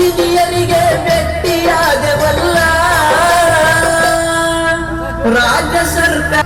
ಇಂಜಿನಿಯರಿಗೆ ಭೇಟಿಯಾದವಲ್ಲ ರಾಜ್ಯ ಸರ್ಕಾರ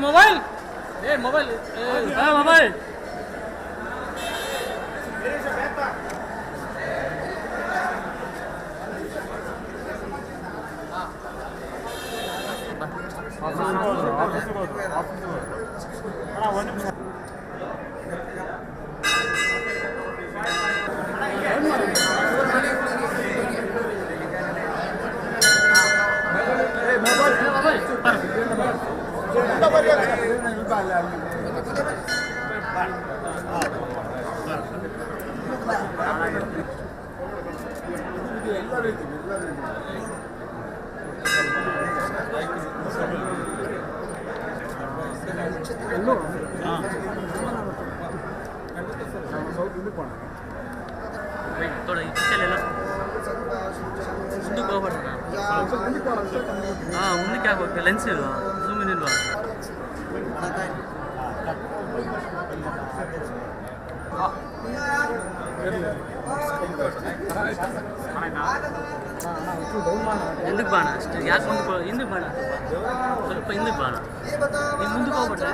mobile mobile mobile थोड़ा चले लो ಮುಂದಕ್ಕೆ ಹೋಗ್ಬೇಡ ಮುಂದಕ್ಕೆ ಆಗ್ಬೇಕು ಲೆನ್ಸ್ ಇಲ್ವಾ ಜೂಮ್ ಇಲ್ವಾ ఎందుకు బాಣ ಅಷ್ಟು ಯಾಕೆ ಮುಂದಕ್ಕೆ ಹಿಂದಕ್ಕೆ ಬಾಣ ಸ್ವಲ್ಪ ಹಿಂದಕ್ಕೆ ಬಾಣ ನೀವು ಮುಂದಕ್ಕೆ ಹೋಗ್ಬಿಟ್ರೆ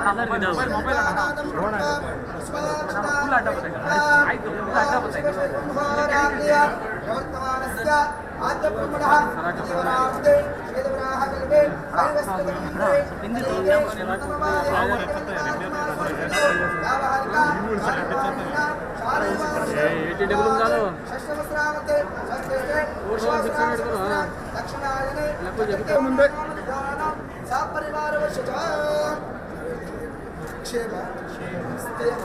ಮುಂದೆ ಕ್ಷೇಮ ಸ್ಥೇಮ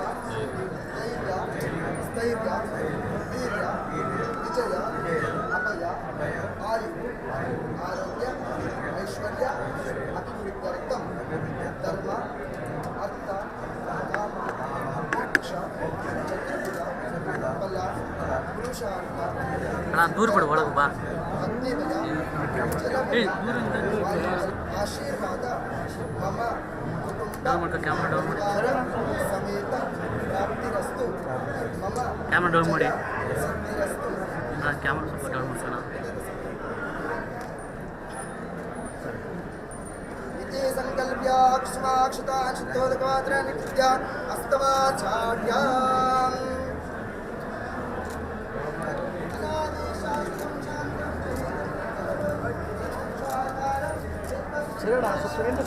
ಧೈರ್ಯ ಸ್ಥೈರ್ಯ ವೀರ್ಯ ವಿಜಯ ಅಭಯ ಆಯು ಆರೋಗ್ಯ ಐಶ್ವರ್ಯ ಅಭಿವೃದ್ಧರ್ಥಂ ಧರ್ಮ ಅರ್ಥ ಕಾಮ ಮೋಕ್ಷ ಚತುರ್ಭುಜ ಫಲ ಪುರುಷಾರ್ಥ ದೂರ ಬಿಡು ಒಳಗೆ ಬಾ ಆಶೀರ್ವಾದ ಮಮ ಸಮೇತ ಪ್ರಾಪ್ತಿರಸ್ತು ಮಮ ಕ್ಯಾಮ್ರಾ ಡೌನ್ ಮಾಡಿ ಸಿದ್ಧಿರಸ್ತು ಕ್ಯಾಮ್ರಾ ಸ್ವಲ್ಪ ಡೌನ್ ಮಾಡ್ಸೋಣ ಇತಿ ಸಂಕಲ್ಪ್ಯ ಕ್ಷಮಾಕ್ಷತಾಕ್ಷಿತೋದಕಮಾತ್ರ ನಿತ್ಯ ಅಸ್ತಮಾಚಾರ್ಯ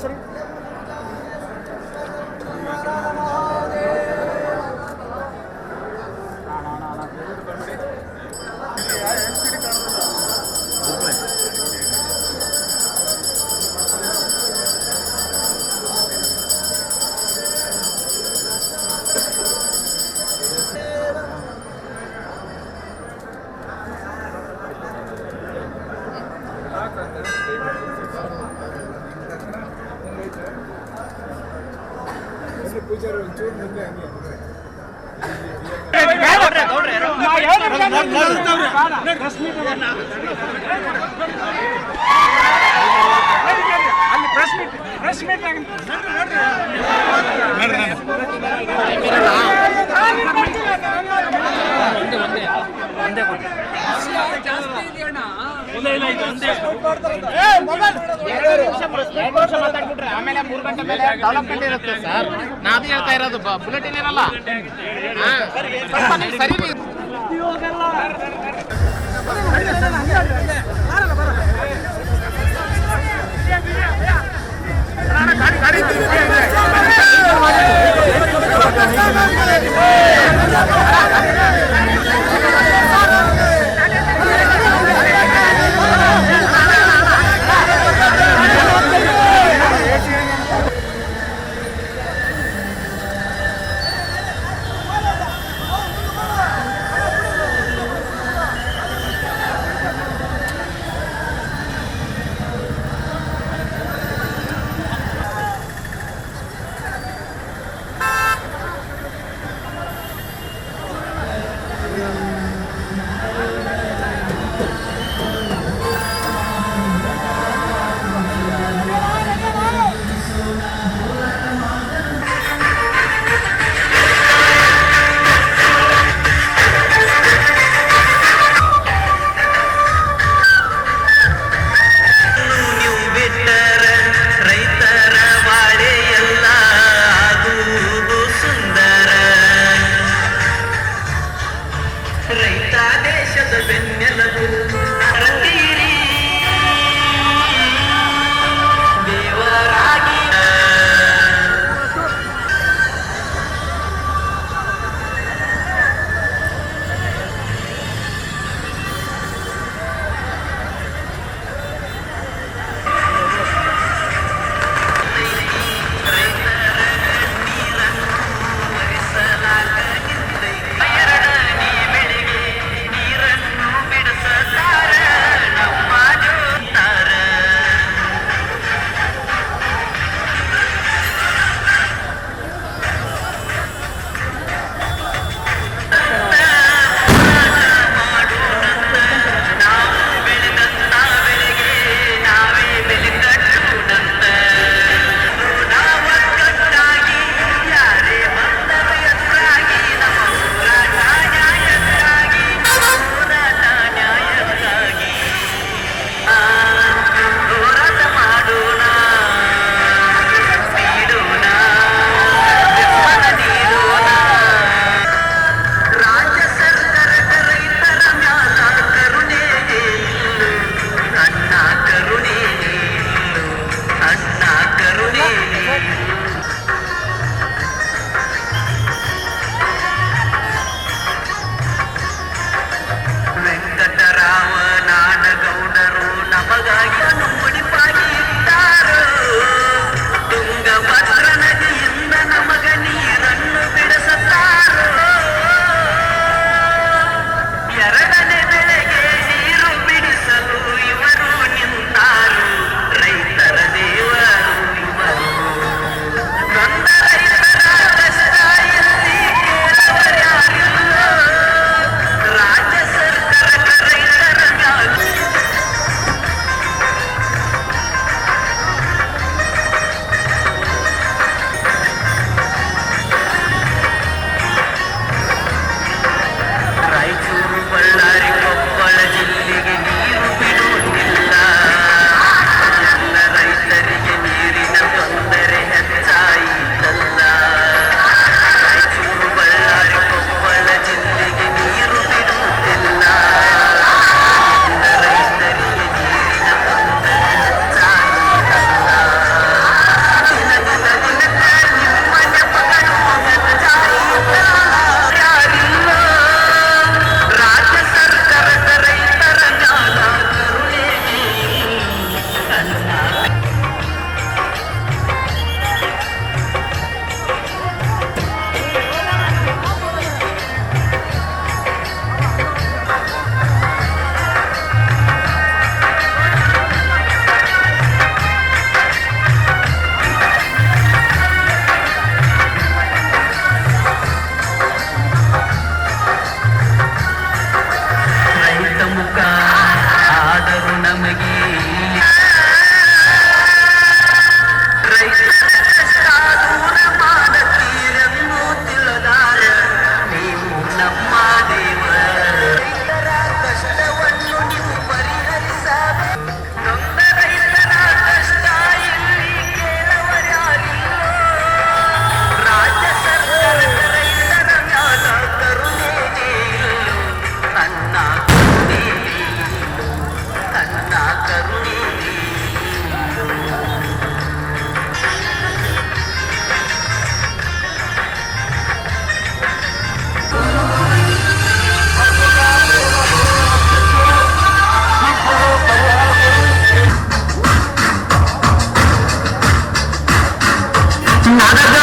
ಸರಿ ಪೂಜಾರಿ ಒಂಚೂರು ಮುಂದೆ ಹಂಗೆ ಮಾತಾಡ್ಬಿಟ್ರೆ ಆಮೇಲೆ 3 ಗಂಟೆ ಮೇಲೆ ಡೆವಲಪ್ಮೆಂಟ್ ಇರುತ್ತೆ ಸರ್. ನಾವೇ ಹೇಳ್ತಾ ಇರೋದು ಬುಲೆಟಿನ್ ಏನಲ್ಲ ಸರಿ.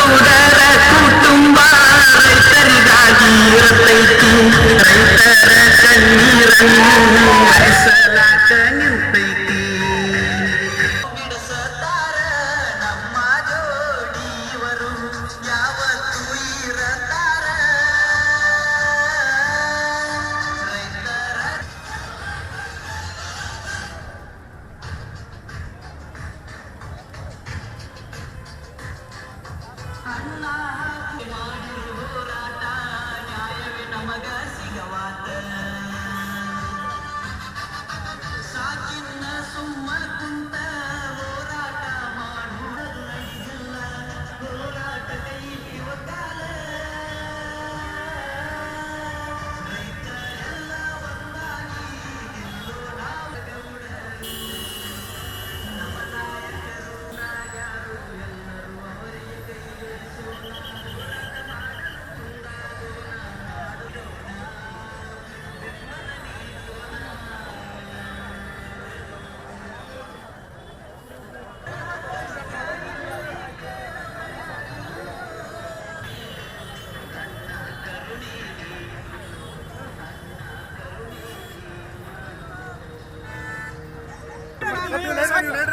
ಗೌಡರ ಕುಟುಂಬ ರೈತರಿಗಾಗಿ ಇರತೈತಿ ರೈತರ ಕಣ್ಣೀರನ್ನು ಹರಿಸಲಾಕ ನಿಂತೈತಿ ಬಿಡಿಸುತ್ತಾರ ನಮ್ಮ ಜೋಡಿಯವರು ಯಾವತ್ತೂ ಇರತಾರ ರೈತರ ಹೋರಾಟ ನ್ಯಾಯವೇ ನಮಗ ಸಿಗವಾತ ಸಾಕಿನ್ನ ಸುಮ್ಮ ಕುಂತ ಹೋರಾಟ ಮಾಡುವುದು ನಡೆದಿಲ್ಲ ಹೋರಾಟ ಕೈ ಒತ್ತಾಲ ರೈತರೆಲ್ಲ ಒಂದಾಗಿ ನಿಲ್ಲೋಣ ಗೌಡ ನಮ್ಮ ನಾಯಕರು ನಾಗ್ಯಾರು ಎಲ್ಲರೂ ಅವರಿಗೆ ಕೈಗೂಡಿಸೋಣ ಹೋರಾಟ ಮುಂದಾಗೋಣ ಮಾಡುಗೋಣ ಬೆಂಬಲ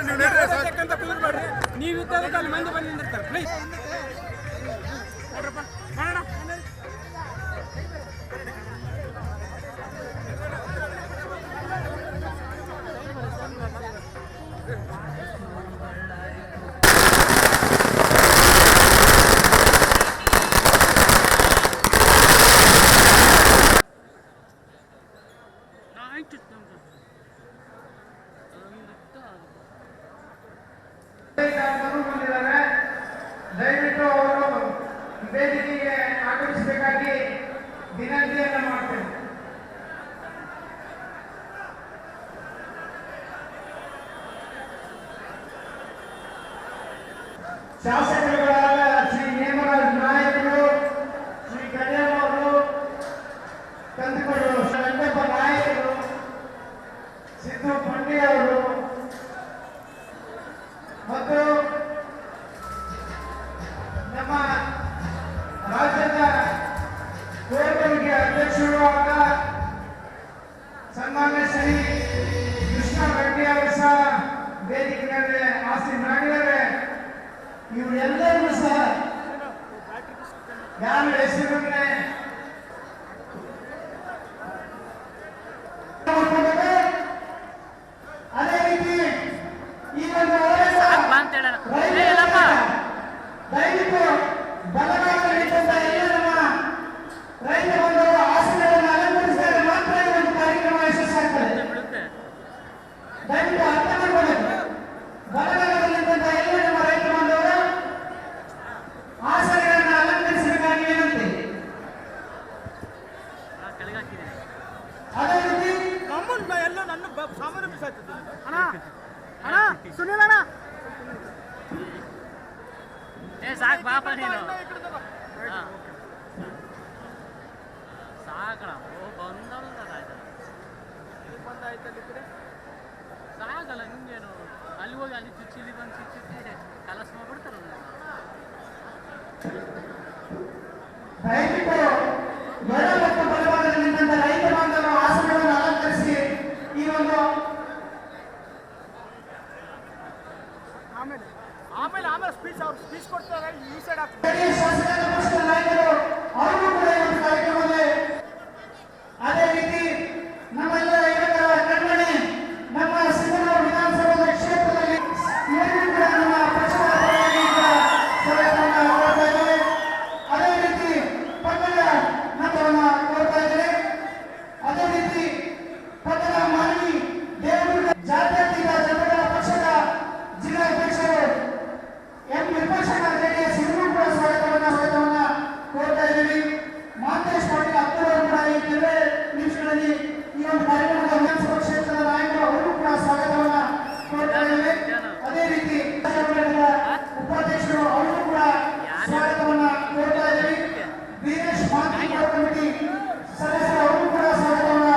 ನೀಡೋಣ ನೀವು ಇದ್ದಾಗ ಅಲ್ಲಿ ಮಂದಿ ಬಂದು ನಿಂದಿರ್ತಾರೆ ಪ್ಲೀಸ್ ಆಯ್ತು ದಯವಿಟ್ಟು ಅವರು ವೇದಿಕೆಗೆ ಆಗಮಿಸಬೇಕಾಗಿ ವಿನಂತಿಯನ್ನು ಮಾಡ್ತೇನೆ. ಶಾಸಕರುಗಳಾದ ಶ್ರೀ ನೇಮರಾಜ್ ನಾಯಕರು, ಶ್ರೀ ಕಲ್ಯಾಣ್ ಅವರು, ಕಂದುಕೂರು ರಂಗಪ್ಪ ನಾಯಕರು, ಸಿದ್ದು ಪಂಡಿ ಅವರು ಮತ್ತು ನಮ್ಮ ರಾಜ್ಯದ ಕೋರ್ಕಮಿಟಿಯ ಅಧ್ಯಕ್ಷರು ಆದ ಸನ್ಮಾನ್ಯ ಶ್ರೀ ಕೃಷ್ಣ ರೆಡ್ಡಿ ಅವರು ಸಹ ವೇದಿಕೆ ಮೇಲೆ ಆಸೀನರಾಗಿದ್ದಾರೆ. ಇವರೆಲ್ಲರೂ ಸಹ ಯಾರ ಹೆಸರನ್ನೇ ಅದೇ ರೀತಿ ಈ ಒಂದು ಬಾ ಅಂತ ಹೇಳೋಣ ಹೇಳಪ್ಪ ದಯವಿಟ್ಟು ಬಲಗಾಲಿದ್ದಂತ ಎಲ್ಲ ನಮ್ಮ ರೈತ ಬಂಧುಗಳು ಆಸನಗಳನ್ನು ಅಲಂಕರಿಸಿದರೆ ಮಾತ್ರ ಈ ಒಂದು ಕಾರ್ಯಕ್ರಮ ಯಶಸ್ಸಾಗ್ತದೆ. ಬಿಡುತ್ತೆ ದಯವಿಟ್ಟು ಅರ್ಥ ಮಾಡ್ಕೊಳ್ಳಿ. ಬಲಗಾಲದಲ್ಲಿದ್ದಂತ ಎಲ್ಲ ನಮ್ಮ ರೈತ ಬಂಧುಗಳು ಆಸನಗಳನ್ನು ಅಲಂಕರಿಸಬೇಕಾಗಿ ವಿನಂತಿ. ಕೆಳಗಾಕಿದೆ ಅದೇ ರೀತಿ ಎಲ್ಲ ನನ್ನ ಸಾಮಾನ್ಯ ಬಿಸಾಯ್ತದೆ ಅಣ್ಣ ಅಣ್ಣ ಸುನಿಲ್ ಅಣ್ಣ ಏ ಸಾಕು ಬಾಪ ನೀನು ಸಾಕಣ ಓ ಸಾಕಲ್ಲ ನಿಮ್ಗೇನು ಅಲ್ಲಿ ಹೋಗಿ ಅಲ್ಲಿ ಚುಚ್ಚಿ ಇಲ್ಲಿ ಬಂದು ಚುಚ್ಚಿ ಕಲಸ್ ಮಾಡ್ಬಿಡ್ತಾರಲ್ಲ ದಯವಿಟ್ಟು ಎಡ ಮತ್ತು ಬಲಭಾಗದಲ್ಲಿ ನಿಂತ ರೈತ ಬಾಂಧವರು ಆಸನಗಳನ್ನು ಅಲಂಕರಿಸಿ ಈ ಒಂದು ಆಮೇಲೆ ಸ್ಪೀಚ್ ಕೊಡ್ತಾರೆ ಈ ಸೈಡ್ ಸ್ಥಳೀಯ ಶಾಸಕಾಂಗ ಪಕ್ಷದ ನಾಯಕರು ಅವರು ಕೂಡ ಈ ಒಂದು ಕಾರ್ಯಕ್ರಮದಲ್ಲಿ ಅದೇ ರೀತಿ ನಮ್ಮೆಲ್ಲರ ಯುವಕರ ಕಣ್ಮಣಿ ನಮ್ಮ ಸಿಂಧನೂರು ವಿಧಾನಸಭಾ ಕ್ಷೇತ್ರದಲ್ಲಿ ಇವರಿಗೂ ಕೂಡ ನಮ್ಮ ಪಕ್ಷದ ಪರವಾಗಿ ಕೂಡ ಸ್ವಾಗತವನ್ನು ಕೋರ್ತಾ ಇದ್ದೇವೆ. ಅದೇ ರೀತಿ ಪಕ್ಕದ ನಮ್ಮನ್ನು ಕೋರ್ತಾ ಇದ್ದೇವೆ. ಅದೇ ರೀತಿ ಪಕ್ಕದ ಮಾನವಿ ದೇವರು ಜಾತ್ಯತೀತ ಜನತಾ ಪಕ್ಷದ ಜಿಲ್ಲಾಧ್ಯಕ್ಷರು ಎಂ ವಿಪಕ್ಷನ ಜೆಡಿಎಸ್ ಇವರಿಗೂ ಕೂಡ ಸ್ವಾಗತವನ್ನ ಕೋರ್ತಾ ಇದ್ದೀವಿ. ಮಾಂತೇಶ್ ಪಾಟೀಲ್ ಅಕ್ಟೋಬರ್ ಕೂಡ ಈ ಕೆಲವೇ ನಿಮಿಷಗಳಲ್ಲಿ ಈ ಒಂದು ಕಾರ್ಯಕ್ರಮದ ವಿಧಾನಸಭಾ ಕ್ಷೇತ್ರದ ನಾಯಕರು ಅವರಿಗೂ ಕೂಡ ಸ್ವಾಗತವನ್ನ ಕೋರ್ತಾ ಇದ್ದೇವೆ. ಅದೇ ರೀತಿ ಉಪಾಧ್ಯಕ್ಷರು ಅವರಿಗೂ ಕೂಡ ಸ್ವಾಗತವನ್ನ ಕೋರ್ತಾ ಇದ್ದೀವಿ. ವೀರೇಶ್ ಮಾಂತಿ ಕಮಿಟಿ ಸದಸ್ಯರು ಅವರಿಗೂ ಕೂಡ ಸ್ವಾಗತವನ್ನ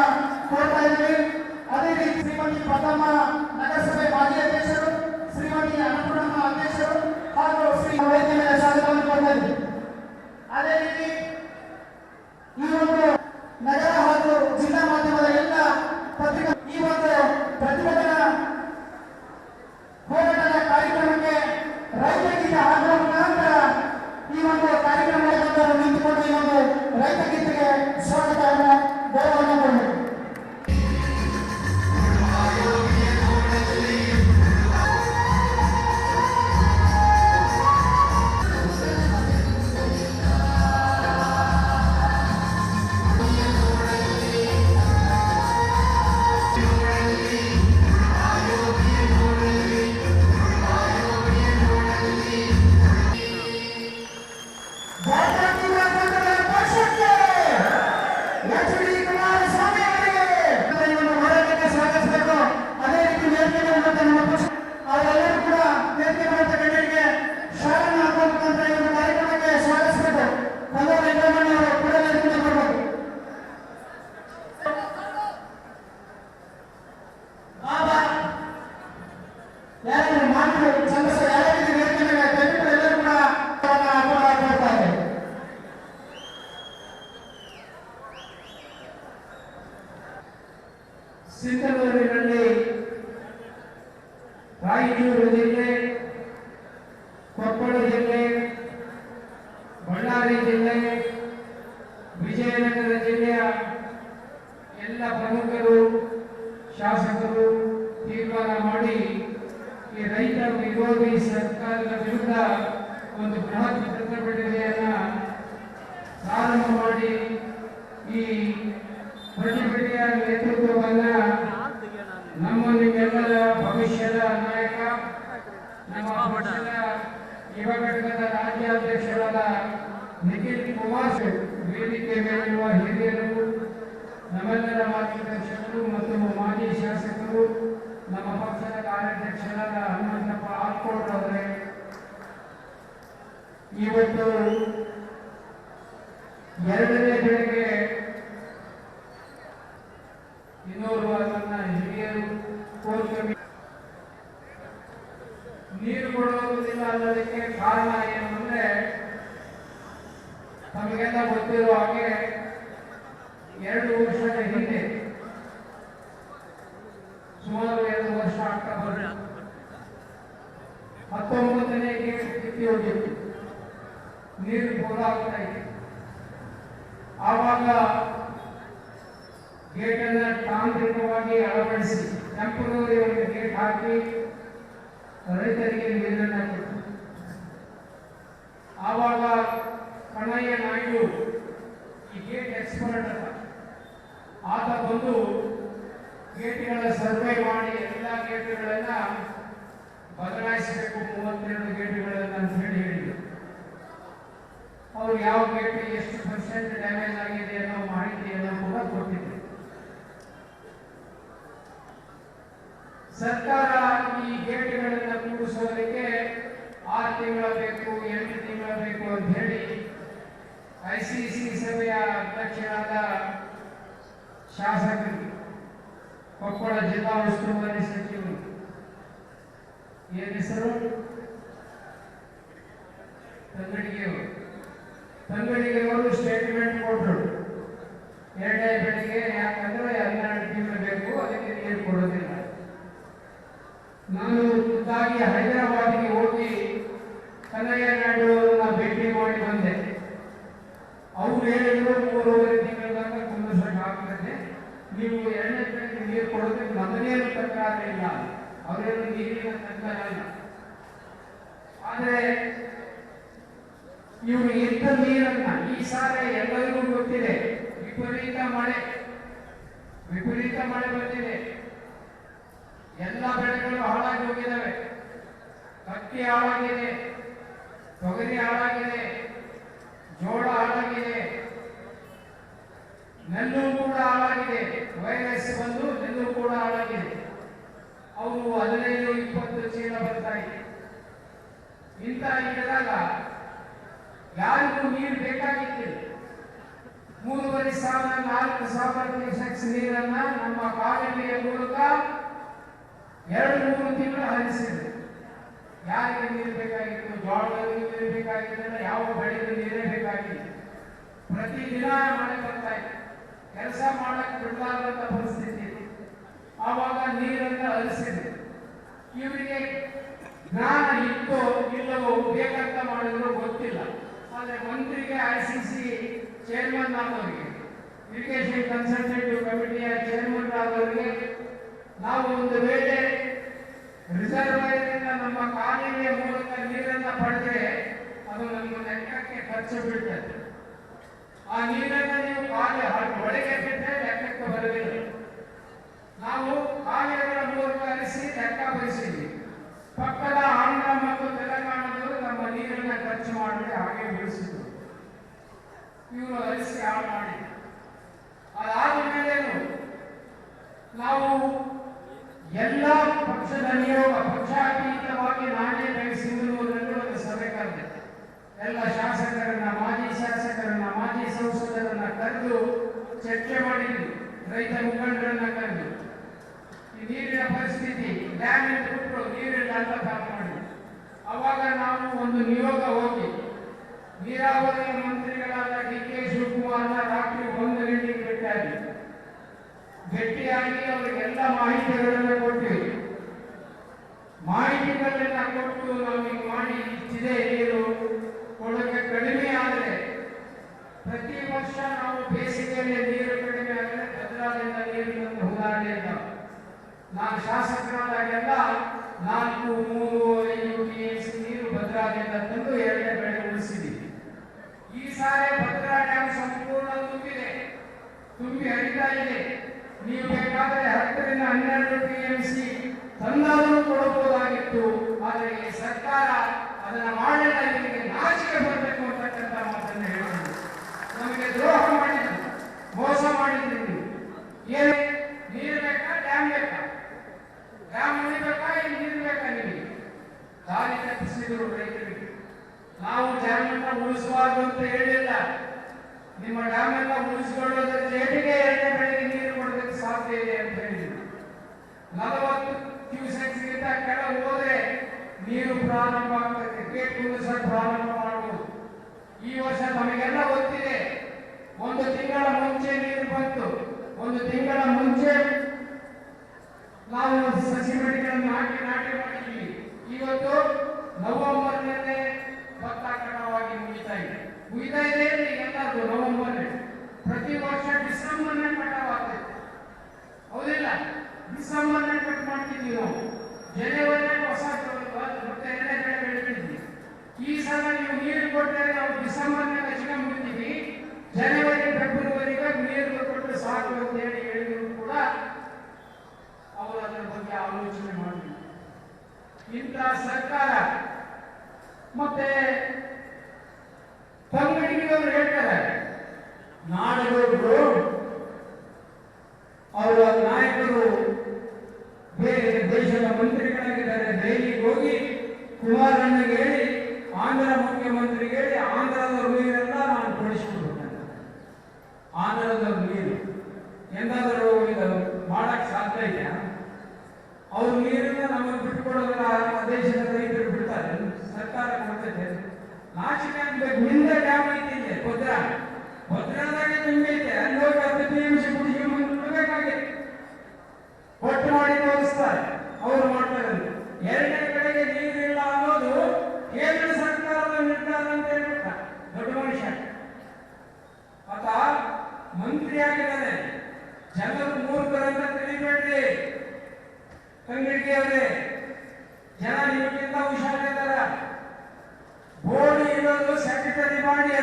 ಕೋರ್ತಾ ಇದ್ದೀವಿ. ಅದೇ ರೀತಿ ಶ್ರೀಮತಿ ಪ್ರಥಮ ನಗರಸಭೆ ಮಾಜಿ ಅಧ್ಯಕ್ಷರು, ಶ್ರೀಮತಿ ಅನ್ನಪೂರ್ಣಮ್ಮ ಅಧ್ಯಕ್ಷರು ಹಾಗೂ ಶ್ರೀ ವೈದ್ಯ ಮೇಲೆ ಸ್ವಾಗತವನ್ನು ಕೋರ್ತಾ ಇದ್ದೀವಿ. ಯಾರಾದ್ರೂ ಮಾನವರು ಸಂಸ್ಥೆ ಯಾರಾದ್ರೂ ವೇದಿಕೆ ಮೇಲೆ ದಯವಿಟ್ಟು ಎಲ್ಲರೂ ಕೂಡ ಹಾಕೊಳ್ತಾರೆ. ಚಿತ್ರದುರ್ಗದಲ್ಲಿ ರಾಯಚೂರು ಜಿಲ್ಲೆ, ಕೊಪ್ಪಳ ಜಿಲ್ಲೆ, ಬಳ್ಳಾರಿ ಜಿಲ್ಲೆ, ವಿಜಯನಗರ ಜಿಲ್ಲೆಯ ಎಲ್ಲ ಪ್ರಮುಖರು ಶಾಸಕರು ತೀರ್ಮಾನ ಮಾಡಿ ಈ ರೈತ ವಿರೋಧಿ ಸರ್ಕಾರದ ವಿರುದ್ಧ ಒಂದು ಬೃಹತ್ ಪ್ರತಿಭಟನೆಯನ್ನ ಪ್ರಾರಂಭ ಮಾಡಿ ಈ ಪ್ರತಿಭಟನೆಯ ನೇತೃತ್ವವನ್ನ ನಮ್ಮ ನಿಮ್ಮೆಲ್ಲರ ಭವಿಷ್ಯದ ನಾಯಕ, ನಮ್ಮ ಪಕ್ಷದ ಯುವ ಘಟಕದ ರಾಜ್ಯಾಧ್ಯಕ್ಷರಾದ ನಿಖಿಲ್ ಕುಮಾರ್, ವೇದಿಕೆ ಮೇಲಿರುವ ಹಿರಿಯರು, ನಮ್ಮೆಲ್ಲರ ಮಾರ್ಗದರ್ಶಕರು ಮತ್ತು ಮಾಜಿ ಶಾಸಕರು, ನಮ್ಮ ಪಕ್ಷದ ಕಾರ್ಯಾಧ್ಯಕ್ಷರಾದ ಹನುಮಂತಪ್ಪ ಆರ್ಕೋಟ್ ಅವರೇ, ಇವತ್ತು ಎರಡನೇ ಬೆಳಗ್ಗೆ 200 ನನ್ನ ಹಿರಿಯರು ಕೋರಿಕೆ ನೀರು ಕೊಡುವುದಿಲ್ಲ ಅನ್ನೋದಕ್ಕೆ ಕಾರಣ ಏನು ಅಂದ್ರೆ, ತಮಗೆಲ್ಲ ಗೊತ್ತಿರೋ ಹಾಗೆ 2 ವರ್ಷದ ಹಿಂದೆ, ಸುಮಾರು 2 ವರ್ಷ ಆಗ್ತಾ ಬಂದ್ರೆ 19ನೇ ಗೇಟ್ ಕಿತ್ತಿ ಹೋಗಿತ್ತು, ನೀರು ಪೋಲಾಗ್ತಾ ಇತ್ತು. ಆವಾಗ ಗೇಟನ್ನು ತಾಂತ್ರಿಕವಾಗಿ ಅಳವಡಿಸಿ ಟೆಂಪರರಿ ಒಂದು ಗೇಟ್ ಹಾಕಿ ರೈತರಿಗೆ ನೀರನ್ನು ಕೊಟ್ಟು, ಆವಾಗ ಕಣಯ್ಯ ನಾಯ್ಡು ಈ ಗೇಟ್ ಎಕ್ಸ್ಪರ್ಟ್ ಅಲ್ಲ, ಆತ ಬಂದು ಗೇಟ್ಗಳ ಸರ್ವೆ ಮಾಡಿ ಎಲ್ಲ ಗೇಟ್ಗಳನ್ನ ಬದಲಾಯಿಸಬೇಕು, 32 ಗೇಟ್ಗಳನ್ನ ಅಂತ ಹೇಳಿದ್ರು. ಅವ್ರು ಯಾವ ಗೇಟ್ ಎಷ್ಟು % ಡ್ಯಾಮೇಜ್ ಆಗಿದೆ ಅನ್ನೋ ಮಾಹಿತಿಯನ್ನು ಕೂಡ ಕೊಟ್ಟಿದ್ರು. ಸರ್ಕಾರ ಈ ಗೇಟ್ಗಳನ್ನು ಕೂಡಿಸೋದಕ್ಕೆ 6 ತಿಂಗಳು ಬೇಕು, 8 ತಿಂಗಳು ಬೇಕು ಅಂತ ಹೇಳಿ ICC ಸಭೆಯ ಅಧ್ಯಕ್ಷರಾದ ಶಾಸಕರು, ಕೊಪ್ಪಳ ಜಿಲ್ಲಾ ಉಸ್ತುವಾರಿ ಸಚಿವರು, ಏನ್ ಹೆಸರು, ತಂಗಡಿಗೆಯವರು ಸ್ಟೇಟ್ಮೆಂಟ್ ಕೊಟ್ಟರು. 2ನೇ ಬೆಳಿಗ್ಗೆ ಯಾಕಂದ್ರೆ 12 ತಿಂಗಳು ಬೇಕು, ಅದಕ್ಕೆ ನೀರು ಕೊಡೋದಿಲ್ಲ. ನಾನು ಖುದ್ದಾಗಿ ಹೈದರಾಬಾದ್ಗೆ ಹೋಗಿ ಕನ್ನಯ್ಯ ನಾಯ್ಡು ಅವರನ್ನ ಭೇಟಿ ಮಾಡಿ ಬಂದೆ. ಅವ್ರು ಹೇಳಿದ್ರು 3.5 ತಿಂಗಳಾಗ ಕುಂದಿಸಕ್ಕೆ ಆಗ್ತದೆ, ನೀವು 2ನೇ ಬೆಳಿಗ್ಗೆ ನೀರು ಕೊಡೋದಕ್ಕೆ ನಮಗೇನು ತಕರಾರು ಇಲ್ಲ, ಅವರೇನು ನೀರಿನ ತಕರಾರಲ್ಲ. ಆದರೆ ಇವರು ಇದ್ದ ನೀರನ್ನ ಈ ಸಾರಿ ಎಲ್ಲರಿಗೂ ಗೊತ್ತಿದೆ, ವಿಪರೀತ ಮಳೆ ಬಂದಿದೆ, ಎಲ್ಲ ಬೆಳೆಗಳು ಹಾಳಾಗಿ ಹೋಗಿದ್ದಾವೆ. ಅಕ್ಕಿ ಹಾಳಾಗಿದೆ, ತೊಗರಿ ಹಾಳಾಗಿದೆ, ಜೋಳ ಹಾಳಾಗಿದೆ, ನೆಲ್ಲು ಕೂಡ ಹಾಳಾಗಿದೆ. ವೈರಸ್ ಬಂದು ನೆಲ್ಲು ಕೂಡ ಹಾಳಾಗಿದೆ. ಅವರು 15-20 ಚೀಲ ಬರ್ತಾ ಇದೆ. ಇಂಥ ಇದ್ದಾಗ ಯಾರಿಗೂ ನೀರು ಬೇಕಾಗಿದ್ದಿಲ್ಲ. 3,500-4,000 ಕ್ಯೂಸೆಕ್ಸ್ ನೀರನ್ನ ನಮ್ಮ ಕಾಲುವೆಯ ಮೂಲಕ 2-3 ತಿಂಗಳು ಹರಿಸಿದೆ. ಯಾರಿಗೆ ನೀರು ಬೇಕಾಗಿತ್ತು? ಜೋಳದಲ್ಲಿ ನೀರು ಬೇಕಾಗಿದ್ದಿಲ್ಲ, ಯಾವ ಬೆಳೆಗೂ ನೀರೇ ಬೇಕಾಗಿಲ್ಲ. ಪ್ರತಿದಿನ ಮಳೆ ಬರ್ತಾ ಇತ್ತು, ಕೆಲಸ ಮಾಡಕ್ಕೆ ಬಿಡಲಾರ್ದಂತ ಪರಿಸ್ಥಿತಿ ಇತ್ತು. ಆವಾಗ ನೀರನ್ನು ಹರಿಸಿದೆ. ಇವರಿಗೆ ಜ್ಞಾನ ಇತ್ತು ಇಲ್ಲವೋ ಬೇಕಂತ ಮಾಡಿದ್ರು ಗೊತ್ತಿಲ್ಲ. ಆದರೆ ಮಂತ್ರಿಗೆ ICC ಚೇರ್ಮನ್ ಆದವರಿಗೆ, ಇರಿಗೇಷನ್ ಕನ್ಸಲ್ಟೇಟಿವ್ ಕಮಿಟಿಯ ಚೇರ್ಮನ್ ಆದವರಿಗೆ, ನಾವು ಒಂದು ವೇಳೆ ರಿಸರ್ವೈರಿಂದ ನಮ್ಮ ಕಾಲುವೆಯ ಮೂಲಕ ನೀರನ್ನು ಪಡೆದ್ರೆ ಅದು ನಮ್ಮ ಲೆಕ್ಕಕ್ಕೆ ಖರ್ಚು ಬೀಳ್ತದೆ. ಆ ನೀರನ್ನು ನೀವು ಒಳಗೆ ಬಿಟ್ಟರೆ ಲೆಕ್ಕಕ್ಕೆ ಬರಲಿಲ್ಲ. ನಾವು ಕಾಲುವೆಗಳ ಮೂಲಕ ಹರಿಸಿ ಲೆಕ್ಕ ಬರೆಸಿದ್ವಿ. ಪಕ್ಕದ ಆಂಧ್ರ ಮತ್ತು ತೆಲಂಗಾಣದವರು ನಮ್ಮ ನೀರನ್ನು ಖರ್ಚು ಮಾಡದೆ ಹಾಗೆ ಬಿಡಿಸಿದ್ರು. ಇವರು ಹರಿಸಿ ಹಾಳು ಮಾಡಿ ಅದಾದ ಮೇಲೇನು ನಾವು ಎಲ್ಲ ಪಕ್ಷದ ನಿಯೋಗ, ಪಕ್ಷಾತೀತವಾಗಿ ನಾನೇ ಬೆಳೆಸಿರುವುದರಲ್ಲಿ ಒಂದು ಸಭೆ ಕರೆದೆ. ಎಲ್ಲ ಶಾಸಕರನ್ನ, ಮಾಜಿ ಶಾಸಕರನ್ನ, ಮಾಜಿ ಸಂಸದರನ್ನ ಕರೆದು ಚರ್ಚೆ ಮಾಡಿದ್ವಿ. ರೈತ ಮುಖಂಡರನ್ನ ಕರೆದು ಈ ನೀರಿನ ಪರಿಸ್ಥಿತಿ ಡ್ಯಾಮ್ ಬಿಟ್ಟರು ನೀರಿಲ್ಲ ಅಂತ ಕಾಲ್ ಮಾಡಿದ್ರು. ಅವಾಗ ನಾವು ಒಂದು ನಿಯೋಗ ಹೋಗಿ ನೀರಾವರಿ ಮಂತ್ರಿಗಳಾದ ಡಿ.ಕೆ. ಶಿವಕುಮಾರ್ನ ರಾತ್ರಿ 1 ಗಂಟೆಗೆ ಭೇಟಿಯಾಗಿ ಅವರಿಗೆಲ್ಲ ಮಾಹಿತಿಗಳನ್ನು ಕೊಟ್ಟಿವಿ. ಮಾಹಿತಿಗಳನ್ನ ಕೊಟ್ಟು ನಾವು ಹಿಂಗೆ ಮಾಡಿ ಇಷ್ಟಿದೆ ನೀರು ಕೊಡೋಕೆ ಕಡಿಮೆ ಆದರೆ ಪ್ರತಿ ವರ್ಷ ನಾವು ಬೇಸಿಗೆಯಲ್ಲಿ ನೀರು ಕಡಿಮೆ ಆದರೆ ಭದ್ರಾದಿಂದ ನೀರು ಬಂದು ಉದಾಹರಣೆ ಇಲ್ಲ. ನಾನು ಶಾಸಕರಾದಾಗೆಲ್ಲ 4, 3, 5 TMC ನೀರು ಭದ್ರಾದಿಂದ ತಂದು 2ನೇ ಬೆಳೆ ಉಳಿಸಿದ್ದೀವಿ. ಈ ಸಾರಿ ಭದ್ರಾ ಡ್ಯಾಮ್ ಸಂಪೂರ್ಣ ತುಂಬಿದೆ, ತುಂಬಿ ಹರಿತಾ ಇದೆ. ನೀವು ಬೇಕಾದರೆ 10ರಿಂದ 12 TMC ತಂದಾದರೂ ಕೊಡಬಹುದಾಗಿತ್ತು. ಆದರೆ ಈ ಸರ್ಕಾರ ಅದನ್ನ ಮಾಡಿಲ್ಲ. ನಿಮಗೆ ನಾಚಿಕೆ ಬರಬೇಕು ಅಂತಕ್ಕಂಥ ಮಾತನ್ನು ಹೇಳಿದ್ರು. ನಮಗೆ ದ್ರೋಹ ಮಾಡಿದ್ರು, ಮೋಸ ಮಾಡಿದ್ರು. ಏನು ನೀರು ಬೇಕಾ, ಡ್ಯಾಮ್ ಬೇಕಾ? ಡ್ಯಾಮ್ ಉಳಿಬೇಕಾ, ಇಲ್ಲಿ ನೀರು ಬೇಕಾ? ನಿಮಗೆ ದಾರಿ ತಪ್ಪಿಸಿದ್ರು ರೈತರಿಗೆ. ನಾವು ಡ್ಯಾಮನ್ನ ಉಳಿಸಬಾರ್ದು ಅಂತ ಹೇಳಿಲ್ಲ. ನಿಮ್ಮ ಡ್ಯಾಮ್ ಎಲ್ಲ ಉಳಿಸಿಕೊಳ್ಳೋದ್ರ ಜೊತೆಗೆ 2ನೇ ಬೆಳೆಗೆ ನೀರು ಕೊಡೋದಕ್ಕೆ ಸಾಧ್ಯ ಇದೆ ಅಂತ ಹೇಳಿದ್ರು. 40 ಕ್ಯೂಸೆಕ್ಸ್ಗಿಂತ ಕೆಳಗೆ ಹೋದ್ರೆ ನೀರು ಪ್ರಾರಂಭ ಆಗ್ತದೆ, ಗೇಟ್ ಕುಂದಿಸಕ್ಕೆ ಪ್ರಾರಂಭ ಮಾಡಬಹುದು. ಈ ವರ್ಷ ನಮಗೆಲ್ಲ ಗೊತ್ತಿದೆ, 1 ತಿಂಗಳ ಮುಂಚೆ ನೀರು ಬಂತು. 1 ತಿಂಗಳ ಮುಂಚೆ ನಾವು ಸಸಿ ಮಡಿಗಳನ್ನು ನಾಟಿ ಮಾಡಿದ್ದೀವಿ. ಇವತ್ತು ನವೆಂಬರ್ನಲ್ಲೇ ಭತ್ತ ಕಟಾವಾಗಿ ಮುಗಿತಾ ಇದೆ. ಎಲ್ಲರೂ ನವೆಂಬರ್. ಪ್ರತಿ ವರ್ಷ ಡಿಸೆಂಬರ್ನೇ ಕಟಾವಾಗ್ತದೆ, ಹೌದಿಲ್ಲ? ಡಿಸೆಂಬರ್ನೇ ಕಟ್ ಮಾಡ್ತಿದ್ವಿ ನಾವು. ಜನವರಿ ಹೊಸ ಮತ್ತೆ 2ನೇ ಬೆಳೆ ಬೆಳಿತಿದ್ವಿ. ಈ ಸಲ ನೀವು ನೀರು ಕೊಟ್ಟರೆ ನಾವು ಡಿಸೆಂಬರ್ನಾಗ ಹಚ್ಕೊಂಡ್ಬಿಡ್ತೀವಿ. ಜನವರಿ ಫೆಬ್ರವರಿಗೆ ನೀರು ಕೊಟ್ಟರೆ ಸಾಕು ಅಂತ ಹೇಳಿದ್ರು ಕೂಡ ಅವರು ಅದರ ಬಗ್ಗೆ ಆಲೋಚನೆ ಮಾಡಲಿಲ್ಲ. ಇಂಥ ಸರ್ಕಾರ. ಮತ್ತೆ ತಂಗಡಿಗೆಯವರು ಹೇಳ್ತಾರೆ, ನಾಡಗೌಡರು ಅವರ ನಾಯಕರು ಬೇರೆ ದೇಶದ ಮಂತ್ರಿಗಳಾಗಿದ್ದಾರೆ. ದೆಹಲಿಗೆ ಹೋಗಿ ಕುಮಾರಣ್ಣಗೆ ಹೇಳಿ, ಆಂಧ್ರ ಮುಖ್ಯಮಂತ್ರಿಗೆ ಹೇಳಿ, ಆಂಧ್ರದ ನೀರೆಲ್ಲ ನಾನು ಕೊಡಿಸ್ಕೊಡ್ಬೇಕಂತ. ಆಂಧ್ರದ ನೀರು ಎಂದಾದರೂ ಇದು ಮಾಡಕ್ ಸಾಧ್ಯ ಇದೆಯಾ? ಅವ್ರ ನೀರನ್ನ ನಮಗೆ ಬಿಟ್ಟುಕೊಡೋದ್ರ ಆ ದೇಶದ ರೈತರು ಬಿಡ್ತಾರೆ, ಸರ್ಕಾರ ಕೊಡ್ತದೆ. ನಾಚಿಕೆ ಆಗ್ಬೇಕು. ಹಿಂದೆ ಡ್ಯಾಮ್ ಐತಿದೆ ಭದ್ರಾದಾಗೆ ತುಂಬೈತೆ. ಅಲ್ಲಿ ಹೋಗಿ 10 TMC ಕುಡಿಸ್ಕೊಂಡು ಬಿಡಬೇಕಾಗಿದೆ. ಒಟ್ಟು ಮಾಡಿ ತೋರಿಸ್ತಾರೆ, ಅವ್ರು ಮಾಡ್ತಾರೆ. 2ನೇ ಕಡೆಗೆ ನೀರಿಲ್ಲ ಅನ್ನೋದು ಕೇಂದ್ರ ಸರ್ಕಾರದ ನಿರ್ಧಾರ ಅಂತ ಹೇಳ್ಬಿಟ್ಟ ದೊಡ್ಡ ಮನುಷ್ಯ. ಆತ ಮಂತ್ರಿ ಆಗಿದ್ದಾರೆ. ಜನರು ಮೂರ್ಖರಂತ ತಿಳಿಬೇಡ್ರಿ ತಂಗಡಿಗೆ ಅವರೇ. ಜನ ನಿಮಗಿಂತ ಹುಷಾರಿದ್ದಾರ. ಬೋರ್ಡ್ ಇರೋದು ಸೆಕ್ರೆಟರಿ ಮಾಡಿ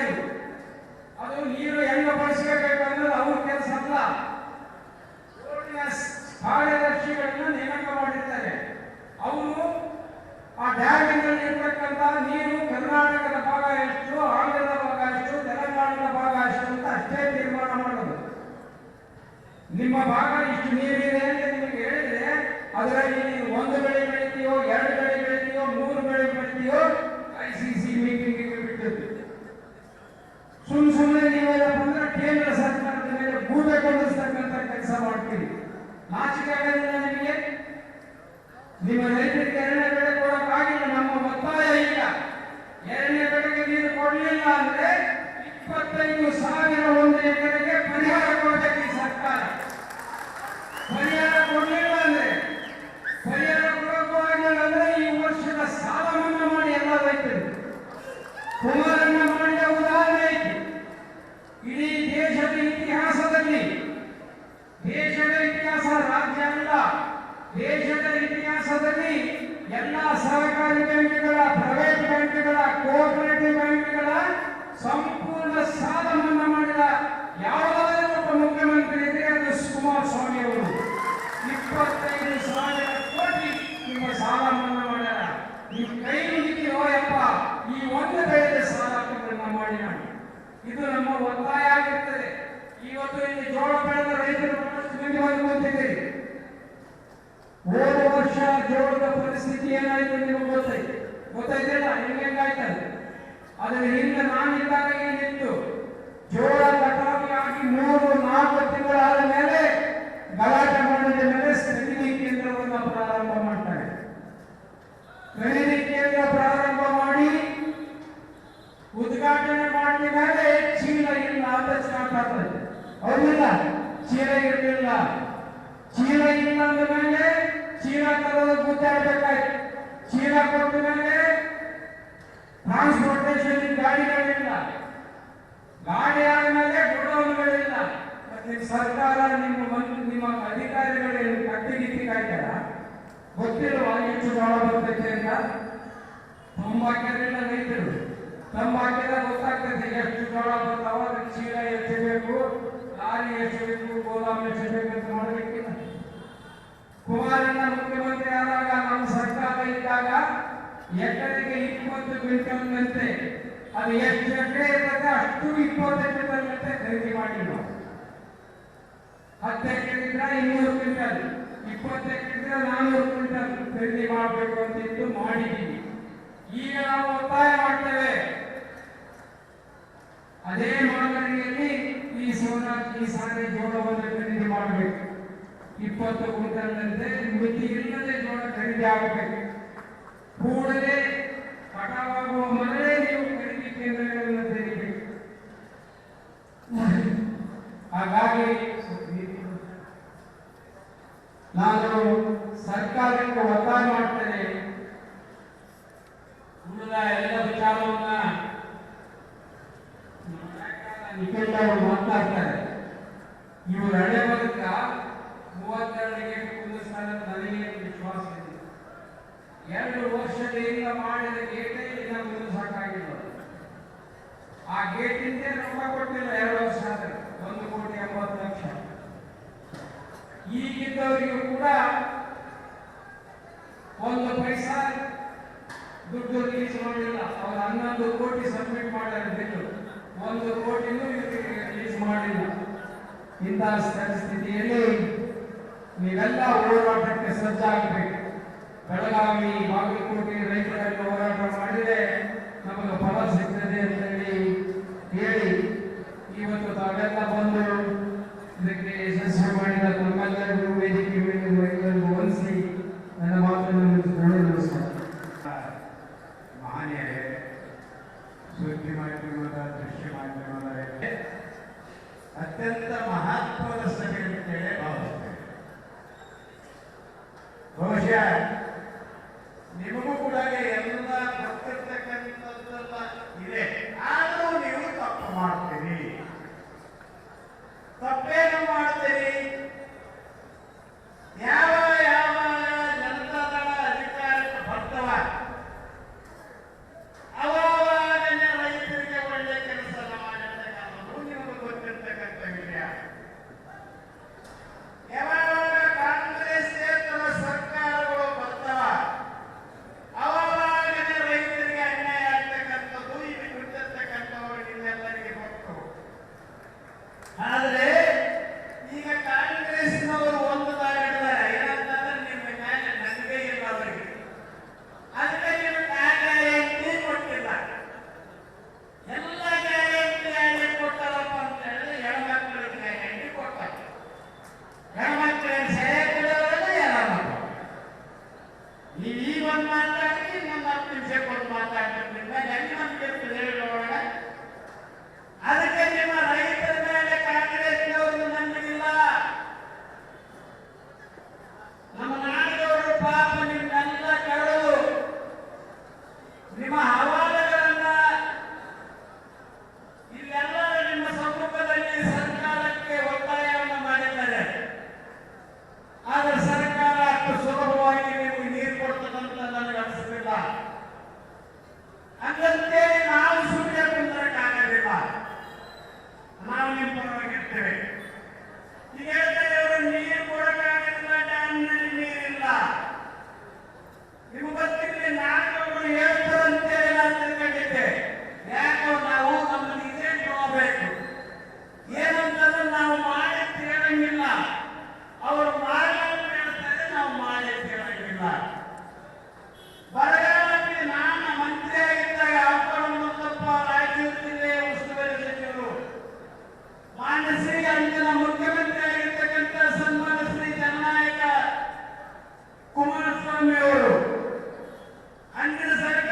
ಅದು ನೀರು ಹೆಂಗ ಬಳಸಬೇಕು ಅನ್ನೋದು ಅವ್ರ ಕೆಲಸ ಅಲ್ಲ. ಬೋರ್ಡಿನ ಕಾರ್ಯದರ್ಶಿಗಳನ್ನ ನೇಮಕ ಮಾಡಿರ್ತಾರೆ. ಅವರು ಆ ಡ್ಯಾಮಿನಲ್ಲಿ ಇರ್ತಕ್ಕಂಥ ನೀರು ಕರ್ನಾಟಕದ ಭಾಗ ಎಷ್ಟು, ಆಂಧ್ರದ ಭಾಗ ಎಷ್ಟು, ತೆಲಂಗಾಣದ ಭಾಗ ಎಷ್ಟು ಅಂತ ಅಷ್ಟೇ ತೀರ್ಮಾನ ಮಾಡೋದು. ನಿಮ್ಮ ಭಾಗ ಇಷ್ಟು ನೀರಿದೆ ಅಂತ ನಿಮಗೆ ಹೇಳಿದ್ರೆ ಅದರಲ್ಲಿ ನೀವು 1 ಬೆಳೆ ಬೆಳಿತೀಯೋ, 2 ಬೆಳೆ ಬೆಳಿತೀಯೋ, 3 ಬೆಳೆ ಬೆಳಿತೀಯೋ, ICC ಮೀಟಿಂಗಿಗೆ ಬಿಟ್ಟಿದ್ದು. ಸುಮ್ಮನೆ ನೀವೇನಪ್ಪ ಅಂದ್ರೆ ಕೇಂದ್ರ ಸರ್ಕಾರದ ಮೇಲೆ ಗೂಬೆ ಕೊಂಡಿಸ್ತಕ್ಕಂಥ ಕೆಲಸ ಮಾಡ್ತೀರಿ. ನಾಚಿಕೆ ಆಗೋದಿಲ್ಲ ನಿಮಗೆ? ನಿಮ್ಮ ರೈತರಿಗೆ 2ನೇ ಬೆಳೆ ಕೊಡೋಕ್ಕಾಗಿಲ್ಲ. ನಮ್ಮ ಒತ್ತಾಯ ಈಗ 2ನೇ ಬೆಳೆಗೆ ನೀರು ಕೊಡಲಿಲ್ಲ ಅಂದ್ರೆ 25,000 1 ಎಕರೆಗೆ ಪರಿಹಾರ ಕೊಡಬೇಕು ಈ ಸರ್ಕಾರ. ಪರಿಹಾರ ಕೊಡಲಿಲ್ಲ ಅಂದ್ರೆ, ಪರಿಹಾರ ಕೊಡೋಕ್ಕೂ ಆಗಿಲ್ಲ ಅಂದ್ರೆ ಈ ವರ್ಷದ ಸಾಲ ಮನ್ನಾ ಮಾಡಿ ಎಲ್ಲ ರೈತರು. ಕುಮಾರಣ್ಣ ಮಾಡಿದ ಉದಾಹರಣೆ ಐತಿ. ಇಡೀ ದೇಶದ ಇತಿಹಾಸದಲ್ಲಿ, ದೇಶದ ಇತಿಹಾಸ ರಾಜ್ಯ ಅಲ್ಲ, ದೇಶದ ಇತಿಹಾಸದಲ್ಲಿ ಎಲ್ಲ ಸಹಕಾರಿ ಬ್ಯಾಂಕ್ಗಳ, ಪ್ರೈವೇಟ್ ಬ್ಯಾಂಕ್ಗಳ, ಕೋಆಪರೇಟಿವ್ ಬ್ಯಾಂಕ್ಗಳ ಸಂಪೂರ್ಣ ಸಾಲ ಮನ್ನಾ ಮಾಡಿದ ಯಾವುದಾದರೂ ಒಬ್ಬ ಮುಖ್ಯಮಂತ್ರಿ ಇದ್ರೆ ಅದು ಕುಮಾರಸ್ವಾಮಿ ಅವರು. 25,000 ಕೋಟಿ ನಿಮ್ಮ ಸಾಲ ಮನ್ನಾ ಮಾಡ್ಯಾರ. ನೀವು ಕೈ ಮುಗಿತೀರೋ ಯಪ್ಪ, ಈ 1 ಬೆಳೆಗೆ ಸಾಲ ಮನ್ನಾ ಮಾಡಿ ಮಾಡಿ. ಇದು ನಮ್ಮ ಒತ್ತಾಯ ಆಗಿರ್ತದೆ. ಇವತ್ತು ಇಲ್ಲಿ ಜೋಳ ಬೆಳೆದ ರೈತರು ಬಹಳಷ್ಟು ಮಂದಿ ಬಂದಿದ್ದೀರಿ. ಹೋದ ವರ್ಷ ಜೋಳದ ಪರಿಸ್ಥಿತಿ ಏನಾಯ್ತು ನಿಮಗೆ ಗೊತ್ತೈತಿಲ್ಲ? ಹೆಂಗಾಯ್ತದೆ? ಅದರ ಹಿಂದೆ ನಾನಿದ್ದಾಗ ಏನಿತ್ತು, ಜೋಳ ಕಟಾವಿ ಆಗಿ 3-4 ತಿಂಗಳಾದ ಮೇಲೆ ಗಲಾಟೆ ಮಾಡಿದ ಮೇಲೆ ಸ್ಥಗಿತಿ ಕೇಂದ್ರವನ್ನು ಪ್ರಾರಂಭ ಮಾಡ್ತಾರೆ. ಚೀಲೆಯಿಂದ ಪ್ರಾರಂಭ ಮಾಡಿ ಉದ್ಘಾಟನೆ ಮಾಡಿದ ಮೇಲೆ ಚೀಲ ಇಲ್ಲ ಅಂತ ಸ್ಟಾರ್ಟ್ ಆಗ್ತದೆ. ಹೌದಿಲ್ಲ? ಚೀಲ ಇರಲಿಲ್ಲ. ಚೀಲ ಇಲ್ಲ ಅಂದ ಮೇಲೆ ಚೀಲ ತರೋದು ಗುದ್ದಾಡಬೇಕಾಯ್ತು. ಚೀಲ ಕೊಟ್ಟ ಮೇಲೆ ಟ್ರಾನ್ಸ್ಪೋರ್ಟೇಷನ್ ಗಾಡಿಗಳಿಲ್ಲ. ಗಾಡಿ ಆದ್ಮೇಲೆ ಗುಡೌನ್ಗಳಿಲ್ಲ. ಮತ್ತೆ ಸರ್ಕಾರ ನಿಮ್ಮ ಅಧಿಕಾರಿಗಳು ಕಟ್ಟಿಗಿತ್ತಿ ಕಾಯ್ತಾರ ಗೊತ್ತಿಲ್ವಾ ಎಷ್ಟು ಜೋಳ ಬರ್ತೈತೆ ಅಂತ? ತಂಬಾಕಿರಲಿಲ್ಲ ರೈತರು. ತಂಬಾಕಿದ ಗೊತ್ತಾಗ್ತದೆ ಎಷ್ಟು ಜೋಳ ಬರ್ತಾವ, ಅದಕ್ಕೆ ಚೀಲ ಎಷ್ಟು ಬೇಕು, ಲಾರಿ ಎಷ್ಟು ಬೇಕು, ಗೋದಾಮು ಎಷ್ಟು ಬೇಕು ಅಂತ ಮಾಡಬೇಕಿಲ್ಲ. ಕುಮಾರಣ್ಣ ಮುಖ್ಯಮಂತ್ರಿ ಆದಾಗ ನಮ್ಮ ಸರ್ಕಾರ ಇದ್ದಾಗ ಎಕರೆಗೆ 20 ಕ್ವಿಂಟಲ್ನಂತೆ, ಅದು ಎಷ್ಟು ಎಕರೆ ಇರ್ತದೆ ಅಷ್ಟು 20 ಕ್ವಿಂಟಲ್ನಂತೆ ಖರೀದಿ ಮಾಡಿ ನಾವು. 10 ಎಕರೆ ಇದ್ರೆ 200 ಕ್ವಿಂಟಲ್, 20 ಎಕರೆ ಇದ್ರೆ 400 ಕ್ವಿಂಟಲ್ ಖರೀದಿ ಮಾಡಬೇಕು ಅಂತ ಇದ್ದು ಮಾಡಿದ್ದೀವಿ. ಈಗ ನಾವು ಒತ್ತಾಯ ಮಾಡ್ತೇವೆ ಅದೇ ಮಾದರಿಯಲ್ಲಿ ಈ ಸಾರಿ ಜೋಳವನ್ನು ಖರೀದಿ ಮಾಡಬೇಕು. 20 ಕ್ವಿಂಟಲ್ನಂತೆ ಮಿತಿ ಇಲ್ಲದೆ ಜೋಳ ಖರೀದಿ ಆಗಬೇಕು. ಕೂಡಲೇ ಕಟಾವಾಗುವ ಮೊದಲೇ ನೀವು ಖರೀದಿ ಕೇಂದ್ರಗಳನ್ನು ತೆರೀಬೇಕು. ಹಾಗಾಗಿ ನಾನು ಸರ್ಕಾರಕ್ಕೆ ಒತ್ತಾಯ ಮಾಡ್ತೇನೆ, ಉಳಿದ ಎಲ್ಲ ವಿಚಾರವನ್ನ ನಿಖಿಲ್ ಅವರು ಮಾತನಾಡ್ತಾರೆ. ಇವರು ಹಣೆ ಬದುಕ 32ಗೆ ಕುಂದಿಸ್ತಾರೆ ಅಂತ ನನಗೆ ವಿಶ್ವಾಸ ಇದೆ. 2 ವರ್ಷದಿಂದ ಮಾಡಿದ ಗೇಟೇ ಇನ್ನ ಕುಂದಿಸಾಕಾಗಿಲ್ಲ. ಆ ಗೇಟಿಂದೇ ರೊಕ್ಕ ಕೊಟ್ಟಿಲ್ಲ. 2 ವರ್ಷ ಆದ್ರೆ 1,80,00,000. ಈಗಿದ್ದವರಿಗೂ ಕೂಡ 1 ಪೈಸಾ ದುಡ್ಡು ರಿಲೀಸ್ ಮಾಡಲಿಲ್ಲ. ಅವರು 11 ಕೋಟಿ ಸಬ್ಮಿಟ್ ಮಾಡ್ಯಾರ ಬಿಲ್ಲು, 1 ಕೋಟಿನೂ ಇವರಿಗೆ ರಿಲೀಸ್ ಮಾಡಿಲ್ಲ. ಇಂತಹ ಪರಿಸ್ಥಿತಿಯಲ್ಲಿ ನೀವೆಲ್ಲ ಹೋರಾಟಕ್ಕೆ ಸಜ್ಜಾಗಬೇಕು. ಬೆಳಗಾವಿ, ಬಾಗಲಕೋಟೆ ರೈತರಲ್ಲಿ ಹೋರಾಟ ಮಾಡಿದರೆ ನಮಗೆ ಫಲ ಸಿಗ್ತದೆ ಅಂತ ಹೇಳಿ ಇವತ್ತು ತಾವೆಲ್ಲ ಬಂದು ಇದಕ್ಕೆ ಯಶಸ್ವಿ ಮಾಡಿದ ನಮ್ಮೆಲ್ಲರಿಗೂ ವೇದಿಕೆ ಮೇಲೆ ಎಲ್ಲರಿಗೂ ವಂದಿಸಿ ನನ್ನ ಮಾತನ್ನು ನಮಸ್ಕಾರ. ಮಹನೀಯರೇ, ಸುದ್ದಿ ಮಾಧ್ಯಮದ, ದೃಶ್ಯ ಮಾಧ್ಯಮದ ಅತ್ಯಂತ ಮಹತ್ವದ ಸಭೆ ಅಂತೇಳಿ ಭಾವಿಸ್ತೇವೆ. ಬಹುಶಃ ನಿಮಗೂ ಕೂಡ ಎಲ್ಲ ಗೊತ್ತಿರ್ತಕ್ಕಂಥದ್ದೆಲ್ಲ ಇದೆ. ಆದರೂ ನೀವು ತಪ್ಪು ಮಾಡ್ತೀರಿ. ತಪ್ಪೇನು ಮಾಡ್ತೀರಿ? ಯಾವ ಜನತಾದಳ ಅಧಿಕಾರಕ್ಕೆ ಬರ್ತವ ಅವಾಗನೇ ರೈತರಿಗೆ ಒಳ್ಳೆ ಕೆಲಸ ಮಾಡಿರ್ತಕ್ಕಂಥದ್ದು ನಿಮಗೆ ಗೊತ್ತಿರ್ತಕ್ಕಂಥ ವಿಷಯ. ಯಾವಾಗ ಕಾಂಗ್ರೆಸ್ಸೇತರ ಸರ್ಕಾರಗಳು ಬರ್ತವ ಅವಾಗನೇ ರೈತರಿಗೆ ಅನ್ಯಾಯ ಆಗ್ತಕ್ಕಂಥದ್ದು ಇಲ್ಲಿ ಗೊತ್ತಿರ್ತಕ್ಕಂಥವ್ರು ನಿಮ್ಮೆಲ್ಲರಿಗೆ ಗೊತ್ತು. ಆದರೆ ಈಗ ಕಾಂಗ್ರೆಸ್ನವರು ಒಂದು ದಾರಿ ಹಿಡಿದಾರೆ. ಏನಂತಂದ್ರೆ ನಿಮ್ಮ ಮೇಲೆ ನಂಬಿಕೆ ಇಲ್ಲ ಅವರಿಗೆ. ಅದಕ್ಕೆ ನೀವು ಗ್ಯಾರಂಟಿ ಕೊಟ್ಟಿಲ್ಲ. ಎಲ್ಲ ಗ್ಯಾರಂಟಿ ಕೊಟ್ಟಾರಪ್ಪ ಅಂತ ಹೇಳಿದ್ರೆ ಹೆಣ್ಮಕ್ಳಿಗೆ ಗ್ಯಾರಂಟಿ ಕೊಡ್ತಾರೆ. ಹೆಣ್ಮಕ್ಳಿಗೆ ಸೆರೆ ಕೊಡೋದಲ್ಲ ಯಾರು. ನೀವು ಈಗ ಒಂದು ಮಾತಾಡಿ ಇನ್ನೊಂದು 10 ನಿಮಿಷಕ್ಕೆ ಒಂದು ಮಾತಾಡ್ತಿರ್ಲಿಲ್ಲ. ಹೆಂಗೆ ನಮ್ಗೆ ಹೇಳೋಣ. ಅದಕ್ಕೆ ನಿಮ್ಮ ರೈತರ ಮೇಲೆ ಕಾಂಗ್ರೆಸ್ನವರು ನಂಬಿಲ್ಲ. ನಮ್ಮ ನಾಡಿನವರು ಪಾಪ ನಿಮ್ಮೆಲ್ಲ ಕೆಳದು ನಿಮ್ಮ ಹವಾಲುಗಳನ್ನ ಇಲ್ಲೆಲ್ಲ ನಿಮ್ಮ ಸಮ್ಮುಖದಲ್ಲಿ ಸರ್ಕಾರಕ್ಕೆ ಒತ್ತಾಯವನ್ನು ಮಾಡಿದ್ದಾರೆ. ಆದರೆ ಸರ್ಕಾರ ಅಷ್ಟು ಸುಲಭವಾಗಿ ನೀವು ನೀರು ಕೊಡ್ತದಂತ ನನಗೆ ಅನಿಸಲಿಲ್ಲ. ಹಂಗಂತೇಳಿ ನಾವು ಸುಮ್ಮನೆ ಕುಂದರಕ್ಕಾಗಲಿಲ್ಲ. ನಾವು ನಿಮ್ಮ ಪರವಾಗಿರ್ತೇವೆ. ಈಗ ಹೇಳ್ತಾರೆ ಅವರು ನೀರು ಕೊಡಕ್ಕಾಗಲಿಲ್ಲ, ಡ್ಯಾಮ್ನಲ್ಲಿ ನೀರಿಲ್ಲ. ನಿಮ್ಗೆ ಗೊತ್ತಿರಲಿ, ನಾನೊಬ್ಬರು ಹೇಳ್ತಾರಂತೇಳಿ ನಾನು ತಿಳ್ಕೊಂಡಿದ್ದೆ. ಯಾಕೋ ನಾವು ನಮ್ಮಲ್ಲಿ ಇದೇ ಬೇಕು. ಏನಂತಂದ್ರೆ ನಾವು ಮಾಡಿ ಹೇಳಂಗಿಲ್ಲ. ಅವರು ಮಾಡಲು ಹೇಳ್ತಾರೆ, ನಾವು ಮಾಡಿ ಹೇಳಂಗಿಲ್ಲ. ಬರಗಾಲಕ್ಕೆ ನಾನು ಮಂತ್ರಿ ಆಗಿದ್ದಾಗ ಅಪ್ಪರಪ್ಪ ರಾಯಚೂರು ಜಿಲ್ಲೆಯ ಉಸ್ತುವಾರಿ ಸಚಿವರು, ಮಾನ್ಯ ಶ್ರೀ ಅಂದಿನ ಮುಖ್ಯಮಂತ್ರಿ ಆಗಿರ್ತಕ್ಕಂಥ ಸನ್ಮಾನ ಶ್ರೀ ಜನನಾಯಕ ಕುಮಾರಸ್ವಾಮಿ ಅವರು, ಅಂದಿನ ಸರ್ಕಾರ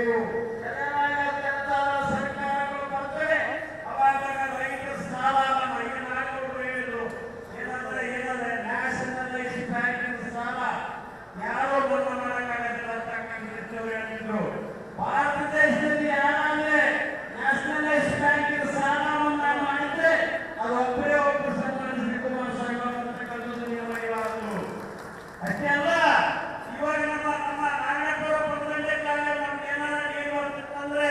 ಬೇಕು. ಸರ್ಕಾರಗಳು ಬರ್ತವೆ, ಅವಾಗ ರೈತರ ಸಾಲ ಈಗ ನಾಲ್ಕು ಹೇಳಿದ್ರು ಏನಂದ್ರೆ ನ್ಯಾಷನಲೈಸ್ ಬ್ಯಾಂಕಿನ ಸಾಲ ಯಾರೋ ಬಂದು ಮಾಡೋಕ್ಕಾಗಲ್ಲ ಅಂತ ಹೇಳಿದ್ರು. ಭಾರತ ದೇಶದಲ್ಲಿ ಯಾರಾದ್ರೆ ನ್ಯಾಷನಲೈಸ್ ಬ್ಯಾಂಕಿನ ಸಾಲವನ್ನ ಮಾಡಿದ್ರೆ ಅದು ಒಬ್ಬರೇ ಒಬ್ಬರು ಸನ್ಮಾನಿಸಬೇಕು ಅಂತಕ್ಕಂಥದ್ದು ನಿಯಮವಾದರು. ಅಷ್ಟೇ ಅಲ್ಲ, ಇವಾಗ ನಮ್ಮ ನಾರಾಯಣಪುರ ಪ್ರತಿಭಟನೆ ನಮ್ಗೆ ಏನಾದ್ರು ಏನು ಬರ್ತಿತ್ತಂದ್ರೆ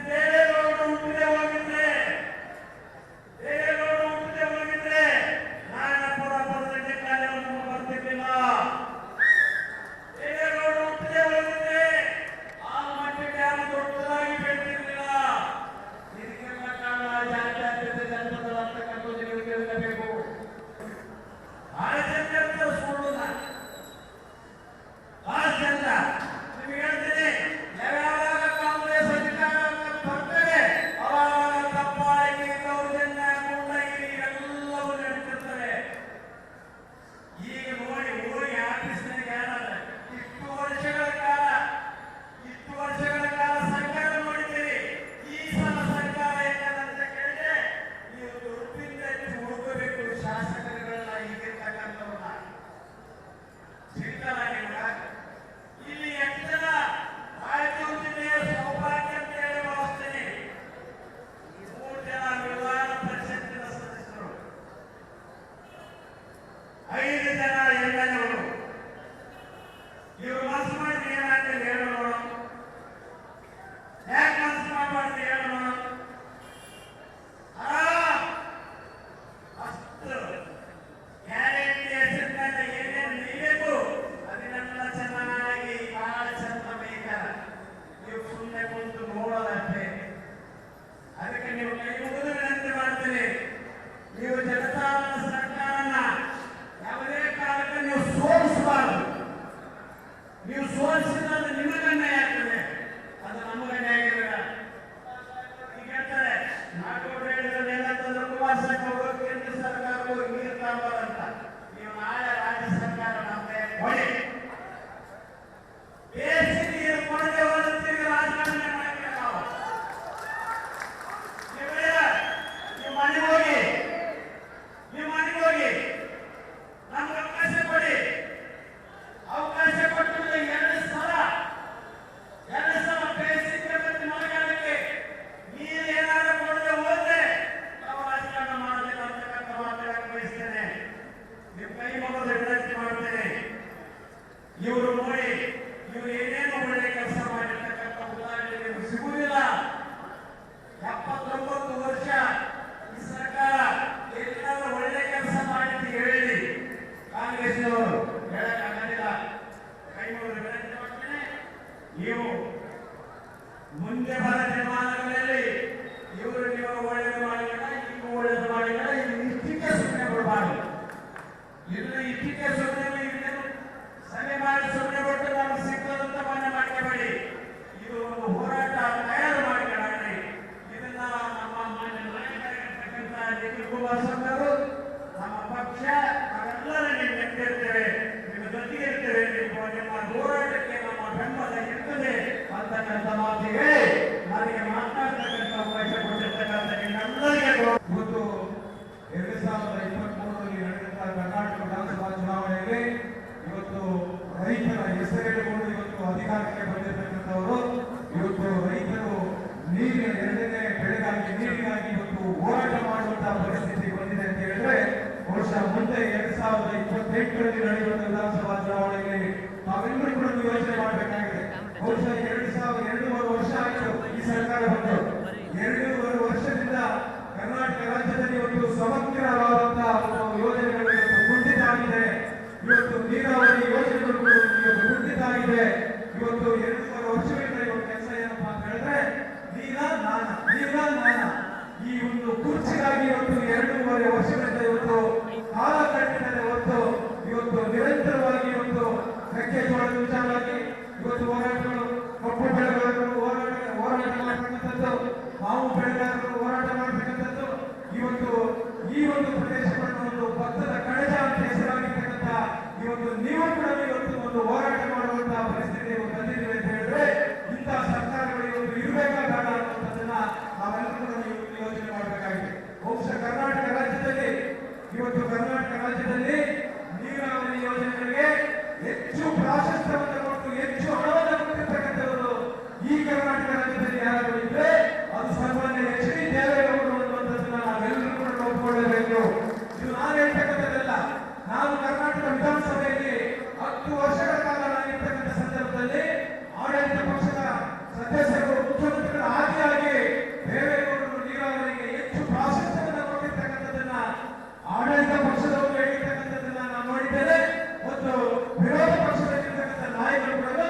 ದೇವೇಗೌಡರು ಹುಟ್ಟಿದೆ ಹೋಗಿದ್ರೆ ನಾರಾಯಣಪುರ ಪ್ರತಿಭಟನೆ ಕಾರ್ಯವನ್ನು ಬರ್ತಿರ್ಲಿಲ್ಲ. ದೇವೇಗೌಡರು ಹುಟ್ಟಿದೆ ಹೋಗಿದ್ರೆ ಆ ಮಟ್ಟಕ್ಕೆ ಯಾರು ದೊಡ್ಡದಾಗಿ ಬೆಳೆದಿರಲಿಲ್ಲ. ಇದಕ್ಕೆಲ್ಲ ಕಾರಣ ಜಾತ್ಯತೀತ ಜನಪದ ಅಂತಕ್ಕಂಥದ್ದು ನೀವು ತಿಳಿಸಬೇಕು. ಭಾರತೀಯ ಸುಳ್ಳುನ ಭಾರತದಿಂದ ನಿಮ್ಗೆ ಹೇಳ್ತೀನಿ, ಯಾವ್ಯಾವಾಗ ಕಾಂಗ್ರೆಸ್ ಅಧಿಕಾರಕ್ಕೆ ಬರ್ತದೆ ಅವಾಗ ತಪ್ಪಾಗಿ ದೌರ್ಜನ್ಯ ಗುಂಡಗಿರಿ ಎಲ್ಲವೂ ನಡೆದಿರ್ತವೆ. ಈಗ ನೋಡಿ ಹೋಗಿ ಆಫೀಸ್ನಾಗ ಯಾರಾದ್ರೆ ಇಷ್ಟು ವರ್ಷಗಳ ಕಾಲ ಸರ್ಕಾರ ನೋಡಿದ್ದೀರಿ. ಈ ಸಲ ಸರ್ಕಾರ ಏನಂತ ಕೇಳಿದ್ರೆ ನೀವು ದುಡ್ಡಿಂದ ಹುಡುಕಬೇಕು ಶಾಸಕರುಗಳನ್ನ ಈಗಿರ್ತಕ್ಕಂಥವ್ರನ್ನ ಸಿಗ್ತಾರ ಇಲ್ಲಿ 8 ಜನ ರಾಯಚೂರು ಜಿಲ್ಲೆಯ ಸೌಭಾಗ್ಯ ಅಂತ ಹೇಳಿ ಭಾವಿಸ್ತೀನಿ. 3 ಜನ ವಿಧಾನ ಪರಿಷತ್ತಿನ ಸದಸ್ಯರು, 5 ಜನ ಎಮ್ಎಲ್ಎಗಳು. ಇವರು ಮನಸ್ಸು ಮಾಡಿದ್ರೆ ಏನಾಗ್ತದೆ ಹೇಳೋಣ, ಯಾಕೆ ಮನಸ್ಸು ಮಾಡಬಾರ್ದು ಹೇಳೋಣ. ಅಷ್ಟು ಗ್ಯಾರಂಟಿ ಹೆಸರಿನಲ್ಲಿ ಏನೇನು ನೀಡಬೇಕು ಅದನ್ನೆಲ್ಲ ಚೆನ್ನಾಗಿ ಬಹಳ ಚಂದ ಬೇಕಾರ. ನೀವು ಸುಮ್ಮನೆ ಕುಂತು ನೋಡೋದಷ್ಟೇ. ಅದಕ್ಕೆ ನೀವು ಕೈ ಮುಗಿದು ವಿನಂತಿ ಮಾಡ್ತೀನಿ, ನೀವು ಜನತಾ ಸರ್ಕಾರನ ಯಾವುದೇ ಕಾಲಕ್ಕೆ ನೀವು ಸೋಲಿಸಬಾರದು. ನೀವು ಸೋಲಿಸಿದ್ರೆ ನಿಮಗನ್ನೇ ಆಗ್ತದೆ, ಅದು ನಮಗನ್ನೇ ಆಗಿರಲ್ಲ. ಈಗ ಹೇಳ್ತಾರೆ ನಾಲ್ಕು ಹೇಳಿದ್ರೆ ಏನಂತಂದ್ರೆ ಕುಮಾರಸ್ವಾಮಿ ಅವರು ಕೇಂದ್ರ ಸರ್ಕಾರವು ನೀರು ತಗೊಂಬರಂತ. ನೀವು ನಾಳೆ ರಾಜ್ಯ ಸರ್ಕಾರ ನಮಗೆ ಕೊಡಿ. ಬೇಸಿ ನೀರು ಕೊಡದೆ ಹೋದಂತೀವಿ ರಾಜಕಾರಣ ಮಾಡ್ತೀವಿ ನಾವು. ನೀವು ಮನೆಗೆ ಹೋಗಿ ನಮ್ಗೆ ಅವಕಾಶ ಕೊಡಿ. ಅವಕಾಶ ಕೊಟ್ಟರೆ 2 ಸಲ ಬೇಸಿಗೆ ಮತ್ತು ಮಳೆಗಾಲಕ್ಕೆ ನೀರು ಏನಾದ್ರು ಕೊಡದೆ ಹೋದ್ರೆ ನಾವು ರಾಜಕಾರಣ ಮಾಡೋದಿಲ್ಲ ಅಂತಕ್ಕಂಥ ಮಾತಾಡಕ್ಕೆ ಬಯಸ್ತೇನೆ. ನೀವು ಕೈ ಮುಗಿದು ವಿನಂತಿ ಮಾಡ್ತೇನೆ. ಇವರು ನೋಡಿ, ಇವರು ಏನೇನು ಒಳ್ಳೆ ಕೆಲಸ ಮಾಡಿರ್ತಕ್ಕಂಥ ಉದಾಹರಣೆ ನಿಮ್ಗೆ ಸಿಗುವುದಿಲ್ಲ. 79 ವರ್ಷ ಈ ಸರ್ಕಾರ ಏನಾದ್ರು ಒಳ್ಳೆ ಕೆಲಸ ಮಾಡಿದ್ದು ಹೇಳಿ ಕಾಂಗ್ರೆಸ್ನವರು ಹೇಳಕ್ಕಾಗಲಿಲ್ಲ. ಕೈ ಮುಗಿದು ವಿನಂತಿ ಮಾಡ್ತೇನೆ, ನೀವು ಮುಂದೆ ಬರ ನಿರ್ಮಾಣಗಳಲ್ಲಿ ಇವರು ಒಳ್ಳೆಯದು ಮಾಡಿಲ್ಲ, ಈಗ ಒಳ್ಳೆಯದು ಮಾಡಿಲ್ಲ, ಇದು ಇಷ್ಟಕ್ಕೆ ಸುಮ್ಮನೆ ಕೊಡಬಾರ್ದು. ಇಲ್ಲಿ ಇಷ್ಟಕ್ಕೆ ಸುಮ್ಮನೆ ಸಭೆ ಮಾಡಿ ಸುಮ್ಮನೆ ಕೊಟ್ಟು ನಾವು ಸಿಕ್ಕದಂತ ಮನೆ ಮಾಡ್ಕೋಬೇಡಿ. ಇದು ಒಂದು ಹೋರಾಟ ತಯಾರು ಮಾಡ್ಕೊಳ್ಳಿ. ಇದನ್ನ ನಮ್ಮ ಮಾನ್ಯ ನಾಯಕರಾಗಿರ್ತಕ್ಕಂಥ ನಿಖಿಲ್ ಕುಮಾರಸ್ವಾಮಿ ಅವರು, ನಮ್ಮ ಪಕ್ಷ ನಾವೆಲ್ಲರೂ ನೀವು ನೆಟ್ಟಿರ್ತೇವೆ, ನಿಮ್ಮ ಜೊತೆಗೆ ಇರ್ತೇವೆ. ನಿಮ್ಮ ಹೋರಾಟಕ್ಕೆ ನಮ್ಮ ಬೆಂಬಲ ಇರ್ತದೆ ಅಂತಕ್ಕಂಥ ಮಾತಿಗೆ ನನಗೆ ಮಾತನಾಡ್ತಕ್ಕಂಥ ಅವಕಾಶ ಕೊಟ್ಟಿರ್ತಕ್ಕಂಥ ನಿಮ್ಮೆಲ್ಲರಿಗೆ ಇವತ್ತು 2023ರಲ್ಲಿ ನಡೆದಂತಹ ಕರ್ನಾಟಕ ವಿಧಾನಸಭಾ ಚುನಾವಣೆಯಲ್ಲಿ ಇವತ್ತು ರೈತರ ಹೆಸರಿಟ್ಟುಕೊಂಡು ಇವತ್ತು ಅಧಿಕಾರಕ್ಕೆ ಬಂದಿರತಕ್ಕಂಥವರು ಇವತ್ತು ರೈತರು ಎರಡನೇ ಬೆಳೆಗಾಗಿ ನೀರಿಗಾಗಿ ಇವತ್ತು ಹೋರಾಟ ಮಾಡುವಂತಹ ಪರಿಸ್ಥಿತಿ ಬಂದಿದೆ ಅಂತ ಹೇಳಿದ್ರೆ ಬಹುಶಃ ಮುಂದೆ 2028ರಲ್ಲಿ ನಡೆಯುವಂತಹ ವಿಧಾನಸಭಾ ಚುನಾವಣೆಯಲ್ಲಿ ನಾವೆಲ್ಲರೂ ಕೂಡ ಯೋಚನೆ ಮಾಡಬೇಕಾಗಿದೆ. ಬಹುಶಃ 2.5 ವರ್ಷ ಆಯಿತು ಈ ಸರ್ಕಾರ ಬಂದು. 2.5 ವರ್ಷದಿಂದ ಕರ್ನಾಟಕ ರಾಜ್ಯದಲ್ಲಿ ಇವತ್ತು ಸಮಗ್ರವಾದಂತಹ ಯೋಜನೆಗಳು ಕುಂಠಿತ ಆಗಿದೆ. ಇವತ್ತು ನೀರಾವರಿ ಯೋಜನೆಗಳು ಇವತ್ತು ಕುಂಠಿತ ಆಗಿದೆ. ಇವತ್ತು 2.5 ವರ್ಷಗಳಿಂದ ಇವತ್ತು ಕೆಲಸ ಏನಪ್ಪಾ ಅಂತ ಹೇಳಿದ್ರೆ ನಾನ ಈ ಒಂದು ಕುರ್ಚಿಗಾಗಿ ಇವತ್ತು 2.5 ವರ್ಷಗಳಿಂದ ಇವತ್ತು ಕಾಲ ಕಟ್ಟಿದ್ದಾರೆ. ಇವತ್ತು ನಿರಂತರವಾಗಿ ಇವತ್ತು ಮೆಕ್ಕೆಜೋಳದ ವಿಚಾರವಾಗಿ ಇವತ್ತು ಹೋರಾಟಗಳು, ಕಬ್ಬು ಬೆಳೆಗಾರರು ಹೋರಾಟ ಮಾಡತಕ್ಕಂಥದ್ದು, ಮಾವು ಬೆಳೆಗಾರರು ಹೋರಾಟ ಮಾಡತಕ್ಕಂಥದ್ದು, ಇವತ್ತು ಈ ಒಂದು ಪ್ರದೇಶವನ್ನು ಒಂದು ಭತ್ತದ ಕಣಜ ಅಂತ ಹೆಸರಾಗಿರ್ತಕ್ಕಂಥ ಇವತ್ತು ನೀವು ಕೂಡ ಇವತ್ತು ಒಂದು ಹೋರಾಟ ಮಾಡುವಂತಹ ಪರಿಸ್ಥಿತಿ ಬಂದಿದ್ದೀವಿ ಅಂತ ಹೇಳಿದ್ರೆ ರಾಜ್ಯದಲ್ಲಿ ನೀರಾವರಿ ಯೋಜನೆಗಳಿಗೆ ಹೆಚ್ಚು ಪ್ರಾಶಸ್ತ್ಯವನ್ನು ಕೊಟ್ಟು ಹೆಚ್ಚು ಹಣವನ್ನು ಕೊಟ್ಟಿರ್ತಕ್ಕಂಥವರು ಈ ಕರ್ನಾಟಕ ರಾಜ್ಯದಲ್ಲಿ ಯಾರಾದರೂ ಇದ್ರೆ ಅದು ಸನ್ಮಾನ್ಯ ಎಚ್ ಡಿ ದೇವೇಗೌಡರು ಅನ್ನುವಂಥದ್ದನ್ನ ನಾವೆಲ್ಲರೂ ಕೂಡ ಒಪ್ಪಿಕೊಳ್ಳಬೇಕು. ಇದು ನಾನು ಹೇಳ್ತಕ್ಕಂಥದ್ದಲ್ಲ. ನಾನು ಕರ್ನಾಟಕ ವಿಧಾನಸಭೆಯಲ್ಲಿ 10 ವರ್ಷಗಳ ಕಾಲ ನಾನಿರ್ತಕ್ಕಂಥ ಸಂದರ್ಭದಲ್ಲಿ ಆಡಳಿತ ಪಕ್ಷದ ಸದಸ್ಯರು ಮುಖ್ಯಮಂತ್ರಿಗಳ ಆದಿಯಾಗಿ ದೇವೇಗೌಡರು ನೀರಾವರಿಗೆ ಹೆಚ್ಚು ಪ್ರಾಶಸ್ತ್ಯವನ್ನು ಕೊಟ್ಟಿರ್ತಕ್ಕಂಥದ್ದನ್ನ ಆಡಳಿತ ಪಕ್ಷದವರು ಹೇಳಿರ್ತಕ್ಕಂಥದ್ದನ್ನ ನಾನು ನೋಡಿದ್ದೇನೆ. ಮತ್ತು ವಿರೋಧ ಪಕ್ಷದಲ್ಲಿರ್ತಕ್ಕಂಥ ನಾಯಕರು ಕೂಡ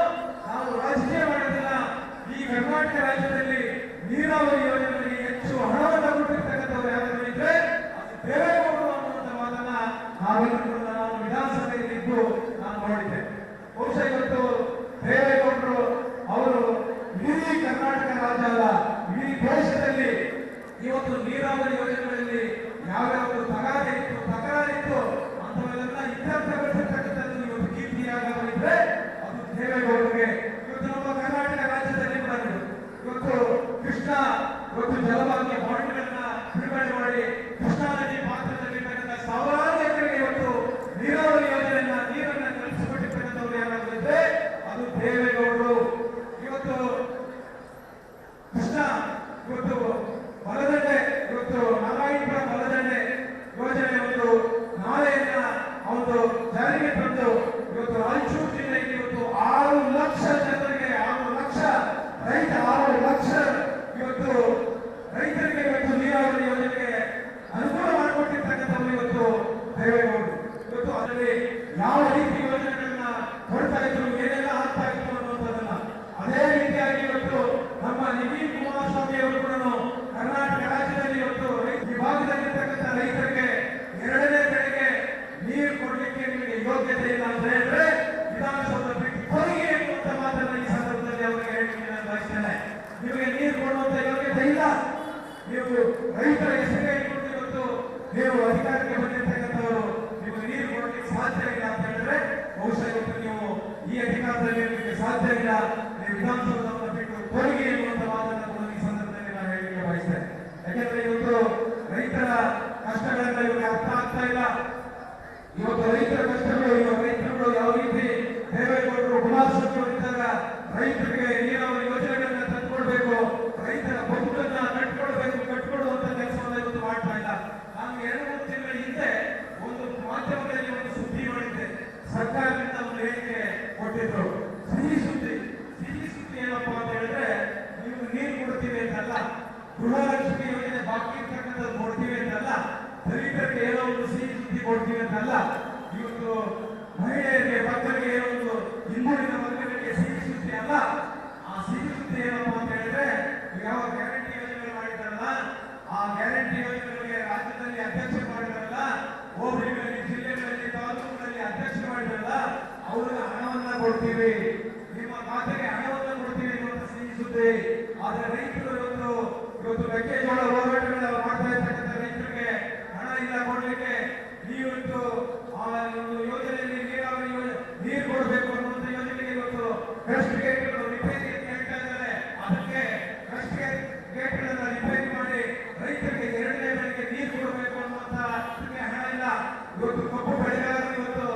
ನಾವು ರಾಜಕೀಯ ಮಾಡೋದಿಲ್ಲ, ಈ ಕರ್ನಾಟಕ ರಾಜ್ಯದಲ್ಲಿ ನೀರಾವರಿ ಯೋಜನೆಗಳಿಗೆ ಹೆಚ್ಚು ಹಣವನ್ನು ಕೊಟ್ಟಿರ್ತಕ್ಕಂಥವ್ರು ಯಾರಾದರೂ ಇದ್ರೆ ಅದು ದೇವೇಗೌಡರು ಅನ್ನುವಂಥ ಮಾತನ್ನ ನಾವೆಲ್ಲರೂ ಕೂಡ ನಾವು ವಿಧಾನಸಭೆಯಲ್ಲಿ ಇದ್ದು ನಾನು ನೋಡಿದ್ದೆ. ಬಹುಶಃ ಇವತ್ತು ದೇವೇಗೌಡರು ಅವರು ಇಡೀ ಕರ್ನಾಟಕ ರಾಜ್ಯ ಅಲ್ಲ, ಇಡೀ ದೇಶದಲ್ಲಿ ಇವತ್ತು ನೀರಾವರಿ ಯೋಜನೆಗಳಲ್ಲಿ ಯಾವ್ಯಾವ ತಕರಾರಿತ್ತು ಅಂತವೆಲ್ಲ ಇತ್ಯರ್ಥಗೊಳಿಸಿರ್ತಕ್ಕಂಥದ್ದು ಇವತ್ತು ಕೀರ್ತಿಯಾಗಿದ್ರೆ ಅದು ದೇವೇಗೌಡರಿಗೆ. ಇವತ್ತು ನಮ್ಮ ಕರ್ನಾಟಕ ರಾಜ್ಯದಲ್ಲಿ ಇವತ್ತು ಕೃಷ್ಣ ಇವತ್ತು ಜಲಭಾಗ್ಯ ಬಾಂಡ್ಗಳನ್ನ ಬಿಡುಗಡೆ ಮಾಡಿ ಕೃಷ್ಣಾ ನದಿ ಪಾತ್ರದಲ್ಲಿರ್ತಕ್ಕಂಥ ಸಾವಿರಾರು ಎಕರೆಗೆ ಇವತ್ತು ನೀರಾವರಿ ಯೋಜನೆಯನ್ನ ನೀರನ್ನ ಕಲ್ಪಿಸಿಕೊಟ್ಟಿರ್ತಕ್ಕಂಥವ್ರು ಯಾರಾದ್ರೂ ಇದ್ರೆ ಅದು ದೇವೇಗೌಡರು. ಇವತ್ತು ಕೃಷ್ಣ ಇವತ್ತು ಬಲದಂಡೆ ಇವತ್ತು ನಾರಾಯಣಪುರ ಬಲದಂಡೆ ಯೋಜನೆ ಒಂದು ನಾಳೆಯನ್ನ ಒಂದು ಜಾರಿಗೆ ತಂದು ಇವತ್ತು ರಾಯಚೂರು ಜಿಲ್ಲೆಯಲ್ಲಿ ಇವತ್ತು 6 ಲಕ್ಷ ಜನರಿಗೆ 6 ಲಕ್ಷ ರೈತ 6 ಲಕ್ಷ ಇವತ್ತು ರೈತರಿಗೆ ಇವತ್ತು ನೀರಾವರಿ ಯೋಜನೆಗೆ ಅನುಕೂಲ ಮಾಡಿಕೊಟ್ಟಿರ್ತಕ್ಕಂಥವ್ರು ಇವತ್ತು ದೇವೇಗೌಡರು. ಇವತ್ತು ಅದರಲ್ಲಿ ಯಾವ ರೀತಿ ಯೋಜನೆಗಳನ್ನ ಕೊಡ್ತಾ ಇದ್ರು, ಏನೆಲ್ಲ ಆಗ್ತಾ ಇತ್ತು ಅನ್ನುವಂಥದ್ದನ್ನ ಅದೇ ರೀತಿಯಾಗಿ ಇವತ್ತು ನಮ್ಮ ನಿಖಿಲ್ ಕುಮಾರಸ್ವಾಮಿ ಅವರು ಕೂಡ ಕರ್ನಾಟಕ ರಾಜ್ಯದಲ್ಲಿ ಇವತ್ತು ಈ ಭಾಗದಲ್ಲಿರ್ತಕ್ಕಂಥ ರೈತರಿಗೆ 2ನೇ ಬೆಳೆಗೆ ನೀರು ಕೊಡ್ಲಿಕ್ಕೆ ನಿಮಗೆ ಯೋಗ್ಯತೆ ಇಲ್ಲ ಅಂತ ಹೇಳಿದ್ರೆ ವಿಧಾನಸೌಧ ಬಿಟ್ಟು ಹೊರಗೆ ಎನ್ನುವಂತ ಮಾತನ್ನ ಈ ಸಂದರ್ಭದಲ್ಲಿ ಅವರಿಗೆ ಹೇಳಲಿಕ್ಕೆ ನಾನು ಬಯಸ್ತೇನೆ. ನಿಮಗೆ ನೀರು ಕೊಡುವಂತ ಯೋಗ್ಯತೆ ಇಲ್ಲ, ನೀವು ರೈತರ ಹೆಸರಿಗೆ ಇಟ್ಕೊಂಡು ಇವತ್ತು ನೀವು ಅಧಿಕಾರಕ್ಕೆ ಬಂದಿರ್ತಕ್ಕಂಥವರು ನಿಮಗೆ ನೀರು ಕೊಡಲಿಕ್ಕೆ ಸಾಧ್ಯ ಇಲ್ಲ ಅಂತ ಹೇಳಿದ್ರೆ ಬಹುಶಃ ಇವತ್ತು ನೀವು ಈ ಅಧಿಕಾರದಲ್ಲಿ ಇರಲಿಕ್ಕೆ ಸಾಧ್ಯ ಇಲ್ಲ, ನೀವು ವಿಧಾನಸೌಧವನ್ನು ಬಿಟ್ಟು ಹೊರಗೆ ಎನ್ನುವಂತ ಮಾತನ್ನ ಕೂಡ ಈ ಸಂದರ್ಭದಲ್ಲಿ ನಾನು ಹೇಳಲಿಕ್ಕೆ ಬಯಸ್ತೇನೆ. ಯಾಕೆಂದ್ರೆ ಇವತ್ತು ರೈತರ ಕಷ್ಟಗಳೆಲ್ಲ ಇವ್ರಿಗೆ ಅರ್ಥ ಆಗ್ತಾ ಇಲ್ಲ. ಇವತ್ತು ರೈತರ ಕಷ್ಟಗಳು ರೈತರುಗಳು ಯಾವ ರೀತಿ ದೇವೇಗೌಡರು ಕುಮಾರಸ್ವಾಮಿ ಅವರಿದ್ದಾಗ ರೈತರಿಗೆ ನೀರಾವರಿ ಯೋಜನೆಗಳನ್ನ ತಂದುಕೊಡ್ಬೇಕು, ರೈತರ ಬದುಕನ್ನ ಕಟ್ಕೊಡುವಂತ ಕೆಲಸವನ್ನ ಇವತ್ತು ಮಾಡ್ತಾ ಇಲ್ಲ. ನಾನು 2-3 ತಿಂಗಳ ಹಿಂದೆ ಒಂದು ಮಾಧ್ಯಮದಲ್ಲಿ ಒಂದು ಸುದ್ದಿ ಮಾಡಿದ್ದೆ. ಸರ್ಕಾರದಿಂದ ಒಂದು ಹೇಳಿಕೆ ಕೊಟ್ಟಿದ್ರು, ಸಿಹಿ ಸುದ್ದಿ ಏನಪ್ಪಾ ಅಂತ ಹೇಳಿದ್ರೆ ನೀವು ನೀರು ಕೊಡ್ತೀವಿ ಅಂತಲ್ಲ, ಗೃಹಲಕ್ಷ್ಮಿ ಯೋಜನೆ ಬಾಕಿ ಇರ್ತಕ್ಕಂಥದ್ದು ಕೊಡ್ತೀವಿ ಅಂತಲ್ಲ, ದಲಿತರಿಗೆ ಏನೋ ಒಂದು ಸಿಹಿ ಸುದ್ದಿ ಕೊಡ್ತೀವಿ ಅಂತಲ್ಲ, ಇವತ್ತು ಮಹಿಳೆಯರಿಗೆ ಮಕ್ಕಳಿಗೆ ಏನೋ ಒಂದು ಹಿಂದುಳಿದ ವರ್ಗಗಳಿಗೆ ಸಿಹಿ ಸುದ್ದಿ ಅಲ್ಲ. ಆ ಸಿಹಿ ಸುದ್ದಿ ಏನಪ್ಪಾ ಅಂತ ಹೇಳಿದ್ರೆ ಯಾವ ಗ್ಯಾರಂಟಿ ಯೋಜನೆ ಮಾಡಿದಾರಲ್ಲ, ಆ ಗ್ಯಾರಂಟಿ ಯೋಜನೆಗಳಿಗೆ ರಾಜ್ಯದಲ್ಲಿ ಅಧ್ಯಕ್ಷ ಮಾಡಿದಾರಲ್ಲ, ಹೋಬಳಿಗಳಲ್ಲಿ ಜಿಲ್ಲೆಗಳಲ್ಲಿ ತಾಲೂಕುಗಳಲ್ಲಿ ಅಧ್ಯಕ್ಷ ಮಾಡಿದಾರಲ್ಲ, ಅವ್ರಿಗೆ ಹಣವನ್ನ ಕೊಡ್ತೀವಿ, ನಿಮ್ಮ ಖಾತೆಗೆ ಹಣವನ್ನ ಕೊಡ್ತೀವಿ ಅನ್ನುವಂತ ಸಿಹಿ ಸುದ್ದಿ. ಆದ್ರೆ ರೈತರು ಇವತ್ತು ಮೆಕ್ಕೆಜೋಳ ಹೋರಾಟಗಳ ಮಾಡ್ತಾ ಇರ್ತಕ್ಕಂಥ ರೈತರಿಗೆ ಹಣ ಇಲ್ಲ ಕೊಡ್ಲಿಕ್ಕೆ. ನೀವಿತ್ತು ಆ ಒಂದು ಯೋಜನೆಯಲ್ಲಿ ನೀರಾವರಿ ನೀರು ಕೊಡಬೇಕು ಅನ್ನುವಂಥ ಯೋಜನೆಗೆ ಇವತ್ತು ಕ್ರಸ್ಟ್ ಗೇಟ್ಗಳು ರಿಪೇರಿ ಹೇಳ್ತಾ ಇದ್ದಾರೆ. ಅದಕ್ಕೆ ಕ್ರಸ್ಟ್ ಗೇಟ್ಗಳನ್ನ ರಿಪೇರಿ ಮಾಡಿ ರೈತರಿಗೆ 2ನೇ ಬೆಳೆಗೆ ನೀರು ಕೊಡಬೇಕು ಅನ್ನುವಂಥ ಹಣ ಇಲ್ಲ. ಇವತ್ತು ಕಬ್ಬು ಬೆಳೆಗಾರರು ಇವತ್ತು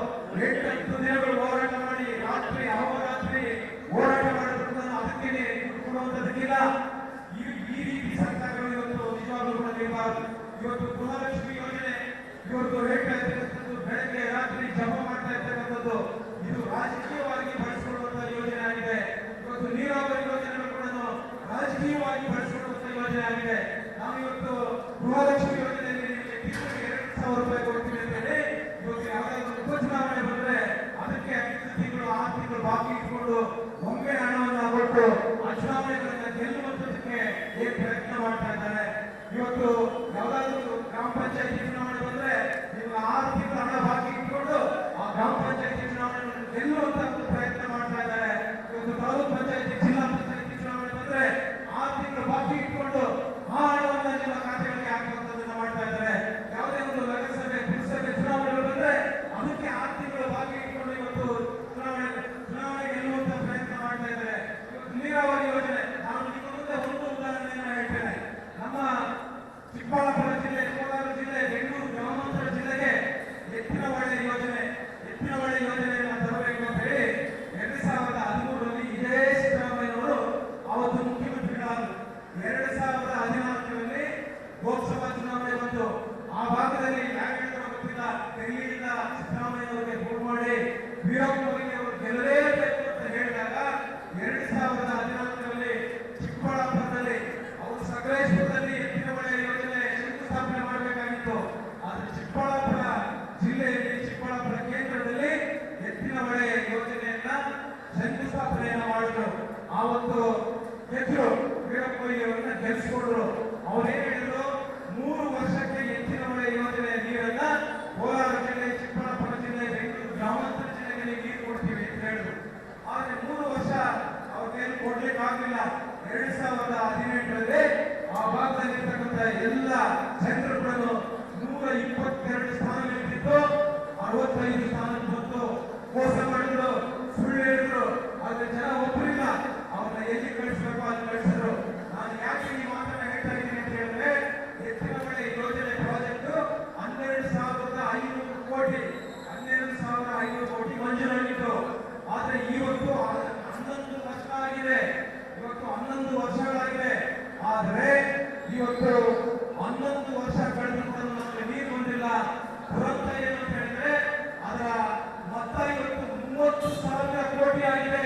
8 ದಿನಗಳು ಹೋರಾಟ ಮಾಡಿ ರಾತ್ರಿ ಅಹೋರಾತ್ರಿ ಹೋರಾಟ ಮಾಡೋದನ್ನ ಅದಕ್ಕೆ ಕೊಡುವಂಥದ್ದಕ್ಕಿಲ್ಲ. ಈ ರೀತಿ ಸರ್ಕಾರಗಳು ಇವತ್ತು ನಿಜವಾಗ್ಲೂ ಕೂಡ ನೀಡಬಾರದು. ಇವತ್ತು ಗೃಹಲಕ್ಷ್ಮಿ ಯೋಜನೆ ಇವತ್ತು ಹೇಳ್ತಾ ಇರ್ತಕ್ಕಂಥದ್ದು ಬೆಳಗ್ಗೆ ರಾತ್ರಿ ಜಮಾ ಮಾಡ್ತಾ ಇರ್ತಕ್ಕಂಥದ್ದು ಇದು ರಾಜಕೀಯವಾಗಿ ಬಳಸಿಕೊಳ್ಳುವಂತಹ ಯೋಜನೆ ಆಗಿದೆ. ಇವತ್ತು ನೀರಾವರಿ ಯೋಜನೆಗಳು ಕೂಡ ರಾಜಕೀಯವಾಗಿ ಬಳಸಿಕೊಳ್ಳುವಂತಹ ಯೋಜನೆ ಆಗಿದೆ. ನಾವು ಇವತ್ತು ಗೃಹಲಕ್ಷ್ಮಿ ಯೋಜನೆಯಲ್ಲಿ ನಿಮಗೆ ತಿಂಗಳಿಗೆ 2,000 ರೂಪಾಯಿ ಕೊಡ್ತೀವಿ ಅಂತ ಹೇಳಿ ಇವತ್ತು ಯಾವುದಾದ್ರೂ ಉಪಚುನಾವಣೆ ಬಂದ್ರೆ ಅದಕ್ಕೆ 5 ತಿಂಗಳು 6 ತಿಂಗಳು ಬಾಕಿ ಇಟ್ಕೊಂಡು ಒಮ್ಮೆ ಹಣವನ್ನ ಕೊಟ್ಟು ಆ ಚುನಾವಣೆಗಳನ್ನ ಗೆಲ್ಲುವಂತದಕ್ಕೆ ಏನ್ ಪ್ರಯತ್ನ ಮಾಡ್ತಾ ಇದ್ದಾರೆ. ಇವತ್ತು ಯಾವುದಾದ್ರೂ ಗ್ರಾಮ ಪಂಚಾಯತಿ ಚುನಾವಣೆ ಬಂದ್ರೆ ನೀವು 6 ತಿಂಗಳ ಹಣ ಬಾಕಿ ಇಟ್ಕೊಂಡು ಆ ಗ್ರಾಮ ಪಂಚಾಯತಿ ಚುನಾವಣೆಗಳನ್ನು ಗೆಲ್ಲುವಂತ ಒಂದು ಪ್ರಯತ್ನ ಮಾಡ್ತಾ ಇದ್ದಾರೆ. ಇವತ್ತು ತಾಲೂಕು ಪಂಚಾಯತಿ ಜಿಲ್ಲಾ ಪಂಚಾಯತಿ ಚುನಾವಣೆ ಬಂದ್ರೆ 6 ತಿಂಗಳು ಬಾಕಿ ಇಟ್ಕೊಂಡು ಆ ಹಣವನ್ನ ನಿಮ್ಮ ಖಾತೆಗಳಿಗೆ ಹಾಕುವಂತದನ್ನ ಮಾಡ್ತಾ ಇದ್ದಾರೆ. ಯಾವುದೇ ಒಂದು ನಗರಸಭೆ ಪುರಸಭೆ ಚುನಾವಣೆಗಳು ಬಂದ್ರೆ ಅದಕ್ಕೆ 6 ತಿಂಗಳು ಬಾಕಿ ಇಟ್ಕೊಂಡು ಇವತ್ತು ಚುನಾವಣೆ ಗೆಲ್ಲುವಂತ ಪ್ರಯತ್ನ ಲೋಕಸಭಾ ಚುನಾವಣೆ ಬಂತು. ಆ ಭಾಗದಲ್ಲಿ ಯಾರು ಹೇಳಿದ್ರು ಗೊತ್ತಿಲ್ಲ, ದೆಹಲಿಯಿಂದ ಸಿದ್ದರಾಮಯ್ಯ ಅವರಿಗೆ ಫೋನ್ ಮಾಡಿ ವೀರಪ್ಪ ಮೊಯ್ಲಿ ಅವರು ಗೆಲ್ಲಲೇಬೇಕು ಅಂತ ಹೇಳಿದಾಗ 2014ರಲ್ಲಿ ಚಿಕ್ಕಬಳ್ಳಾಪುರದಲ್ಲಿ ಅವರು ಸಕಲೇಶ್ಪುರದಲ್ಲಿ ಎತ್ತಿನ ಹೊಳೆ ಯೋಜನೆ ಶಂಕುಸ್ಥಾಪನೆ ಮಾಡಬೇಕಾಗಿತ್ತು. ಆದ್ರೆ ಚಿಕ್ಕಬಳ್ಳಾಪುರ ಜಿಲ್ಲೆಯಲ್ಲಿ, ಚಿಕ್ಕಬಳ್ಳಾಪುರ ಕೇಂದ್ರದಲ್ಲಿ ಎತ್ತಿನ ಹೊಳೆ ಯೋಜನೆಯನ್ನ ಶಂಕುಸ್ಥಾಪನೆಯನ್ನ ಮಾಡಿದ್ರು. ಆವತ್ತು ಗೆದ್ರು, ವೀರಪ್ಪ ಮೊಯ್ಲಿ ಅವರನ್ನ ಗೆಲ್ಲಿಸಿಕೊಂಡ್ರು. ಅವ್ರೇನ್ ಹೇಳಿದ್ರು, 3 ವರ್ಷಕ್ಕೆ ಎತ್ತಿನ ಹೊಳೆ ಯೋಜನೆ ನೀರನ್ನ ಕೋಲಾರ ಜಿಲ್ಲೆ, ಚಿಕ್ಕಬಳ್ಳಾಪುರ ಜಿಲ್ಲೆ, ಬೆಂಗಳೂರು ಗ್ರಾಮಾಂತರ ಜಿಲ್ಲೆಗೆ ನೀರು ಕೊಡ್ತೀವಿ ಅಂತ ಹೇಳಿದ್ರು. ಆದ್ರೆ 3 ವರ್ಷ ಅವ್ರಿಗೇನು ಕೊಡ್ಲಿಕ್ಕೆ ಆಗಲಿಲ್ಲ. 2018ರಲ್ಲಿ ಆ ಭಾಗದಲ್ಲಿರ್ತಕ್ಕಂಥ ಎಲ್ಲ ಸೆಂಟರ್ಗಳನ್ನು 122 ಸ್ಥಾನಗಳಿದ್ದು 65 ಸ್ಥಾನಕ್ಕೆ ಬಂತು. ಮೋಸ ಮಾಡಿದ್ರು, ಸುಳ್ಳು ಹೇಳಿದ್ರು. ಆದ್ರೆ ಜನ ಒಬ್ಬರಿಲ್ಲ, ಅವ್ರನ್ನ ಎಲ್ಲಿ ಕಳಿಸ್ಬೇಕು ಅಲ್ಲಿ ಕಳಿಸಿದ್ರು. ನಾನು ಯಾಕೆ ಈ ಮಾತನ್ನ ಹೇಳ್ತಾ ಇದ್ದೀನಿ ಅಂತ ಹೇಳಿದ್ರೆ, ಎತ್ತಿನ ಹೊಳೆ ಯೋಜನೆ ಪ್ರಾಜೆಕ್ಟ್ 12,500 ಕೋಟಿ 12,500 ಕೋಟಿ ಮಂಜೂರಾಗಿತ್ತು. ಆದ್ರೆ ಇವತ್ತು 11 ವರ್ಷ ಆಗಿದೆ. ಇವತ್ತು 11 ವರ್ಷಗಳಾಗಿದೆ. ಆದ್ರೆ ಇವತ್ತು 11 ವರ್ಷ ಕಳೆದು ಕೂಡ ನಮಗೆ ನೀರು ಬಂದಿಲ್ಲ. ದುರಂತ ಏನು ಅಂತ ಹೇಳಿದ್ರೆ, ಅದರ ಮೊತ್ತ ಇವತ್ತು 30,000 ಕೋಟಿ ಆಗಿದೆ.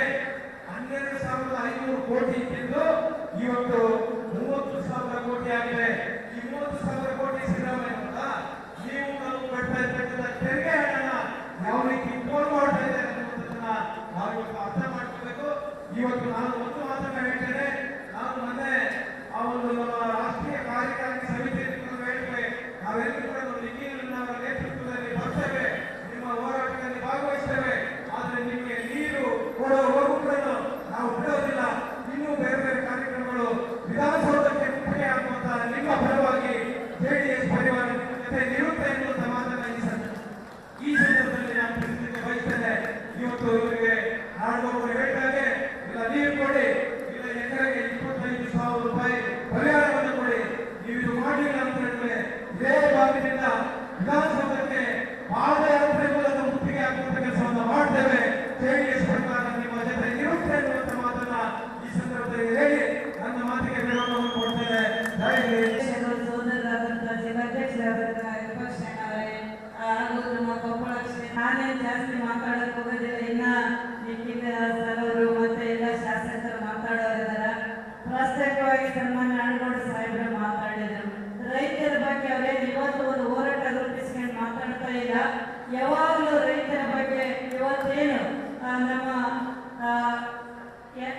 12,500 ಕೋಟಿ ಇದ್ದಿದ್ದು ಇವತ್ತು 30,000 ಕೋಟಿ ಆಗಿದೆ. ಈ 30,000 ಕೋಟಿ ಸಿದ್ದರಾಮಯ್ಯ ನೀವು ನಾವು ಕಟ್ತಾ ಇರ್ತಕ್ಕಂಥ ತೆರಿಗೆ ಹಣನ ಯಾವ ರೀತಿ ಪೋಲ್ ಮಾಡ್ತಾ ಇದ್ದಾರೆ ಅನ್ನೋದನ್ನ ನಾವು ಇವತ್ತು ಅರ್ಥ ಮಾಡ್ಕೋಬೇಕು. ಇವತ್ತು ನಾನು ಒಂದು ಮಾತನ್ನ ಹೇಳ್ತೇನೆ. ನಾನು ಮೊನ್ನೆ ಆ ಒಂದು ನಮ್ಮ ರಾಷ್ಟ್ರೀಯ ಕಾರ್ಯಕಾರಿ ಸಮಿತಿ ಹೇಳಿದ್ರೆ, ನಾವೆಲ್ಲರೂ ಕೂಡ ನಮ್ಮ ನೇತೃತ್ವದಲ್ಲಿ ಬರ್ತೇವೆ, ನಿಮ್ಮ ಹೋರಾಟದಲ್ಲಿ ಭಾಗವಹಿಸ್ತೇವೆ. ಆದ್ರೆ ನಿಮಗೆ ನೀರು ಕೊಡುವವರೆಗೂ ಕೂಡ ನಾವು ಬಿಡೋದಿಲ್ಲ. ಇನ್ನೂ ಬೇರೆ ಬೇರೆ ಕಾರ್ಯಕ್ರಮಗಳು ವಿಧಾನಸೌಧಕ್ಕೆ ಮುತ್ತಿಗೆ ಹಾಕುವಂತ ನಿಮ್ಮ ಪರವಾಗಿ ಜೆಡಿಎಸ್ ಪರಿವಾರ ನಿಮ್ಮ ಜೊತೆ ನಿರುತ್ತೆ ಎನ್ನುವಂತ ಮಾತನ್ನ ಈ ಸಂದರ್ಭದಲ್ಲಿ ನಾನು ತಿಳಿಸಲಿಕ್ಕೆ ಬಯಸ್ತೇನೆ. ಇವತ್ತು ಇವರಿಗೆ ನಾಡೋರು ಹೇಳಿದಾಗೆ, ಇಲ್ಲ ನೀರು ಕೊಡಿ, ಇಲ್ಲ ಎಕರೆಗೆ 25,000 ರೂಪಾಯಿ ಪರಿಹಾರವನ್ನು ಕೊಡಿ. ನೀವು ಇದು ಮಾಡಲಿಲ್ಲ ಅಂತ ಹೇಳಿದ್ರೆ ಇದೇ ಭಾಗದಿಂದ ವಿಧಾನಸೌಧಕ್ಕೆ ಪಾದಯಾತ್ರೆ ಮೂಲಕ ಮುತ್ತಿಗೆ ಹಾಕುವಂತ ಕೆಲಸವನ್ನು ಮಾಡ್ತೇವೆ. ಜೆಡಿಎಸ್ ಸರ್ಕಾರ ನಿಮ್ಮ ಜೊತೆ ಇರುತ್ತೆ ಎನ್ನುವಂತ ಮಾತನ್ನ ಈ ಸಂದರ್ಭದಲ್ಲಿ ಹೇಳಿ ನನ್ನ ಮಾತಿಗೆ ವಿರಾಮವನ್ನು ಕೊಡ್ತೇನೆ. ಜೈ ಹಿಂದ್. ಸೋದರರಾದಂತಹ ಜಿಲ್ಲಾಧ್ಯಕ್ಷರಾದಂತಹ ವಿಪಕ್ಷಣ್ಣವರೇ ಹಾಗೂ ನಮ್ಮ ಕೊಪ್ಪಳ ನಾನೇನು ಜಾಸ್ತಿ ಮಾತಾಡಕ್ಕೆ ಹೋಗೋದಿಲ್ಲ. ಇನ್ನ ನಿಖಿಲ್ ಸರ್ ಅವರು ಮತ್ತೆ ಎಲ್ಲ ಶಾಸಕರು ಮಾತಾಡೋರಿದ್ದಾರೆ. ಪ್ರತ್ಯೇಕವಾಗಿ ಸನ್ಮಾನ್ಯ ನಾಡಗೌಡ ಸಾಹೇಬರು ಮಾತಾಡಿದರು. ರೈತರ ಬಗ್ಗೆ ಅವರೇನು ಇವತ್ತು ಒಂದು ಹೋರಾಟ ರೂಪಿಸ್ಕೊಂಡು ಮಾತಾಡ್ತಾ ಇಲ್ಲ. ಯಾವಾಗಲೂ ರೈತರ ಬಗ್ಗೆ ಇವತ್ತೇನು ನಮ್ಮ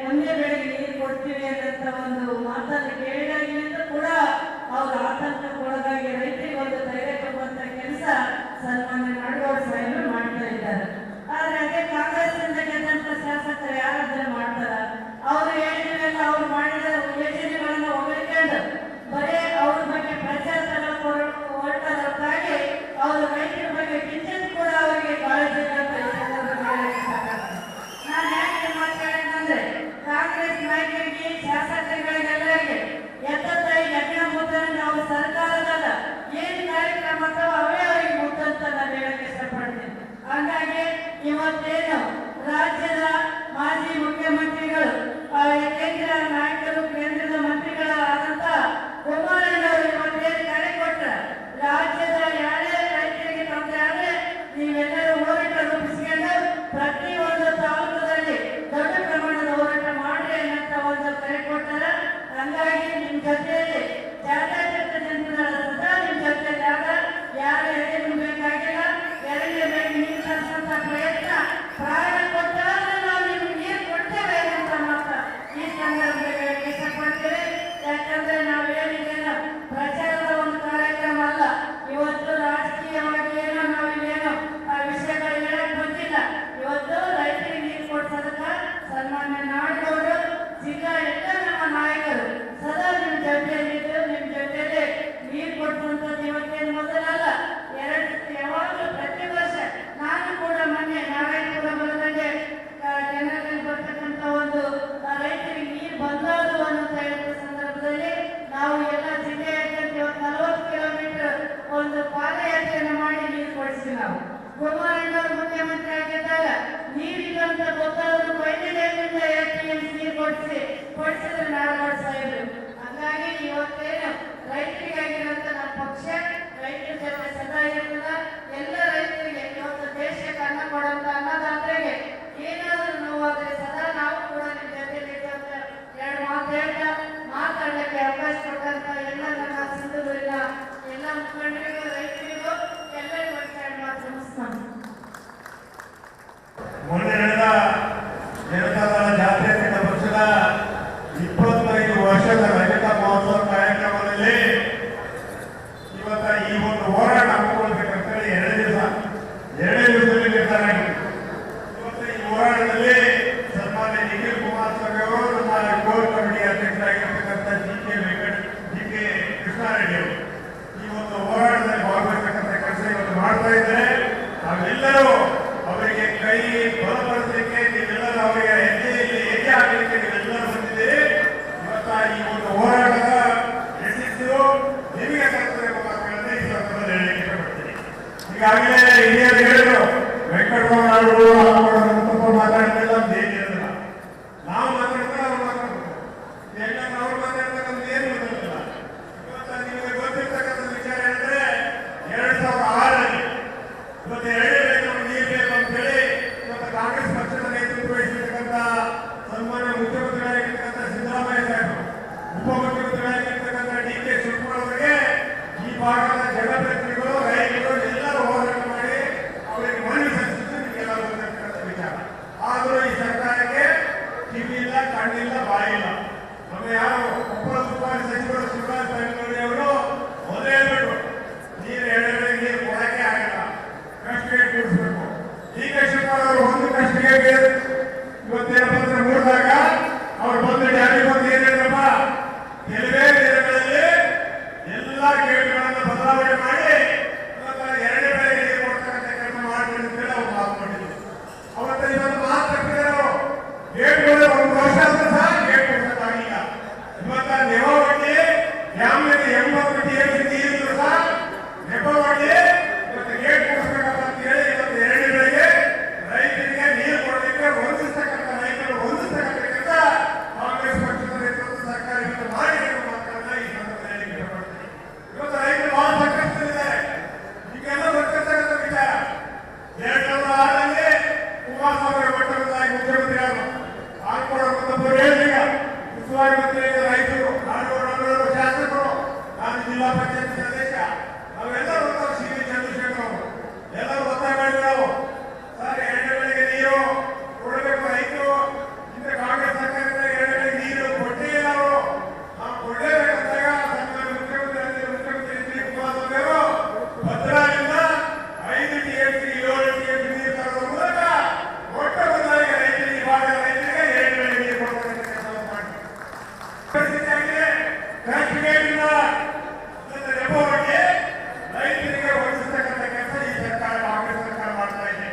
ಒಂದೇ ಬೆಳೆಗೆ ನೀರು ಕೊಡ್ತೀವಿ ಅಂತ ಒಂದು ಮಾತನ್ನು ಕೇಳಿದಾಗಿನಿಂದ ಕೂಡ ಅವರು ಆತಂಕಕ್ಕೊಳಗಾಗಿ ರೈತರಿಗೆ ಒಂದು ಧೈರ್ಯ ತುಂಬುವಂತ ಕೆಲಸ ಸನ್ಮಾನ್ಯ ನಾಡಗೌಡ ಸಾಹೇಬರು ಮಾಡ್ತಾ ಇದ್ದಾರೆ. ಆದ್ರೆ ಅದೇ ಕಾಂಗ್ರೆಸ್ನಿಂದ ಗೆದ್ದಂತ ಶಾಸಕರು ಯಾರಾದ್ರೂ ಮಾಡ್ತಾರ? ಅವರು ಹೇಳಿದ್ಮೇಲೆ ಅವ್ರು ಮಾಡಿದ ಯೋಜನೆಗಳನ್ನ ಹೊಗಳಿಕೊಂಡು ಬರೀ ಅವ್ರ ಬಗ್ಗೆ ಪ್ರಚಾರ ಹೊರಟಾಗಿ ಅವರು ರೈತರ ಬಗ್ಗೆ ಕಿಂಚಿತ್ ಕೂಡ ಅವರಿಗೆ ಕಾಳಜಿ ನಾನು ಯಾಕೆ ಮಾತಾಡಿದ್ರೆ, ಕಾಂಗ್ರೆಸ್ ನಾಯಕರಿಗೆ ಶಾಸಕರುಗಳಿಗೆಲ್ಲರಿಗೆ ಎತ್ತತ್ತಾಯಿ ಯಜ್ಞ ಮುದ್ದ ನಾವು ಸರ್ಕಾರದಲ್ಲ ಏನು ಕಾರ್ಯಕ್ರಮ ಅಥವಾ ಅವೇ ಅವರಿಗೆ ಮುದ್ದಂತ ನಾನು ಹೇಳಕ್ಕೆ ಇಷ್ಟಪಡ್ತೀನಿ. ಹಾಗಾಗಿ ಇವತ್ತೇನು ರಾಜ್ಯದ ಮಾಜಿ ಮುಖ್ಯಮಂತ್ರಿಗಳು, ಕೇಂದ್ರ ನಾಯಕರು, ಕೇಂದ್ರದ ಮಂತ್ರಿಗಳಾದಂತ ಕುಮಾರಣ್ಣವರು ಇವತ್ತೇನು ಕರೆ ಕೊಟ್ಟ ರಾಜ್ಯದ ಯಾರೇ ರೈತರಿಗೆ ತೊಂದರೆ ಆದ್ರೆ ನೀವೆಲ್ಲರೂ ಹೋರಾಟ ರೂಪಿಸಿಕೊಂಡು ಪ್ರತಿಯೊಂದು ತಾಲೂಕದಲ್ಲಿ ದೊಡ್ಡ ಪ್ರಮಾಣದ ಹೋರಾಟ ಮಾಡ್ರಿ ಅನ್ನಂತ ಒಂದು ಕರೆ ಕೊಟ್ಟಾರ. ಹಂಗಾಗಿ ನಿಮ್ ಜೊತೆಯಲ್ಲಿ ಜಾತ್ಯತೀತ ಜನರ ಸದಾ ನಿಮ್ ಜೊತೆಯಲ್ಲಿ ಯಾರು ಎಳೆಯಲು ಬೇಕಾಗಿಲ್ಲ. ಎರಡನೇ ಬೆಳೆ ನೀರು ತರಿಸುವಂತ ಪ್ರಯತ್ನ ಪ್ರಾಣ ಕೊಟ್ಟಾದ್ರೆ ನಾವು ನಿಮ್ಗೆ ನೀರು ಕೊಡ್ತೇವೆ ಅಂತ ಮಾತ್ರ ಈ ಸಂದರ್ಭದಲ್ಲಿ ಇಷ್ಟಪಡ್ತೇವೆ. ಯಾಕಂದ್ರೆ ನಾವೇನಿದೇನೋ ಪ್ರಚಾರದ ಒಂದು ಕಾರ್ಯಕ್ರಮ ಅಲ್ಲ. ಇವತ್ತು ರಾಜಕೀಯವಾಗಿ ಏನೋ ನಾವಿಲ್ಲೇನೋ ಆ ವಿಷಯಗಳು ಹೇಳಕ್ ಬಂದಿಲ್ಲ. ಇವತ್ತು ರೈತರಿಗೆ ನೀರು ಕೊಡ್ಸೋದಕ್ಕ ಸನ್ಮಾನ್ಯ ನಾಡಗೌಡರು, ಜಿಲ್ಲಾ ಎಲ್ಲ ನಮ್ಮ ನಾಯಕರು ಸದಾ ನಿಮ್ ಜೊತೆಯಲ್ಲಿದ್ದು ನಿಮ್ ಜೊತೆಯಲ್ಲಿ ನೀರು ಕೊಡ್ಸುವಂಥದ್ದು ಇವತ್ತೇನು ಮೊದಲಲ್ಲ. ಯಾವಾಗಲೂ ಪ್ರತಿ ವರ್ಷ ನಾನು ಕೂಡ ಮೊನ್ನೆ ನಾರಾಯಣಪುರ ಬಲದಂಗೆ ಜನರಲ್ಲಿ ಬರ್ತಕ್ಕಂಥ ಒಂದು ರೈತರಿಗೆ ನೀರು ಬಂದಾದು ಅನ್ನೋ ಹೇಳುವ ಸಂದರ್ಭದಲ್ಲಿ ನಾವು ಎಲ್ಲ ಜಿಲ್ಲೆಯಾದ್ಯಂತ 40 ಕಿಲೋಮೀಟರ್ ಒಂದು ಪಾದಯಾತ್ರೆಯನ್ನು ಮಾಡಿ ನೀರು ಕೊಡಿಸಿ ನಾವು ಕುಮಾರಣ್ಣವರು ಮುಖ್ಯಮಂತ್ರಿ ಆಗಿದ್ದಾಗ ನೀರಿಲ್ಲ ಅಂತ ಗೊತ್ತಾದ್ರು ವೈದ್ಯರಿಂದ ನೀರು ಕೊಡಿಸಿದ್ರೆ ನಾಡಗೌಡ ಸಾಹೇಬರು. ಹಾಗಾಗಿ ಇವತ್ತೇನು ರೈತರಿಗಾಗಿರೋ ಮುಖಂಡರಿಗೂ ರೈತರಿಗೂ ಎಲ್ಲರಿಗೂ ಒಟ್ಟಾಗಿ ಮಾತು ಮುಗಿಸ್ತಾನೆ. ಮೊನ್ನೆ ನಡೆದ ಜನತಾದಳ ಜಾತ್ಯತೀತ ಪಕ್ಷದ 25 ವರ್ಷದ ರಜತ ಮಹೋತ್ಸವ ಕಾರ್ಯಕ್ರಮದಲ್ಲಿ ಇವತ್ತ ಈ ಒಂದು ಹೋರಾಟ ಹಮ್ಮಿಕೊಳ್ಬೇಕಂತ ಹೇಳಿ 2 ದಿವಸದಲ್ಲಿ ನಿರ್ಧಾರ ಆಗಿದೆ. ಇವತ್ತು ಈ ಹೋರಾಟದಲ್ಲಿ ಸನ್ಮಾನ್ಯ ನಿಖಿಲ್ ಕುಮಾರಸ್ವಾಮಿ ಅವರು, ನಮ್ಮ ಕೋರ್ ಕಮಿಟಿ ಅಧ್ಯಕ್ಷರಾಗಿರ್ತಕ್ಕಂಥ ಜಿ.ಕೆ. ಕೃಷ್ಣಾರೆಡ್ಡಿ ಅವರು ಈ ಒಂದು ಹೋರಾಟದಲ್ಲಿ ಭಾಗವಹಿಸತಕ್ಕಂಥ ಕೆಲಸ ಇವತ್ತು ಮಾಡ್ತಾ ಇದ್ದಾರೆ. ನಾವೆಲ್ಲರೂ ಅವರಿಗೆ ಕೈ ಬಲಪಡಿಸಲಿಕ್ಕೆ ನೀವೆಲ್ಲರೂ ಅವರಿಗೆ ಹೆಜ್ಜೆ ಹಾಕಲಿಕ್ಕೆ ನೀವೆಲ್ಲರೂ ಬಂದಿದ್ದೀರಿ. ಇವತ್ತ ಈ ಒಂದು ಹೋರಾಟದ ಯಶಸ್ಸು ನಿಮಗೆ ಬರ್ತದೆ ಮಾತುಗಳನ್ನು ಈ ಸಂದರ್ಭದಲ್ಲಿ ಹೇಳಲಿಕ್ಕೆ ಇಷ್ಟಪಡ್ತೀನಿ. ಈಗಾಗಲೇ ಹಿರಿಯರು ಹೇಳಿದ್ರು, ವೆಂಕಟರಾವ್ ನಾಯ್ಡು ಮಾತಾಡ್ತಿಲ್ಲ ಅಂತ ಏನಿರಲಿಲ್ಲ. ನಾವು ಮಾತಾಡ್ತಾರೆ ಅವ್ರು ಮಾತಾಡ್ಬೇಕು. ಯಾಕಂದ್ರೆ ಅವ್ರು ಮಾತಾಡ್ತಕ್ಕಂಥ ಏನು ಗೊತ್ತಿಲ್ಲ. ಇವತ್ತ ನಿಮಗೆ ಗೊತ್ತಿರ್ತಕ್ಕಂಥ ವಿಚಾರ ಹೇಳಿದ್ರೆ 2006ರಲ್ಲಿ ಇವತ್ತು 2 ನೀರು ಬೇಕು ಅಂತ ಹೇಳಿ ಇವತ್ತು ಕಾಂಗ್ರೆಸ್ ಪಕ್ಷದ ನೇತೃತ್ವ ವಹಿಸಿರ್ತಕ್ಕಂಥ ಸನ್ಮಾನ್ಯ ಮುಖ್ಯಮಂತ್ರಿಗಳಾಗಿರ್ತಕ್ಕಂಥ ಸಿದ್ದರಾಮಯ್ಯ ಸಾಹೇಬರು, ಉಪಮುಖ್ಯಮಂತ್ರಿಗಳಾಗಿರ್ತಕ್ಕಂಥ ಡಿ.ಕೆ. ಶಿವಕುಮಾರ್ ಅವರಿಗೆ ಈ ಭಾಗದ ಜನಪ್ರತಿನಿಧಿಗಳು, ರೈತರು ಎಲ್ಲರೂ ಹೋರಾಟ ಮಾಡಿ ಅವರಿಗೆ ಮನವಿ ಸಲ್ಲಿಸಿದ್ದು ನಿಮಗೆಲ್ಲ ಗೊತ್ತಿರ್ತಕ್ಕಂಥ ವಿಚಾರ. ಆದರೂ ಈ ಸರ್ಕಾರಕ್ಕೆ ಕಿವಿಯಿಲ್ಲ, ಕಣ್ಣಿಲ್ಲ, ಬಾಯಿಲ್ಲ. ನಮ್ಮ ಯಾರು ಕೊಪ್ಪಳ ಉಸ್ತುವಾರಿ ಸಚಿವರು ಶಿವರಾಜ್ ತಂಗಡಿ ಅವರು ಮೊದಲೇ ಹೇಳ್ಬಿಟ್ಟು ನೀರು ಎಳೆಗಳಿಗೆ ನೀರು ಕೊಡಕ್ಕೆ ಆಗಲ್ಲ, ಕಷ್ಟಕ್ಕೆ ಕೂಡಿಸ್ಬೇಕು. ಡಿ.ಕೆ. ಶಿವಕುಮಾರ್ ಅವರು ಒಂದು ಕಷ್ಟಕ್ಕೆ ಇವತ್ತೇನಪ್ಪ ಅಂದ್ರೆ ಮೂಡಿದಾಗ ಅವ್ರು ಬಂದು ಜಾರಿಗೆ ಬಂದು ಏನ್ ಹೇಳಿದ್ರಪ್ಪ, ಕೆಲವೇ ದಿನಗಳಲ್ಲಿ ಎಲ್ಲ ಗೇಟ್ಗಳನ್ನು ಬದಲಾವಣೆ ಮಾಡಿ ಇವತ್ತು 2 ಬೆಳೆಗೆ ನೀರು ಕೊಡ್ತಕ್ಕಂಥ ಕೆಲಸ ಮಾಡ್ತೀನಿ ಅಂತ ಹೇಳಿ ಅವ್ರು ಮಾತು ಮಾಡಿದ್ರು. ಅವತ್ತ ಇವತ್ತು ಮಾತು ತಪ್ಪಿದರು. ಗೇಟ್ಗಳು 1 ವರ್ಷ ಆದ್ರೂ ಸಹ ಗೇಟ್ ಕೊಡ್ಸಕ್ಕಾಗಿಲ್ಲ. ಇವತ್ತ ನೆವವಡ್ಡಿ ಡ್ಯಾಮ್ನಲ್ಲಿ 80 TMC ನೀರಿದ್ರು ಸಹ ನೆವವಡ್ಡಿ ಇವತ್ತು ಗೇಟ್ ಕೊಡಿಸ್ಬೇಕಂತ ಹೇಳಿ ಇವತ್ತು 2 ಬೆಳೆಗೆ ರೈತರಿಗೆ ನೀರು ಕೊಡಲಿಕ್ಕೆ ಹೊಂದಿಸ್ತಕ್ಕಂಥ ರೈತರು ಹೊಂದಿಸ್ತಕ್ಕಂಥ ಕೆಲಸ ಕಾಂಗ್ರೆಸ್ ಪಕ್ಷದ ನೇತೃತ್ವದ ಸರ್ಕಾರ ಇವತ್ತು ಮಾಡಿದ ಮಾತನ್ನ ಈ ಸಂದರ್ಭದಲ್ಲಿ ಇಷ್ಟಪಡ್ತೀನಿ. ಇವತ್ತು ರೈತರು ಬಹಳ ಸಂಕಷ್ಟದಲ್ಲಿದ್ದಾರೆ. ಈಗೆಲ್ಲ ಗೊತ್ತಿರ್ತಕ್ಕಂಥ ವಿಚಾರ 2006ರಲ್ಲಿ ಕುಮಾರಸ್ವಾಮಿ ಮಟ್ಟದಲ್ಲಿ ಮುಖ್ಯಮಂತ್ರಿ ಆದರು. ಆಳ್ಕೊಡ ಹೇಳಿದ ಉಸ್ತುವಾರಿ ಮಂತ್ರಿ ರೈತರು, ನಾಡೋರು ಶಾಸಕರು, ನಾನು ಜಿಲ್ಲಾ ಪಂಚಾಯತ್ ಸದಸ್ಯ, ನಾವೆಲ್ಲರೂ ಸಿ ವಿ ಚಂದ್ರಶೇಖರ್ ಅವರು ಎಲ್ಲರೂ ಒತ್ತಾಯ ಮಾಡಿದ್ರು. ನಾವು ಸರ್ 2 ಬೆಳೆಗೆ ನೀರು ಕೊಡಬೇಕು ರೈತರು. ಇಂಥ ಕಾಂಗ್ರೆಸ್ ಸರ್ಕಾರದಿಂದ 2 ಬೆಳೆಗೆ ನೀರು ಕೊಟ್ಟೇ ಇಲ್ಲ. ಅವರು ನಾವು ಕೊಡಲೇಬೇಕಂದಾಗ ಸನ್ಮಾನ್ಯ ಮುಖ್ಯಮಂತ್ರಿ ಎಚ್ ಡಿ ಕುಮಾರಸ್ವಾಮಿ ಅವರು ಭದ್ರಾದಿಂದ 5 TMC 7 TMC ನೀರು ತರುವ ಮೂಲಕ ಒಟ್ಟು ಬದಲಾಗಿ ರೈತರಿಗೆ, ಈ ಭಾಗದ ರೈತರಿಗೆ 2 ಬೆಳೆಗೆ ನೀರು ಕೊಡ್ತಕ್ಕಂಥ ಕೆಲಸವನ್ನು ಮಾಡಿದ್ರು. ಪರಿಸ್ಥಿತಿ ಆಗಿದೆ. ನೆಪವಾಗಿ ರೈತರಿಗೆ ಹೊಂದಿಸ್ತಕ್ಕಂಥ ಕೆಲಸ ಈ ಸರ್ಕಾರ, ಕಾಂಗ್ರೆಸ್ ಸರ್ಕಾರ ಮಾಡ್ತಾ ಇದೆ.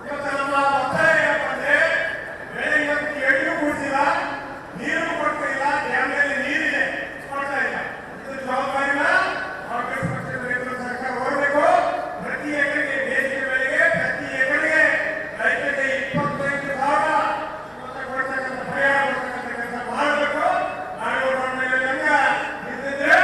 ಇವತ್ತು ನಮ್ಮ ಒತ್ತಾಯ ಏನಪ್ಪ ಅಂದ್ರೆ, ಬೆಳೆ ಇವತ್ತು ಎಳ್ಳು ಕೂಡಿಸಿಲ್ಲ, ನೀರು ಕೊಡ್ತಾ ಇಲ್ಲ, ಡ್ಯಾಮ್ನಲ್ಲಿ ನೀರಿದೆ ಕೊಡ್ತಾ ಇಲ್ಲ. ಇದು ಜವಾಬ್ದಾರಿನ ಕಾಂಗ್ರೆಸ್ ಪಕ್ಷದ ನೇತೃತ್ವದ ಸರ್ಕಾರ ಹೊರಬೇಕು. ಪ್ರತಿ ಎಕರೆಗೆ ಬೇಸಿಗೆ ಬೆಳೆಗೆ ಪ್ರತಿ ಎಕರೆಗೆ ರೈತರಿಗೆ 25,000 ಇವತ್ತು ಕೊಡ್ತಕ್ಕಂಥ ಪರಿಹಾರ ಕೊಡ್ತಕ್ಕಂಥ ಕೆಲಸ ಮಾಡಬೇಕು. ನಾಡೋಡ ಇದ್ದಿದ್ರೆ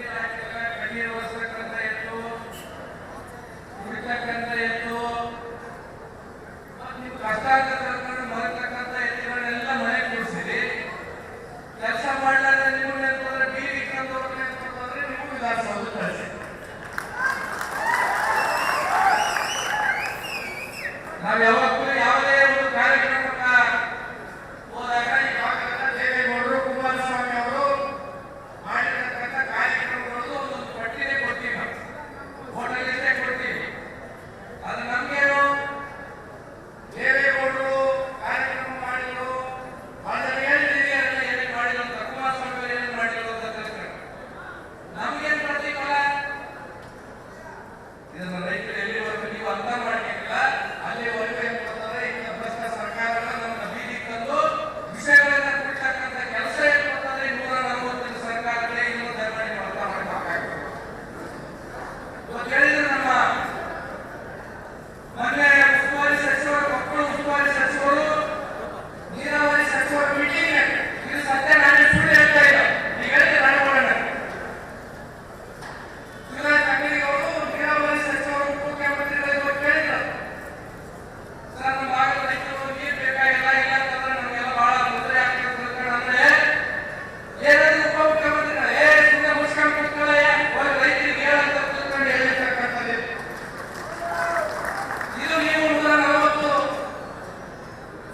ಕಣ್ಣೀರು ಒರೆಸ್ತಕ್ಕಂಥ ಎತ್ತು, ಕುಡಿತಕ್ಕಂಥ ಎತ್ತು, ನೀವು ಕಷ್ಟ ಅಂತ ಕರ್ಕೊಂಡು ಮರತಕ್ಕಂಥ ಎತ್ತುಗಳನ್ನೆಲ್ಲ ಮನೆ ಕೂಡಿಸಿರಿ. ಕೆಲಸ ಮಾಡಲಾದ್ರೆ ನೀವು ನೆನ್ಕೊಂಡ್ರೆ ಬೀದಿ ಕಂದವ್ರು ನೆನ್ಕೊಂಡ್ರೆ ನೀವು ವಿಧಾನಸೌಧ ಕಳಿಸಿ. ನಾವು ಯಾವತ್ತೂ ಯಾವುದೇ ಒಂದು ಕಾರ್ಯಕ್ರಮಕ್ಕೆ ಹೋದಾಗ ಇವಾಗೆಲ್ಲ ದೇವೇಗೌಡರು ಕುಮಾರಸ್ವಾಮಿ ಅವರು ಮಾಡಿರ್ತಕ್ಕಂಥ ಕಾರ್ಯಕ್ರಮಗಳು ಒಂದೊಂದು ಪಟ್ಟಿನೇ ಕೊಡ್ತೀವಿ, ನಾವು ಹೋಟೆಲ್ ಲಿಸ್ಟೇ ಕೊಡ್ತೀವಿ. ಅದು ನಮ್ಗೇನು ದೇವೇಗೌಡರು ಕಾರ್ಯಕ್ರಮ ಮಾಡಿದ್ರು, ಅದನ್ನು ಹೇಳಿದೀವಿ ಏನೇನು ಮಾಡಿದ್ರು ಅಂತ, ಕುಮಾರಸ್ವಾಮಿ ಅವರು ಏನೇನು ಮಾಡಿದ್ರು ಅಂತ ತಿಳ್ಕೊಂಡು ನಮ್ಗೇನು ಕೊಡ್ತೀವಲ್ಲ, ಇದನ್ನು ರೈತರು ಎಲ್ಲಿವರೆಗೂ ನೀವು ಅರ್ಥ ಮಾಡ್ಬೇಕಿಲ್ಲ ಅಲ್ಲಿವರೆಗೂ ಏನ್ ಕೊಡ್ತಾರೆ. ಇಂಥ ಭ್ರಷ್ಟ ಸರ್ಕಾರನ ನಮ್ಮ ಬೀದಿಗೆ ತಂದು ವಿಷಯಗಳನ್ನ ಕೊಡ್ತಕ್ಕಂಥ ಕೆಲಸ ಏನ್ ಕೊಡ್ತಾರೆ. 140 ಸರ್ಕಾರಗಳೇ ಇನ್ನೂ ದಯಮಾಡಿ ಅರ್ಥ ಮಾಡಬೇಕಾಗ್ತದೆ. ಇವತ್ತು ಹೇಳಿದ್ರೆ ನಮ್ಮ ಮೊನ್ನೆ ಉಸ್ತುವಾರಿ ಸಚಿವರು, ಮಕ್ಕಳು ಉಸ್ತುವಾರಿ ಸಚಿವರು, ನೀರಾವರಿ ಸಚಿವರ ಮೀಟಿಂಗ್ ಇದು ಸತ್ಯ, ನಾನು ಸುಳ್ಳು ಹೇಳ್ತಾ ಇಲ್ಲ, ಈಗ ಹೇಳಿದ್ರೆ ನಾನು ಮಾಡೋಣ. ಶಿವರಾಜ್ ತಂಗಡಿ ಅವರು ನೀರಾವರಿ ಸಚಿವರು ಮುಖ್ಯಮಂತ್ರಿಗಳು ಕೇಳಿದ್ರು, ಸರ್ ನಮ್ಮ ಭಾಗದ ರೈತರು ನೀರು ಬೇಕಾಗಿಲ್ಲ, ಇಲ್ಲ ಅಂತಂದ್ರೆ ನಮಗೆಲ್ಲ ಬಹಳ ತೊಂದರೆ ಆಗ್ತದೆ ತಿಳ್ಕೊಂಡು ಅಂದ್ರೆ ಏನಾದ್ರು ಉಪಮುಖ್ಯಮಂತ್ರಿಗಳು ಸುಮ್ಮನೆ ಮುಚ್ಕೊಂಡು ಕೂತ್ಕೊಳ್ಳ ರೈತರಿಗೆ ಹೇಳಂತ ತಿಳ್ಕೊಂಡು ಹೇಳಿರ್ತಕ್ಕಂಥದ್ದು. ಇದು ನೀವು 140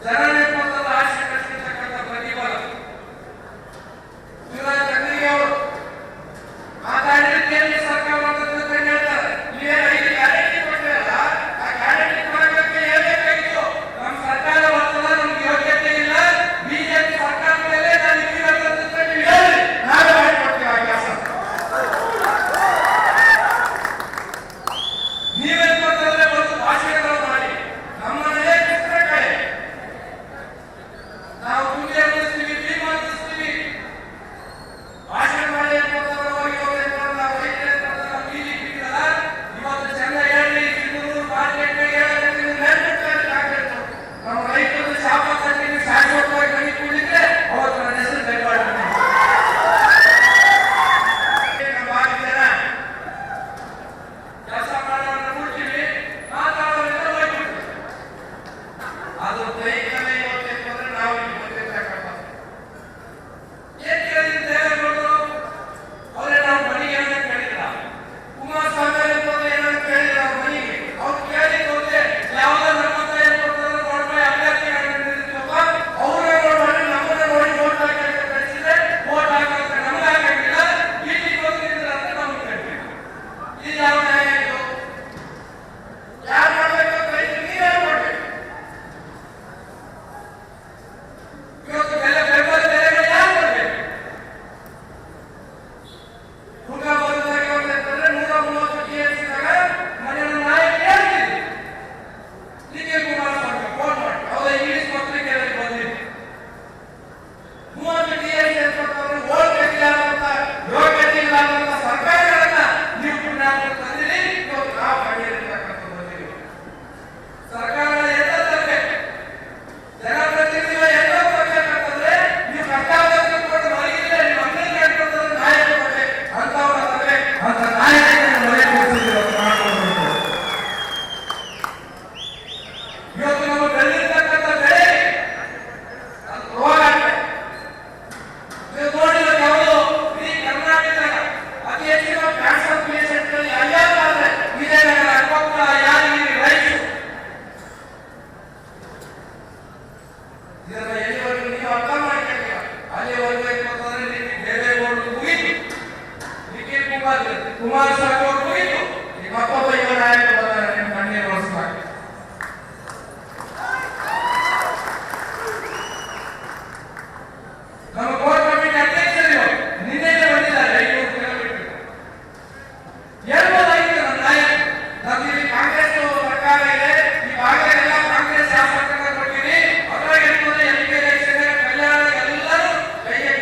ಜನ ನೇಮಕದ ಆಶೆ ಕಟ್ಟಿರ್ತಕ್ಕಂಥ ಪ್ರತಿಫಲ. ಶಿವರಾಜ್ ತಂಗಡಿ ಅವರು ಮಾತಾಡಿದ್ರೆ ಕೇಂದ್ರ ಸರ್ಕಾರ ಅಂತ ತಿಳ್ಕೊಂಡು ಹೇಳ್ತಾರೆ, ನೀವೇನು 5 ಗ್ಯಾರಂಟಿ ಕೊಟ್ಟಿರಲ್ಲ, ಆ ಗ್ಯಾರಂಟಿ ಕೊಡೋದಕ್ಕೆ ಹೇಳ್ಬೇಕಾಗಿತ್ತು. ನಮ್ಮ ಸರ್ಕಾರ ಬರ್ತದ, ನಮ್ಗೆ ಯೋಗ್ಯತೆ ಇಲ್ಲ, ಬಿಜೆಪಿ ಸರ್ಕಾರ ಮೇಲೆ ನಾನು ಇದ್ದೀವಿ ಅಂತ ತಿಳ್ಕೊಂಡು ನೀವು ಹೇಳಿ, ನಾವೇ ಮಾಡಿಕೊಡ್ತೀವಿ ಆ ಕೆಲಸ. ನೀವೇನ್ ಗೊತ್ತಂದ್ರೆ ಒಂದು ಭಾಷಣಗಳು ಮಾಡಿ ನಮ್ಮನ್ನೇ ಚಿತ್ರ ಕಡೆ ನಾವು ಗುಂಡಿ ಅನ್ನಿಸ್ತೀವಿ, ಭೀಮ್ ಅನ್ನಿಸ್ತೀವಿ, ಭಾಷಣ ಮಾಡಿ ಅಂತಂದ್ರೆ ಹೋಗಿ ನಾವು ರೈತರೇ ನಮ್ಮ ಬೀದಿಗೆ ಬಿದ್ದಲ್ಲ. ಇವತ್ತು ಚಂದ ಹೇಳಿ ಸಿಂಧೂರು ಮಾರ್ಕೆಟ್ನಾಗ ಹೇಳೋದಕ್ಕೆ ನೆನಪಿಟ್ಟು ನಮ್ಮ ರೈತರು ಶಾಪ ಕಟ್ಟಿ ಶಾಶ್ವತವಾಗಿ ಮನೆ ಕೂಡಿದ್ರೆ ಅವತ್ತು ನನ್ನ ಹೆಸರು ದಯಮಾಡಿ ನಮ್ಮ ಭಾರಿ ಜನ ಕೆಲಸ ಮಾಡೋರನ್ನ ನೋಡ್ತೀವಿ, ಮಾತಾಡೋರೆಲ್ಲ ಹೋಗ್ಬಿಡ್ತೀವಿ. ಅದು ದೈಹಿಕನೇ ಇವತ್ತೇನು ಅಂದ್ರೆ ನಾವು ಇಲ್ಲಿ ಬಂದಿರ್ತಕ್ಕಂಥ ಏನ್ ಕೇಳಿದ್ರು ದೇವೇಗೌಡರು ಅವರೇ ನಾವು ಮನೆಗೆ ಏನೋ ಕೇಳಿಲ್ಲ, ಕುಮಾರಸ್ವಾಮಿ ಅವರು ಏನೋ ಕೇಳಿಲ್ಲ ಅವ್ರ ಮನೆಗೆ. ಅವ್ರು ಕೇಳಿದ್ರೆ ಯಾವುದೋ ನಮ್ಮಂತ ಏನ್ ಕೊಡ್ತಾರೆ ನೋಡ್ಬಾಯಿ ಅಭ್ಯರ್ಥಿಗಳಪ್ಪ ಅವ್ರೇ ನೋಡ್ಬಾರಿ ನಮ್ಮನ್ನ ನೋಡಿ ವೋಟ್ ಹಾಕಿ ಕಳಿಸಿದ್ರೆ ವೋಟ್ ಹಾಕೋಕೆ ನಮ್ಗೆ ಹಾಕಂಗಿಲ್ಲ, ಇಲ್ಲಿ ಬಂದಿದ್ರೆ ಅಂತ ನಮ್ಗೆ ಕೇಳ್ತೀವಿ. ಇದು ಯಾವ ನ್ಯಾಯ ಇದು? ಯಾರು ಮಾಡ್ಬೇಕು ರೈತರು ನೀವೇ ಮಾಡ್ಬೇಕು. ಇವತ್ತು ಬೆಂಬಲ ಬೆಲೆಗಳು ಯಾರು ಕೊಡ್ಬೇಕು? ಹುಡುಗ ಬಂದಾಗ ಅಂತಂದ್ರೆ 130 TLCದಾಗ ಮನೆಯ ನಾಯಕ ಹೇಳ್ತೀವಿ, ಡಿ.ಕೆ. ಕುಮಾರಸ್ವಾಮಿ ಫೋನ್ ಮಾಡಿ ಯಾವುದೋ ಇಂಗ್ಲಿಷ್ ಪತ್ರಿಕೆಯಲ್ಲಿ ಬಂದಿದೆ 30 TLC ಅಂತಂದ್ರೆ ಓಡ್ಬೇಕಿಲ್ಲ ಅಂತ ಯೋಗ್ಯತೆ ಇಲ್ಲ ಅಂತ ಸರ್ಕಾರಗಳನ್ನ ನೀವು ಚುನಾವಣೆ ತಂದಿರಿ. ಇವತ್ತು ನಾವು ಮಾಡಿರ್ತಕ್ಕಂಥ ಬಂದಿರಿ ಸರ್ಕಾರಗಳ ಎಲ್ಲ ತರಬೇಕು, ಜನಪ್ರತಿನಿಧಿಗಳು ಎಲ್ಲ ತರಬೇಕಂತಂದ್ರೆ ನೀವು ಕರ್ನಾಟಕ ಕೊಟ್ಟು ಮಲಗಿದ್ರೆ ನೀವು ಅಂಗಡಿ ಕಟ್ಕೊಂಡ್ರೆ ನಾಯಕ ಕೊಡ್ಬೇಕು ಅಂತವ್ರ ತರಬೇಕು, ಅಂತ ನಾಯಕರನ್ನ ಮನೆ ಕೊಡ್ತಿದ್ದೀವಿ ಮಾಡ್ಕೊಂಡು. ಇವತ್ತು ನಾವು ಬೆಳೆದಿರ್ತಕ್ಕಂಥ ಬೆಳೆ ಅದು ರೋಗ ಆಗ್ತದೆ. ನೀವು ನೋಡಿದ್ರೆ ಯಾವುದು ಈ ಕರ್ನಾಟಕದಾಗ ಅತಿ ಹೆಚ್ಚಿನ ಕ್ಯಾನ್ಸರ್ ಪೇಷಂಟ್ಗಳು ಯಾರ್ಯಾರಾದ್ರೆ ವಿಜಯನಗರ, ಕೊಪ್ಪಳ, ಯಾದಗಿರಿ, ರಾಯಚೂರು. ಇದನ್ನ ಎಲ್ಲಿವರೆಗೂ ನೀವು ಅರ್ಥ ಮಾಡ್ಕೊಂಡಿಲ್ಲ ಅಲ್ಲಿವರೆಗೂ ಅಂತಂದ್ರೆ ನಿಮಗೆ ದೇವೇಗೌಡರು ಮುಗಿತು, ಡಿ.ಕೆ. ಕುಮಾರಸ್ವಾಮಿ ಅವರು ಮುಗಿತು, ಈ ಮತ್ತೊಬ್ಬ ಯುವ ನಾಯಕ ಬಂದ ನಿಮ್ಮ ಕಣ್ಣೀರು ಒರೆಸ್ತಾರೆ. ನಮ್ಮ ಕೋರ್ ಕಮಿಟಿ ಅಧ್ಯಕ್ಷರು ನಿನ್ನೆನೇ ಬಂದಿದ್ದಾರೆ 500 ಕಿಲೋಮೀಟರ್. ಹೇಳ್ಬೋದಾಗಿತ್ತು ನಮ್ಮ ನಾಯಕ, ನಮ್ದು ಇಲ್ಲಿ ಕಾಂಗ್ರೆಸ್ ಸರ್ಕಾರ ಇದೆ, ಈ ಭಾಗದಲ್ಲೆಲ್ಲ ಕಾಂಗ್ರೆಸ್ ಶಾಸಕರನ್ನ ಕೊಟ್ಟಿರಿ, ಅದ್ರಾಗ ಹೇಳ್ಬೋದು MP ಎಲೆಕ್ಷನ್ ಕಲ್ಯಾಣ ಎಲ್ಲರೂ ಕೈಗೆ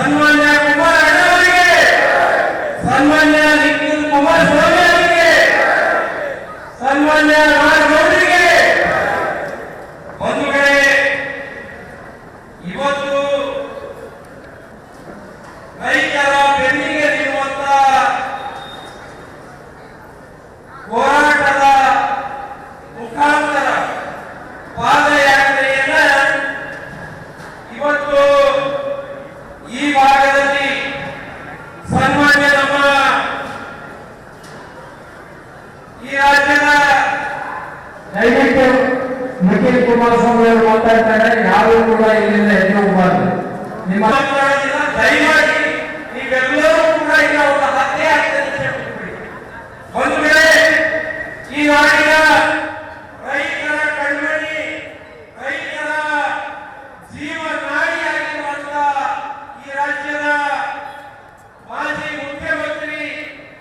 ಸನ್ಮಾನ್ಯ ಕುಮಾರಣ್ಣ ಅವರಿಗೆ, ಸನ್ಮಾನ್ಯ ನಿಖಿಲ್ ಕುಮಾರಸ್ವಾಮಿ ಅವರಿಗೆ, ಸನ್ಮಾನ್ಯ ರಾಜಗೌಡರಿಗೆ. ಬಂಧುಗಳೇ, ಇವತ್ತು ರೈತರ ಬೆನ್ನಿಗೆ ನಿಲ್ಲುವಂತ ಹೋರಾಟದ ಮುಖಾಂತರ ಪಾದಯಾತ್ರೆಯನ್ನ ಇವತ್ತು ಈ ಭಾಗದಲ್ಲಿ ಸನ್ಮಾನ್ಯ ನಮ್ಮ ಈ ರಾಜ್ಯದ ದಯವಿಟ್ಟು ನಿಖಿಲ್ ಕುಮಾರಸ್ವಾಮಿ ಅವರು ಮಾತಾಡ್ತಾರೆ, ಯಾರು ಕೂಡ ಇಲ್ಲಿಂದ ಎದ್ದು ಹೋಗಬಾರ್ದು. ನಿಮ್ಮ ದಯಮಾಡಿ ನೀವೆಲ್ಲರೂ ಕೂಡ ಈಗ ಒಂದು ಹತ್ಯೆ ಆಗ್ತದೆ ಅಂತ ಹೇಳ್ಬಿಡಿ. ಒಂದು ವೇಳೆ ಈ ನಾಡಿನ ರೈತರ ಕಣ್ಮಣಿ, ರೈತರ ಜೀವನಾಡಿಯಾಗಿರುವಂತ ಈ ರಾಜ್ಯದ ಮಾಜಿ ಮುಖ್ಯಮಂತ್ರಿ,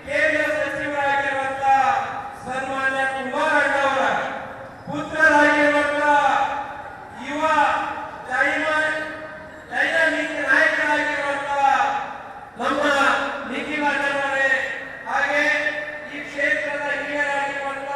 ಕೇಂದ್ರ ಸಚಿವರಾಗಿರುವಂತ ಸನ್ಮಾನ್ಯ ಕುಮಾರಣ್ಣವರ ಪುತ್ರರಾಗಿರುವಂತ ಯುವ ಡೈನಾಮಿಕ್ ನಾಯಕರಾಗಿರುವಂತ ನಮ್ಮ ನಿಖಿಲ್ ಅಣ್ಣವರೇ, ಹಾಗೆ ಈ ಕ್ಷೇತ್ರದ ಹಿರಿಯರಾಗಿರುವಂತ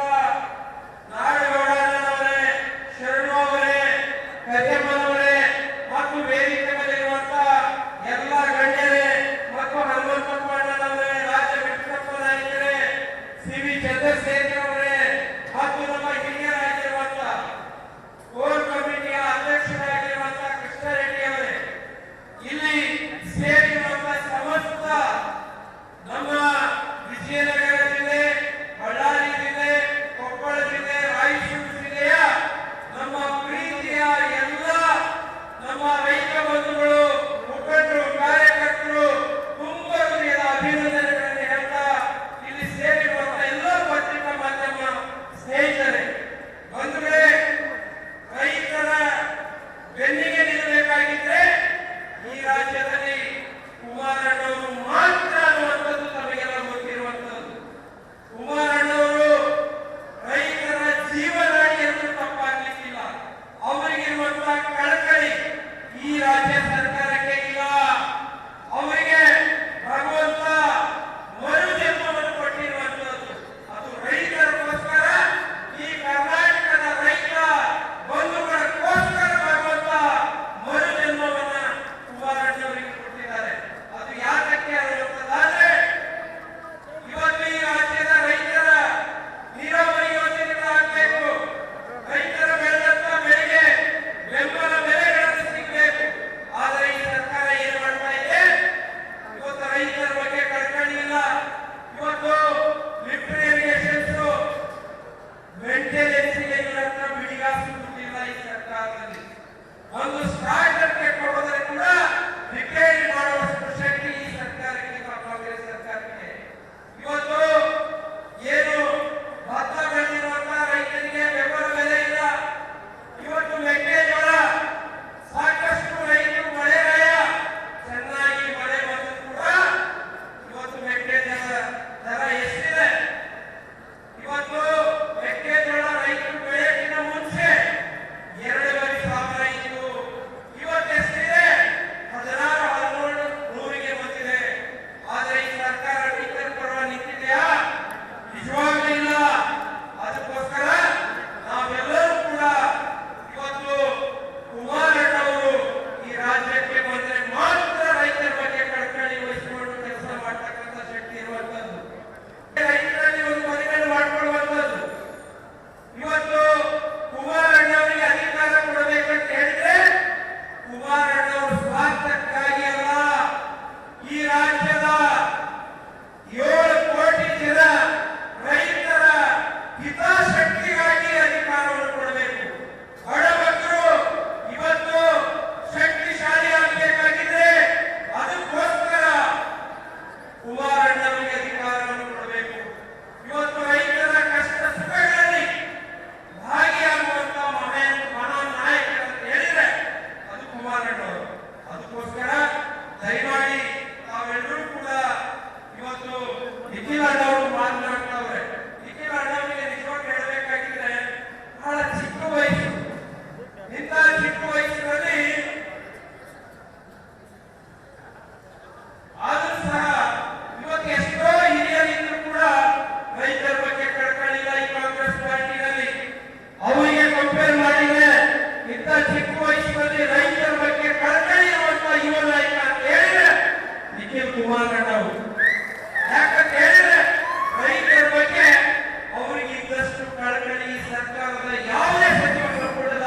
ಕಳಕಳಿ ಈ ಸರ್ಕಾರದ ಯಾವುದೇ ಸಚಿವ ಸಂಪುಟದ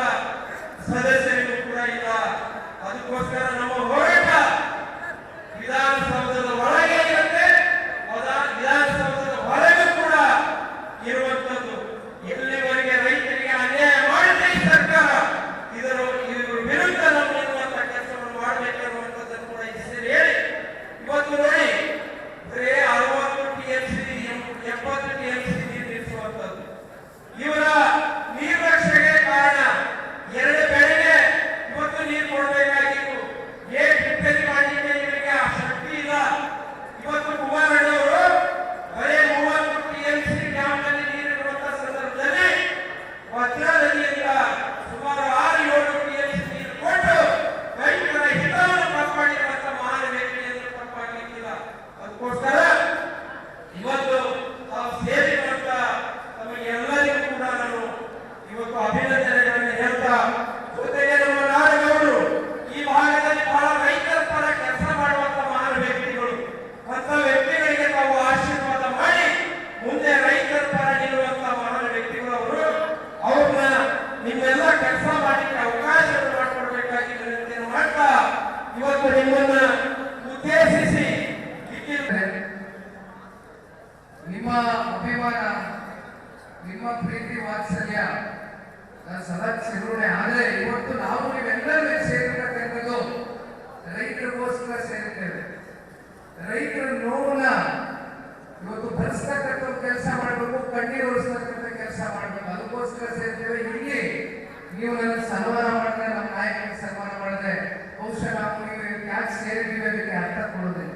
ಸದಸ್ಯರಿಗೂ ಕೂಡ ಇಲ್ಲ. ಅದಕ್ಕೋಸ್ಕರ ನಮ್ಮ ಹೋರಾಟ ವಿಧಾನಸೌಧದ ಒಳಗೆ ಇರುತ್ತೆ, ವಿಧಾನಸೌಧದ ಹೊರಗೂ ಕೂಡ ಇರುವಂತದ್ದು. ಇಲ್ಲಿವರೆಗೆ ರೈತರಿಗೆ ಅನ್ಯಾಯ ಮಾಡಿದೆ ಈ ಸರ್ಕಾರ, ಇದರ ವಿರುದ್ಧ ನಾವು ಇರುವಂತಹ ಕೆಲಸವನ್ನು ಮಾಡಬೇಕಿರುವಂತದ್ದನ್ನು ಕೂಡ ಹೆಸರು ಹೇಳಿ ಇವತ್ತು ನೋಡಿ 60 TMC 70 TMC ನೀರು ನಿಲ್ಲಿಸುವಂತದ್ದು ಇವರ ನಿರ್ಲಕ್ಷ್ಯಕ್ಕೆ ಕಾರಣ. 2 ಬೆಳೆಗೆ ಇವತ್ತು ನೀರು ಕೊಡಬೇಕಾಗಿತ್ತು, ಏನ್ ರಿಪೇರಿ ಮಾಡಲಿಕ್ಕೆ ಇವರಿಗೆ ಆ ಶಕ್ತಿ ಇಲ್ಲ. ಇವತ್ತು ಕುಮಾರಣ್ಣವರು ಬರೀ 30 TMC ಡ್ಯಾಮ್ನಲ್ಲಿ ನೀರಿರುವಂತಹ ಸಂದರ್ಭದಲ್ಲಿ ಭದ್ರಾ ನದಿಯಿಂದ ಸುಮಾರು 6-7 TMC ನೀರು ಕೊಟ್ಟು ರೈತರ ಹಿತವನ್ನು ಕಾಪಾಡಿರುವಂತಹ ಮಹಾನ್ ವ್ಯಕ್ತಿಯನ್ನು ತಪ್ಪಾಗಲಿಕ್ಕಿಲ್ಲ. ಅದಕ್ಕೋಸ್ಕರ ಇವತ್ತು ತಾವು ಸೇರಿರುವಂತ ತಮಗೆಲ್ಲರಿಗೂ ಕೂಡ ನಾನು ಇವತ್ತು ಅಭಿನಂದನೆಗಳನ್ನು ಹೇಳ್ತಾ, ಜೊತೆಗೆ ನಮ್ಮ ನಾಡಗೌಡರು ಈ ಭಾಗದಲ್ಲಿ ಬಹಳ ರೈತರ ಪರ ಕೆಲಸ ಮಾಡುವಂತ ಮಹಾನ್ ವ್ಯಕ್ತಿಗಳು. ಅಂತ ವ್ಯಕ್ತಿಗಳಿಗೆ ತಾವು ಆಶೀರ್ವಾದ ಮಾಡಿ ಮುಂದೆ ರೈತರ ಪರ ನಿಲ್ಲುವಂತ ಮಹಾನ್ ವ್ಯಕ್ತಿಗಳು ಅವರು. ಅವ್ರನ್ನ ನಿಮ್ಮೆಲ್ಲ ಕೆಲಸ ಮಾಡಲಿಕ್ಕೆ ಅವಕಾಶವನ್ನು ಮಾಡಿಕೊಡ್ಬೇಕಾಗಿ ವಿನಂತಿಯನ್ನು ಮಾಡ್ತಾ ಇವತ್ತು ನಿಮ್ಮನ್ನ ಉದ್ದೇಶಿಸಿ ನಿಮ್ಮ ಅಭಿಮಾನ, ನಿಮ್ಮ ಪ್ರೀತಿ ವಾತ್ಸಲ್ಯ ಸದಾ ಚಿರುಣೆ. ಆದರೆ ಇವತ್ತು ನಾವು ನೀವೆಲ್ಲರೂ ಸೇರಿರ್ತಕ್ಕಂಥದ್ದು ರೈತರಿಗೋಸ್ಕರ ಸೇರಿದ್ದೇವೆ. ರೈತರ ನೋವನ್ನ ಇವತ್ತು ಭರಿಸ್ತಕ್ಕಂಥ ಕೆಲಸ ಮಾಡಬೇಕು, ಕಣ್ಣೀರು ಒರೆಸ್ತಕ್ಕಂಥ ಕೆಲಸ ಮಾಡಬೇಕು. ಅದಕ್ಕೋಸ್ಕರ ಸೇರ್ತೇವೆ. ಇಲ್ಲಿ ನೀವು ನನ್ನ ಸನ್ಮಾನ ಮಾಡಿದ್ರೆ, ನಮ್ಮ ನಾಯಕರಿಗೆ ಸನ್ಮಾನ ಮಾಡಿದ್ರೆ ಬಹುಶಃ ನಾವು ನೀವು ಯಾಕೆ ಸೇರಿದ್ದೀವಿ ಅದಕ್ಕೆ ಅರ್ಥ ಕೊಡೋದಿಲ್ಲ.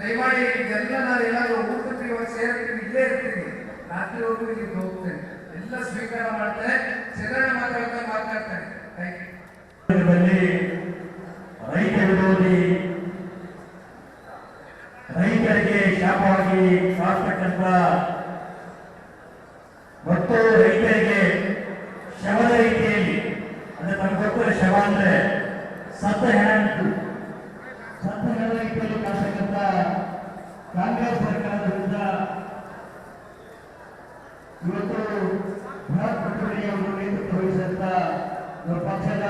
ದಯಮಾಡಿ ಇದೆಲ್ಲ ನಾನು ಏನಾದರೂ ಊಟಕ್ಕೆ ಇವಾಗ ಸೇರ್ತೀವಿ, ಇಲ್ಲೇ ಇರ್ತೀವಿ, ರಾತ್ರಿ ಹೋಗಿ ಇಲ್ಲಿ ಹೋಗ್ತೇನೆ, ಎಲ್ಲ ಸ್ವೀಕಾರ ಮಾಡ್ತಾರೆ, ಚೆನ್ನಾಗಿ ಮಾತಾಡ್ತಾರೆ. ರೈತ ವಿರೋಧಿ, ರೈತರಿಗೆ ಶಾಪವಾಗಿ ಕಾಡ್ತಕ್ಕಂಥ ಮತ್ತು ರೈತರಿಗೆ ಶವದ ರೀತಿಯಲ್ಲಿ, ಅಂದ್ರೆ ತಮ್ಗೆ ಗೊತ್ತಿರೋ ಶವ ಅಂದ್ರೆ ಸತ್ತ ಹೆಣ ರೀತಿಯಲ್ಲಿ ಕಾಡ್ತಕ್ಕಂಥ ಕಾಂಗ್ರೆಸ್ ಸರ್ಕಾರದ ವಿರುದ್ಧ ಇವತ್ತು ಬೃಹತ್ ಪ್ರತಿಭಟನೆಯನ್ನು ನೇತೃತ್ವ ವಹಿಸಿದಂತ ಪಕ್ಷದ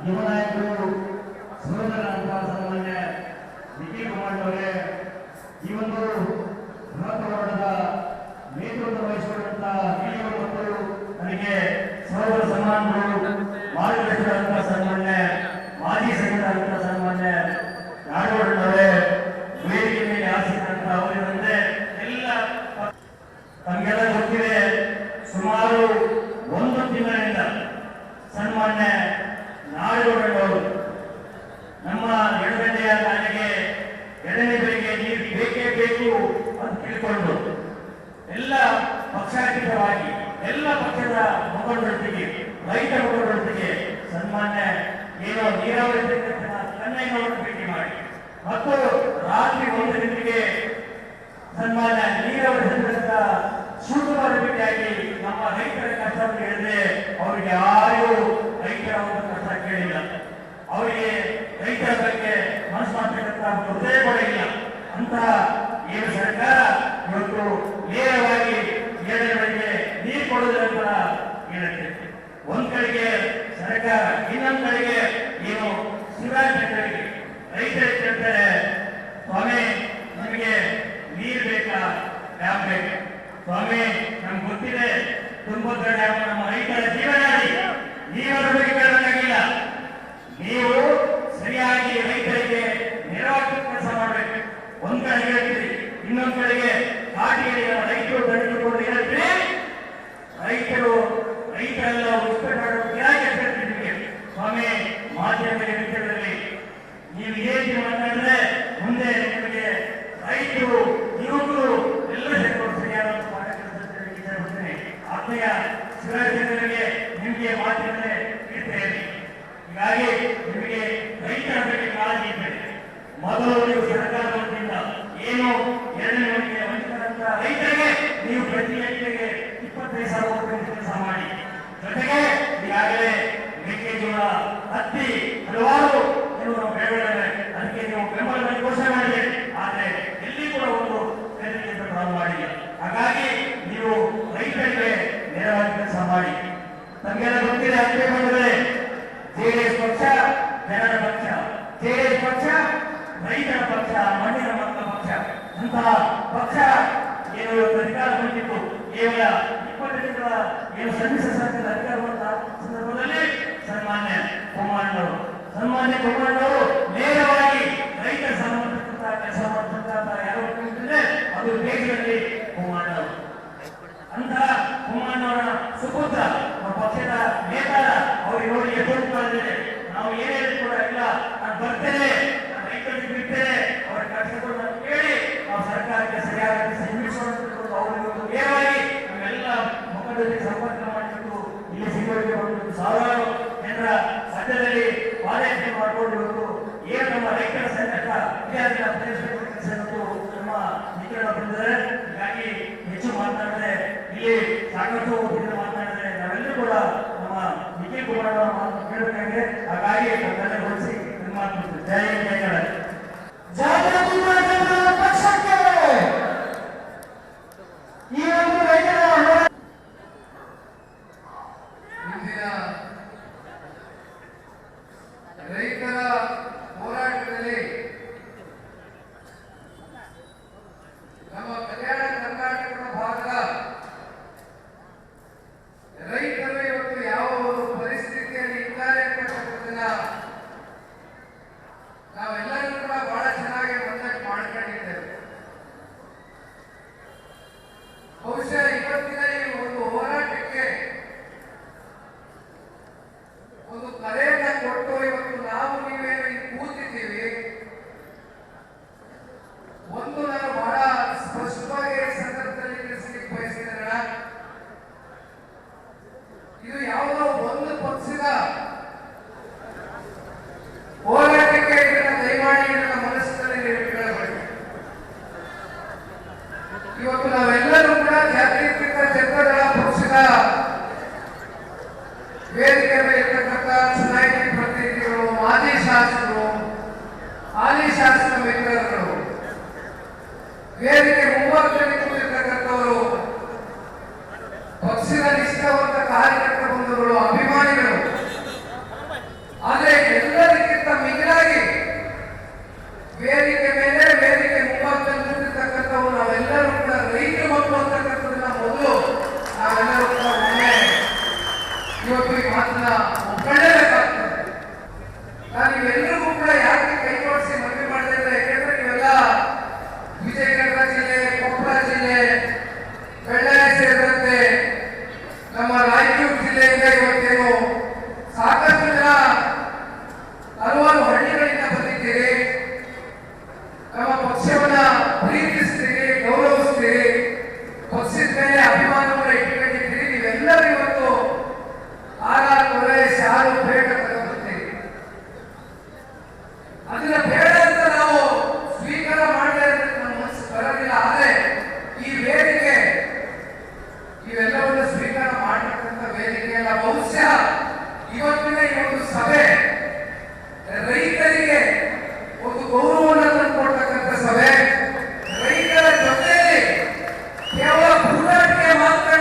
ಯುವ ನಾಯಕರು ಸಹೋದರರಾದಂತಹ ಸನ್ಮಾನ್ಯ ನಿಖಿಲ್ ಕುಮಾರಣ್ಣವರೇ ಈ ಒಂದು ಬೃಹತ್ ಹೋರಾಟದ ನೇತೃತ್ವ ವಹಿಸಿಕೊಂಡಂತಹ ಹಿರಿಯರು ಮತ್ತು ನನಗೆ ಸಹೋದರ ಸಮಾನರು, ಮಾರ್ಗದರ್ಶಕರಾದಂತಹ ಸನ್ಮಾನ್ಯ ಮಾಜಿ ಸಚಿವರಾದಂತಹ ಸನ್ಮಾನ್ಯ ನಾಡಗೌಡರವರೇ, ವೇದಿಕೆ ಮೇಲೆ ಆಸಕ್ತರಂತ ಅವರಿವಂತೆ ಎಲ್ಲ ತಮಗೆಲ್ಲ ಗೊತ್ತಿದೆ. ಸುಮಾರು 1 ತಿಂಗಳಿಂದ ಸನ್ಮಾನ್ಯ ನಾಡಗೌಡರವರು ನಮ್ಮ ಎಡಗಡೆಯ ನಾಲಿಗೆ ಎಡನೆ ಬೆಳಿಗ್ಗೆ ನೀರು ಬೇಕೇ ಬೇಕು ಅಂತ ತಿಳ್ಕೊಂಡು ಎಲ್ಲ ಪಕ್ಷಾತೀತವಾಗಿ ಎಲ್ಲ ಪಕ್ಷದ ಮುಖಂಡರೊಟ್ಟಿಗೆ, ರೈತ ಮುಖಂಡರೊಟ್ಟಿಗೆ ಸನ್ಮಾನ್ಯ ಏನೋ ನೀರಾವರಿ ಕನ್ನಯ್ಯನವರನ್ನು ಭೇಟಿ ಮಾಡಿ ಮತ್ತು ರಾತ್ರಿ 1 ಗಂಟೆಗೆ ಸನ್ಮಾನ್ಯ ನೀರಾವರಿ ಸಚಿವರ ಶಿವಕುಮಾರ್ ಭೇಟಿಯಾಗಿ ನಮ್ಮ ರೈತರ ಕಷ್ಟವನ್ನು ಹೇಳಿದ್ರೆ ಅವರಿಗೆ ಯಾರೂ ರೈತರ ಒಂದು ಕಷ್ಟ ಕೇಳಿಲ್ಲ. ಅವರಿಗೆ ರೈತರ ಬಗ್ಗೆ ಮನಸ್ಸು ಮಾಡ್ತಕ್ಕಂಥ ಹೃದಯ ಕೂಡ ಇಲ್ಲ. ಅಂತಹ ಏನು ಸರ್ಕಾರ ಇವತ್ತು ನೇರವಾಗಿ 7 ಗಂಟೆಗೆ ನೀರು ಕೊಡುವುದರ ಹೇಳುತ್ತೆ. ಒಂದ್ ಕಡೆಗೆ ಸರ್ಕಾರ, ಇನ್ನೊಂದ್ ಕಡೆಗೆ ಏನು ಶಿವರಾಜ್ ಜನರಿಗೆ ರೈತರಿಗೆ ಕೇಳ್ತಾರೆ, ಸ್ವಾಮಿ ನಿಮಗೆ ನೀರು ಬೇಕಾ, ಡ್ಯಾಮ್ ಬೇಕಾ? ಸ್ವಾಮಿ ನಮ್ಗೆ ಗೊತ್ತಿದೆ ತುಂಗಭದ್ರಾ ಡ್ಯಾಮ್ ನಮ್ಮ ರೈತರ ಜೀವನಾಡಿ, ನೀವರ ಬಗ್ಗೆ ಕೇಳಬೇಕಾಗಿಲ್ಲ. ನೀವು ಸರಿಯಾಗಿ ರೈತರಿಗೆ ನೆರವಾಗ್ತ ಕೆಲಸ ಮಾಡಬೇಕು. ಒಂದ್ ಕಡೆ ಹೇಳ್ತೀರಿ, ಇನ್ನೊಂದ್ ಕಡೆಗೆ ಕಾಟಿಗೆ ರೈತರು ದಣಿದುಕೊಂಡು ಹೇಳ್ತೀರಿ. ರೈತರೆಲ್ಲ ಉತ್ಪನ್ನ ಮಾಡೋದು ಯಾಕೆ ಹೇಳ್ತಿದ್ದೀವಿ? ಸ್ವಾಮಿ ಮಾಧ್ಯಮ ವಿಷಯದಲ್ಲಿ ನೀವು ಏನು ಮಾತಾಡಿದ್ರೆ ಮುಂದೆ ನಿಮಗೆ ರೈತರು, ಯುವಕರು ಎಲ್ಲ ಸೇರ್ಕೊಂಡು ಸರಿಯಾದ ಆತ್ಮೀಯ ಶಿವರಾಜರಿಗೆ ನಿಮಗೆ ಮಾತಿನಲ್ಲೇ ಇರ್ತೇನೆ. ಹೀಗಾಗಿ ನಿಮಗೆ ರೈತರ ಬಗ್ಗೆ ಕಾಳಜಿ ಇದ್ದೇನೆ. ಮೊದಲು ನೀವು ಸರ್ಕಾರದ ವತಿಯಿಂದ ಏನು 2ನೇ ಮನೆಗೆ ವಂಚಿತರಂತ ರೈತರಿಗೆ ನೀವು ಪ್ರತಿ ಹೆಕ್ಟೇರ್ಗೆ 25,000 ರೂಪಾಯಿ ಕೆಲಸ ಮಾಡಿ. ಜೊತೆಗೆ ಈಗಾಗಲೇ ಮೆಕ್ಕೆಜೋಳ, ಹತ್ತಿ, ಹಲವಾರು ಬೆಳೆಗಳಿವೆ, ಅದಕ್ಕೆ ನೀವು ಬೆಂಬಲ ಘೋಷಣೆ ಮಾಡಿದೆ. ಆದರೆ ಎಲ್ಲಿ ಕೂಡ ಒಂದು ಖರೀದಿ ಪ್ರಾರಂಭ ಮಾಡಿಲ್ಲ. ಹಾಗಾಗಿ ನೀವು ರೈತರಿಗೆ ನೆರವಾಗಿ ಮಾಡಿ. ತಮಗೆಲ್ಲ ಗೊತ್ತಿದೆ ಅಷ್ಟೇ ಬಂದರೆ ಜೆಡಿಎಸ್ ಪಕ್ಷ ಜನರ ಪಕ್ಷ, ಜೆಡಿಎಸ್ ಪಕ್ಷ ರೈತರ ಪಕ್ಷ, ಮಣ್ಣಿನ ಮಕ್ಕಳ ಪಕ್ಷ. ಅಂತಹ ಪಕ್ಷ ಏನು ಇವತ್ತು ಅಧಿಕಾರ ಹೊಂದಿತ್ತು ಕೇವಲ 20 ತಿಂಗಳ ಏನು ಸಮ್ಮಿಶ್ರ ಸರ್ಕಾರದ ಅಧಿಕಾರ ಬಂದ ಸಂದರ್ಭದಲ್ಲಿ ಸನ್ಮಾನ್ಯ ಕುಮಾರಣ್ಣವರು ನೇರವಾಗಿ ರೈತರ ಸಂಬಂಧಪಟ್ಟ ಕೆಲಸ ಮಾಡತಕ್ಕಂಥ ಯಾರು ಕೇಳಿದ್ರೆ ಅದು ದೇಶದಲ್ಲಿ ಕುಮಾರಣ್ಣವರು. ಅಂತಹ ಕುಮಾರಣ್ಣವರ ಸುಪುತ್ರ ಪಕ್ಷದ ನೇತಾರ ಅವ್ರಿಗೆ ನೋಡಿ ಎದುರು ಮಾಡಿದ್ದೇನೆ. ನಾವು ಏನೇನು ಕೂಡ ಇಲ್ಲ, ನಾನು ಬರ್ತೇನೆ, ನಾನು ರೈತರಿಗೆ ಬಿಡ್ತೇನೆ, ಅವರ ಕಷ್ಟಗಳು ನಾನು ಕೇಳಿ ನಾವು ಸರ್ಕಾರಕ್ಕೆ ಸರಿಯಾಗಿ ಸಂಧಿಸೋಣ ಅವರು ನೇರವಾಗಿ ನಾವೆಲ್ಲ ಮುಖಂಡರಿಗೆ ಸಂಪರ್ಕ ಮಾಡಿಬಿಟ್ಟು ಇಲ್ಲಿ ಸಿಗೋರಿಗೆ ಬಂದು ಸಾವಿರಾರು ಜನರ ಮಧ್ಯದಲ್ಲಿ ಪಾದಯಾತ್ರೆ ಮಾಡಿಕೊಂಡು ಇವತ್ತು ಏನು ನಮ್ಮ ರೈತರ ಸಂಘಟ ವಿದ್ಯಾರ್ಥಿಗಳ ಪ್ರದೇಶಗಳು ನಮ್ಮ ನಿಖಿಲ ಬಂದಿದ್ದಾರೆ. ಹೀಗಾಗಿ ಹೆಚ್ಚು ಮಾತನಾಡಿದ್ರೆ ಇಲ್ಲಿ ಸಾಕಷ್ಟು ಮಾತನಾಡಿದ್ರೆ ನಾವೆಲ್ಲರೂ ಕೂಡ ನಮ್ಮ ನಿಖಿಲ್ ಕುಮಾರ್ ಮಾತು ಕೇಳಬೇಕಾಗಿದೆ. ಹಾಗಾಗಿ ನಮ್ಮೆಲ್ಲ ಗೊಳಿಸಿ ಮಾತನಾಡ್ತೀವಿ. ಜೈ ಜೈ ಜಾಗೃತಿ ಪಕ್ಷಕ್ಕೆ ಈ ಒಂದು ರೈತರ ರೈತರ ಹೋರಾಟದಲ್ಲಿ ನಮ್ಮ ಕಲ್ಯಾಣ ಕರ್ನಾಟಕದ ಭಾಗದ ರೈತರು ಇವತ್ತು ಯಾವ ಒಂದು ಪರಿಸ್ಥಿತಿಯಲ್ಲಿ ಇದ್ದಾರೆ ಅಂತಕ್ಕಂಥದ್ದನ್ನ ನಾವೆಲ್ಲರೂ ಕೂಡ ಬಹಳ ಚೆನ್ನಾಗಿ ಮನದಟ್ಟು ಮಾಡ್ಕೊಂಡಿದ್ದೇವೆ. ಬಹುಶಃ ಇವತ್ತಿನ ಈ ಒಂದು ಹೋರಾಟಕ್ಕೆ ಒಂದು ಕರೆಯನ್ನ ಕೊಟ್ಟು ಇವತ್ತು ನಾವು ನೀವೇನು ಇಲ್ಲಿ ಕೂತಿದ್ದೀವಿ. ಒಂದು ನಾನು ಬಹಳ ಸ್ಪಷ್ಟವಾಗಿ ಈ ಸಂದರ್ಭದಲ್ಲಿ ತಿಳಿಸಲಿಕ್ಕೆ ಬಯಸ್ತೇನೆ. ಇದು ಯಾವುದೋ ಒಂದು ಪಕ್ಷದ ಹೋರಾಟಕ್ಕೆ ಇದನ್ನ ದಯಮಾಡಿ ನನ್ನ ಮನಸ್ಸಿನಲ್ಲಿ ನೀವು ಇಟ್ಕೊಳ್ಳಬೇಕು. ಇವತ್ತು ನಾವೆಲ್ಲರೂ ಕೂಡ ಜಾತ್ಯತೀತ ಜನತಾದಳ ಪಕ್ಷದ ವೇದಿಕೆ ಮೇಲೆ ಇರ್ತಕ್ಕಂಥ ಚುನಾಯಿತ ಪ್ರತಿನಿಧಿಗಳು, ಮಾಜಿ ಶಾಸಕರು, ಹಾಲಿ ಶಾಸಕ ಮಿತ್ರರು, ವೇದಿಕೆ ಮುಂಭಾಗದಲ್ಲಿ ಕೂತಿರ್ತಕ್ಕಂಥವರು, ಪಕ್ಷದ ನಿಷ್ಠಾವಂತ ಕಾರ್ಯಕರ್ತ ಬಂಧುಗಳು, ಅಭಿಮಾನಿಗಳು, ಆದರೆ ಎಲ್ಲರಿಗಿಂತ ಮಿಗಿಲಾಗಿ ವೇದಿಕೆ ಮೇಲೆ ವೇದಿಕೆ ಮುಂಭಾಗದಲ್ಲಿ ಕೂತಿರ್ತಕ್ಕಂಥವು ನಾವೆಲ್ಲರೂ ಕೂಡ ರೈತರ ಮಕ್ಕಳು ಅಂತಕ್ಕಂಥದ್ದನ್ನ ಮೊದಲು ನಾವೆಲ್ಲರೂ ಕೂಡ ಒಮ್ಮೆ ಇವತ್ತು ಈ ಮಾತನ್ನ ಒಪ್ಕೊಳ್ಳೇಬೇಕಾಗ್ತದೆ. ನಾನು ಇವೆಲ್ಲರಿಗೂ ಕೂಡ ಯಾಕೆ ಕೈ ಜೋಡಿಸಿ ಮನವಿ ಮಾಡ್ತಾ ಇದ್ದಾರೆ, ಯಾಕೆಂದ್ರೆ ನೀವೆಲ್ಲ ವಿಜಯನಗರ ಜಿಲ್ಲೆ, ಕೊಪ್ಪಳ ಜಿಲ್ಲೆ, ಬಳ್ಳಾರಿ ಸೇರಿದಂತೆ ನಮ್ಮ ರಾಯಚೂರು ಜಿಲ್ಲೆಯಿಂದ ಇವತ್ತೇನು ಸಾಕಷ್ಟು ಜನ ಹಲವಾರು ಹಳ್ಳಿಗಳಿಂದ ಬಂದಿದ್ದೀರಿ. ನಮ್ಮ ಪಕ್ಷವನ್ನ ಪ್ರೀತಿಸ್ತೀರಿ, ಗೌರವಿಸ್ತೀರಿ, ಪಕ್ಷದ ಮೇಲೆ ಅಭಿಮಾನವನ್ನು ಇಟ್ಕೊಂಡಿದ್ದೀರಿ. ನೀವೆಲ್ಲರೂ ಇವತ್ತು ಆಗಾರೆ ಶಾಲು ಬೇಡ ತಗೊಂಡ್ಬರ್ತೀರಿ. ಅದನ್ನ ಬೇಡ ಅಂತ ನಾವು ಸ್ವೀಕಾರ ಮಾಡದೇ ನಮ್ಮ ಮನಸ್ಸು ಬರೋದಿಲ್ಲ. ಆದರೆ ಈ ವೇದಿಕೆ ಇವೆಲ್ಲವನ್ನು ಸ್ವೀಕಾರ ಮಾಡತಕ್ಕಂಥ ವೇದಿಕೆ ಅಲ್ಲ. ಬಹುಶಃ ಇವತ್ತಿನ ಈ ಒಂದು ಸಭೆ ರೈತರಿಗೆ ಒಂದು ಗೌರವವನ್ನು ತಂದುಕೊಡ್ತಕ್ಕಂಥ ಸಭೆ. ರೈತರ ಜೊತೆಯಲ್ಲಿ ಕೇವಲ ಹೋರಾಟಕ್ಕೆ ಮಾತ್ರ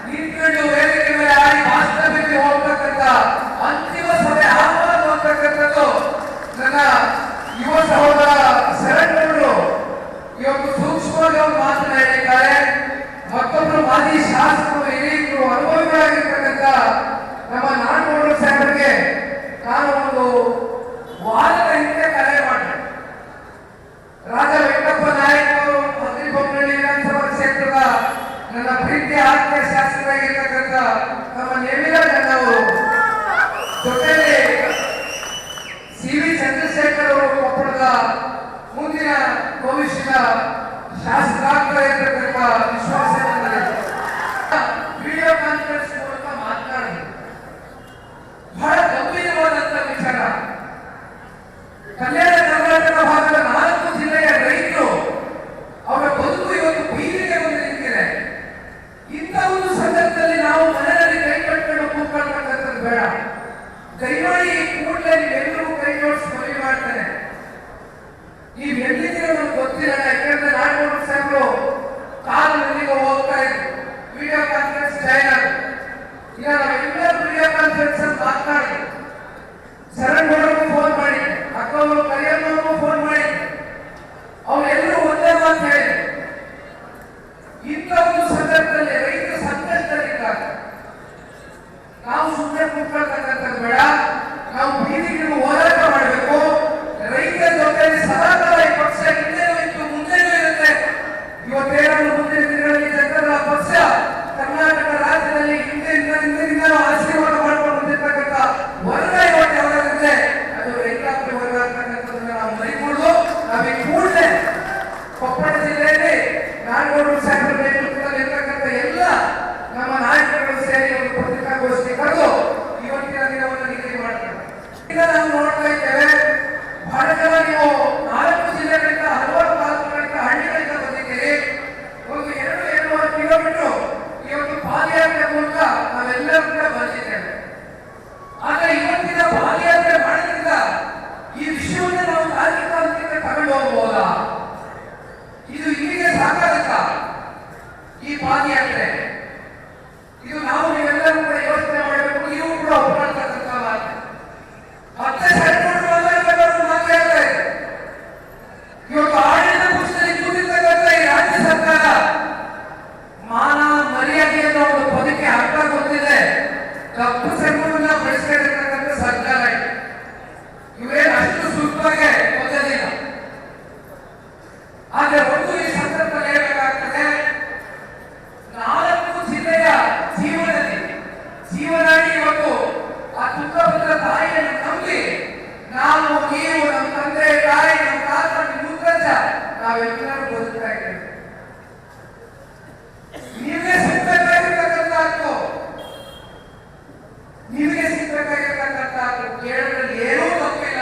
ನಿಂತ್ಕೊಂಡು ವೇದಿಕೆ ಮೇಲೆ ಆಡಿ ವಾಸ್ತವಕ್ಕೆ ಹೋಗ್ತಕ್ಕಂಥ ಅಂತಿಮ ಸಭೆ ಆಗಬಾರದು ಅಂತಕ್ಕಂಥದ್ದು ನನ್ನ ಯುವ ಸಹೋದರ ಶರಣರು ಇವತ್ತು ಸೂಕ್ಷ್ಮವಾಗಿ ಅವರು ಮಾತನಾಡಿದ್ದಾರೆ. ಮತ್ತೊಬ್ಬರು ಮಾಜಿ ಶಾಸಕರು, ಹಿರಿಯರು, ಅನುಭವಿಗಳಾಗಿರ್ತಕ್ಕಂಥ ನಮ್ಮ ನಾಡಗೌಡರು ಸಾಹೇಬರಿಗೆ ನಾನು ಒಂದು ವಾರದ ಹಿಂದೆ ಕರೆ ಮಾಡಿದೆ. ರಾಜ ವೆಂಕಟಪ್ಪ ನಾಯಕ್ ಅವರು ಮದ್ರಿಬೊಮ್ಮನಹಳ್ಳಿ ವಿಧಾನಸಭಾ ಕ್ಷೇತ್ರದ ನನ್ನ ಪ್ರೀತಿಯ ಆತ್ಮೀಯ ಶಾಸಕರಾಗಿರ್ತಕ್ಕಂಥ ನಮ್ಮ ನೇಮಿಲ ಅವರು, ಜೊತೆಯಲ್ಲಿ CV ಚಂದ್ರಶೇಖರ್ ಅವರು ಕೊಪ್ಪಳದ ಮುಂದಿನ ಭವಿಷ್ಯದ ಶಾಸಕರಾಗ್ತಾರೆ ಇರತಕ್ಕಂಥ ವಿಶ್ವಾಸ ವಿಡಿಯೋ ಕಾನ್ಫರೆನ್ಸ್ ಮೂಲಕ ಮಾತನಾಡಿದ್ರು. ಬಹಳ ಗಂಭೀರವಾದಂತ ವಿಚಾರ. ಕಲ್ಯಾಣ ಕರ್ನಾಟಕ ಭಾಗದ 4 ಜಿಲ್ಲೆಯ ರೈತರು ಅವರ ಬದುಕು ಇವತ್ತು ಬೀದಿಗೆ ಬಂದು ನಿಂತಿದೆ. ಇಂಥ ಒಂದು ಸಂದರ್ಭದಲ್ಲಿ ನಾವು ಮನೆಯಲ್ಲಿ ಕೈ ಕಟ್ಕೊಂಡು ಕೂತ್ಕೊಳ್ತಕ್ಕಂಥದ್ದು ಬೇಡ. ದಯಮಾಡಿ ಕೂಡಲೇ ನೀವೆಲ್ಲರೂ ಕೈ ಜೋಡಿಸಿ ಮನವಿ ಮಾಡ್ತಾರೆ. ನೀವು ಎಲ್ಲಿದ್ದೀರೋ ನಮ್ಗೆ ಗೊತ್ತಿಲ್ಲ. ಯಾಕಂದ್ರೆ ನಾಡಗೌಡರು ಸಾಹೇಬರು ಕಾಲಲ್ಲಿ ಹೋಗ್ತಾ ಇದ್ರು, ವಿಡಿಯೋ ಕಾನ್ಫರೆನ್ಸ್ ಜಾಯ್ನ್ ಆದ್ರು. ನಾವೆಲ್ಲರೂ ವಿಡಿಯೋ ಕಾನ್ಫರೆನ್ಸ್ ಅಲ್ಲಿ ಮಾತನಾಡಿ ಶರಣ್ ಗೌಡರಿಗೂ ಫೋನ್ ಮಾಡಿ, ಅಕ್ಕವರು ಕರಿಯಮ್ಮನಿಗೂ ಫೋನ್ ಮಾಡಿ, ಅವರೆಲ್ಲರೂ ಒಂದೇ ಮಾತು ಹೇಳಿ, ಇಂಥ ಒಂದು ಸಂದರ್ಭದಲ್ಲಿ ರೈತರು ಸಂಕಷ್ಟದಲ್ಲಿದ್ದಾಗ ನಾವು ಸುಮ್ಮನೆ ಕೂತ್ಕೊಳ್ತಕ್ಕಂಥದ್ದು ಬೇಡ, ನಾವು ಬೀದಿಗಿಳಿದು ಹೋರಾಟ ಮಾಡಬೇಕು. ರೈತರ ಜೊತೆಯಲ್ಲಿ ಸದಾಕಾಲ ಈ ಪಕ್ಷ ಹಿಂದೆನೂ ಇತ್ತು, ಮುಂದೆನೂ ಇರುತ್ತೆ. ಇವತ್ತೇನಾದ್ರು ಮುಂದಿನ ದಿನಗಳಲ್ಲಿ ಜನರ ಪಕ್ಷ ಕರ್ನಾಟಕ ರಾಜ್ಯದಲ್ಲಿ ಹಿಂದಿನಿಂದಲೂ ಆಶೀರ್ವಾದ ಮಾಡ್ಕೊಂಡು ಬಂದಿರ್ತಕ್ಕಂಥ ವರ್ಗ ಇವತ್ತು ಯಾವ್ದಾಗುತ್ತೆ ಅದು ರೈತಾಪಿ ವರ್ಗ ಅಂತಕ್ಕಂಥದ್ದನ್ನ ನಾವು ಮರಿಕೊಂಡು ನಾವೀಗ ಕೂಡಲೇ ಕೊಪ್ಪಳ ಜಿಲ್ಲೆಯಲ್ಲಿ ನಾಡಗೌಡರು ಸಾಹೇಬರ ನೇತೃತ್ವದಲ್ಲಿ ಇರ್ತಕ್ಕಂಥ ಎಲ್ಲ ನಮ್ಮ ನಾಯಕರುಗಳು ಸೇರಿ ಒಂದು ಪತ್ರಿಕಾಗೋಷ್ಠಿ ಕರೆದು ಇವತ್ತಿನ ದಿನವನ್ನು ನಿಗದಿ ಮಾಡ್ತಾರೆ. ಈಗ ನಾವು ನೋಡ್ತಾ ಇದ್ದೇವೆ, ಬಹಳ ಜನ ನೀವು 4 ಜಿಲ್ಲೆಗಳಿಂದ ಹಲವಾರು ತಾಲೂಕುಗಳಿಂದ ಹಳ್ಳಿಗಳಿಂದ ಬಂದಿದ್ದೀರಿ. ಒಂದು 2-2.5 ಕಿಲೋಮೀಟರ್ ಈ ಒಂದು ಪಾದಯಾತ್ರೆ ಮೂಲಕ ನಾವೆಲ್ಲರೂ ಕೂಡ ಬಂದಿದ್ದೇವೆ. ಆದ್ರೆ ಇವತ್ತಿನ ಪಾದಯಾತ್ರೆ ಮಾಡೋದ್ರಿಂದ ಈ ವಿಷಯವನ್ನು ನಾವು ತಾಂತ್ರಿಕ ಹಂತಕ್ಕೆ ತಗೊಂಡು ಹೋಗಬಹುದಾ? ಇದು ಇಲ್ಲಿಗೆ ಸಾಕಾಗುತ್ತ ಈ ಪಾದಯಾತ್ರೆ? ಇದು ನಾವು ನೀವೆಲ್ಲರೂ ಕೂಡ ಯೋಚನೆ ಮಾಡಬೇಕು. ನೀವು ಕೂಡ ಒಪ್ಪಿಕೊಳ್ತಕ್ಕಂಥ ಮಾತು. ಮತ್ತೆ ಮಾತಾಡ್ತಾರೆ ಇವತ್ತು ಆಡಳಿತ ಪಕ್ಷದಲ್ಲಿ ಕೂತಿರ್ತಕ್ಕಂಥ ಈ ರಾಜ್ಯ ಸರ್ಕಾರ ಮಾನ ಮರ್ಯಾದೆ ಅನ್ನೋ ಒಂದು ಪದಕ್ಕೆ ಅರ್ಥ ಗೊತ್ತಿದೆ, ಕಪ್ಪು ಸೆಮ್ಮನ್ನ ಬಳಸ್ಕೊಂಡಿರ್ತಕ್ಕಂಥ ಸರ್ಕಾರ ಇದೆ. ಇವರೇನು ಅಷ್ಟು ಸುಲಭವಾಗಿ ಓದೋದಿಲ್ಲ. ಆದ್ರೆ ಒಂದು ಈ ಸಂದರ್ಭದಲ್ಲಿ ಹೇಳಬೇಕಾಗ್ತದೆ, 4 ಜಿಲ್ಲೆಯ ಜೀವನಾಡಿ ಇವತ್ತು ಆ ತುಂಗಭದ್ರಾ ತಾಯಿಯನ್ನು ನಂಬಿ ನಾವು, ನೀವು, ನಮ್ಮ ತಂದೆ ತಾಯಿ, ನಮ್ಮ ತಾತ, ಮುತ್ತಜ್ಜ ನಾವೆಲ್ಲರೂ ಬದುಕ್ತಾ ಇದ್ದೇವೆ. ನೀವೇ ಸಿಗ್ಬೇಕಾಗಿರ್ತಕ್ಕಂಥದ್ದು, ನಿಮಗೆ ಸಿಗ್ಬೇಕಾಗಿರ್ತಕ್ಕಂಥದ್ದು ಕೇಳೋದ್ರಲ್ಲಿ ಏನೂ ತಪ್ಪಿಲ್ಲ.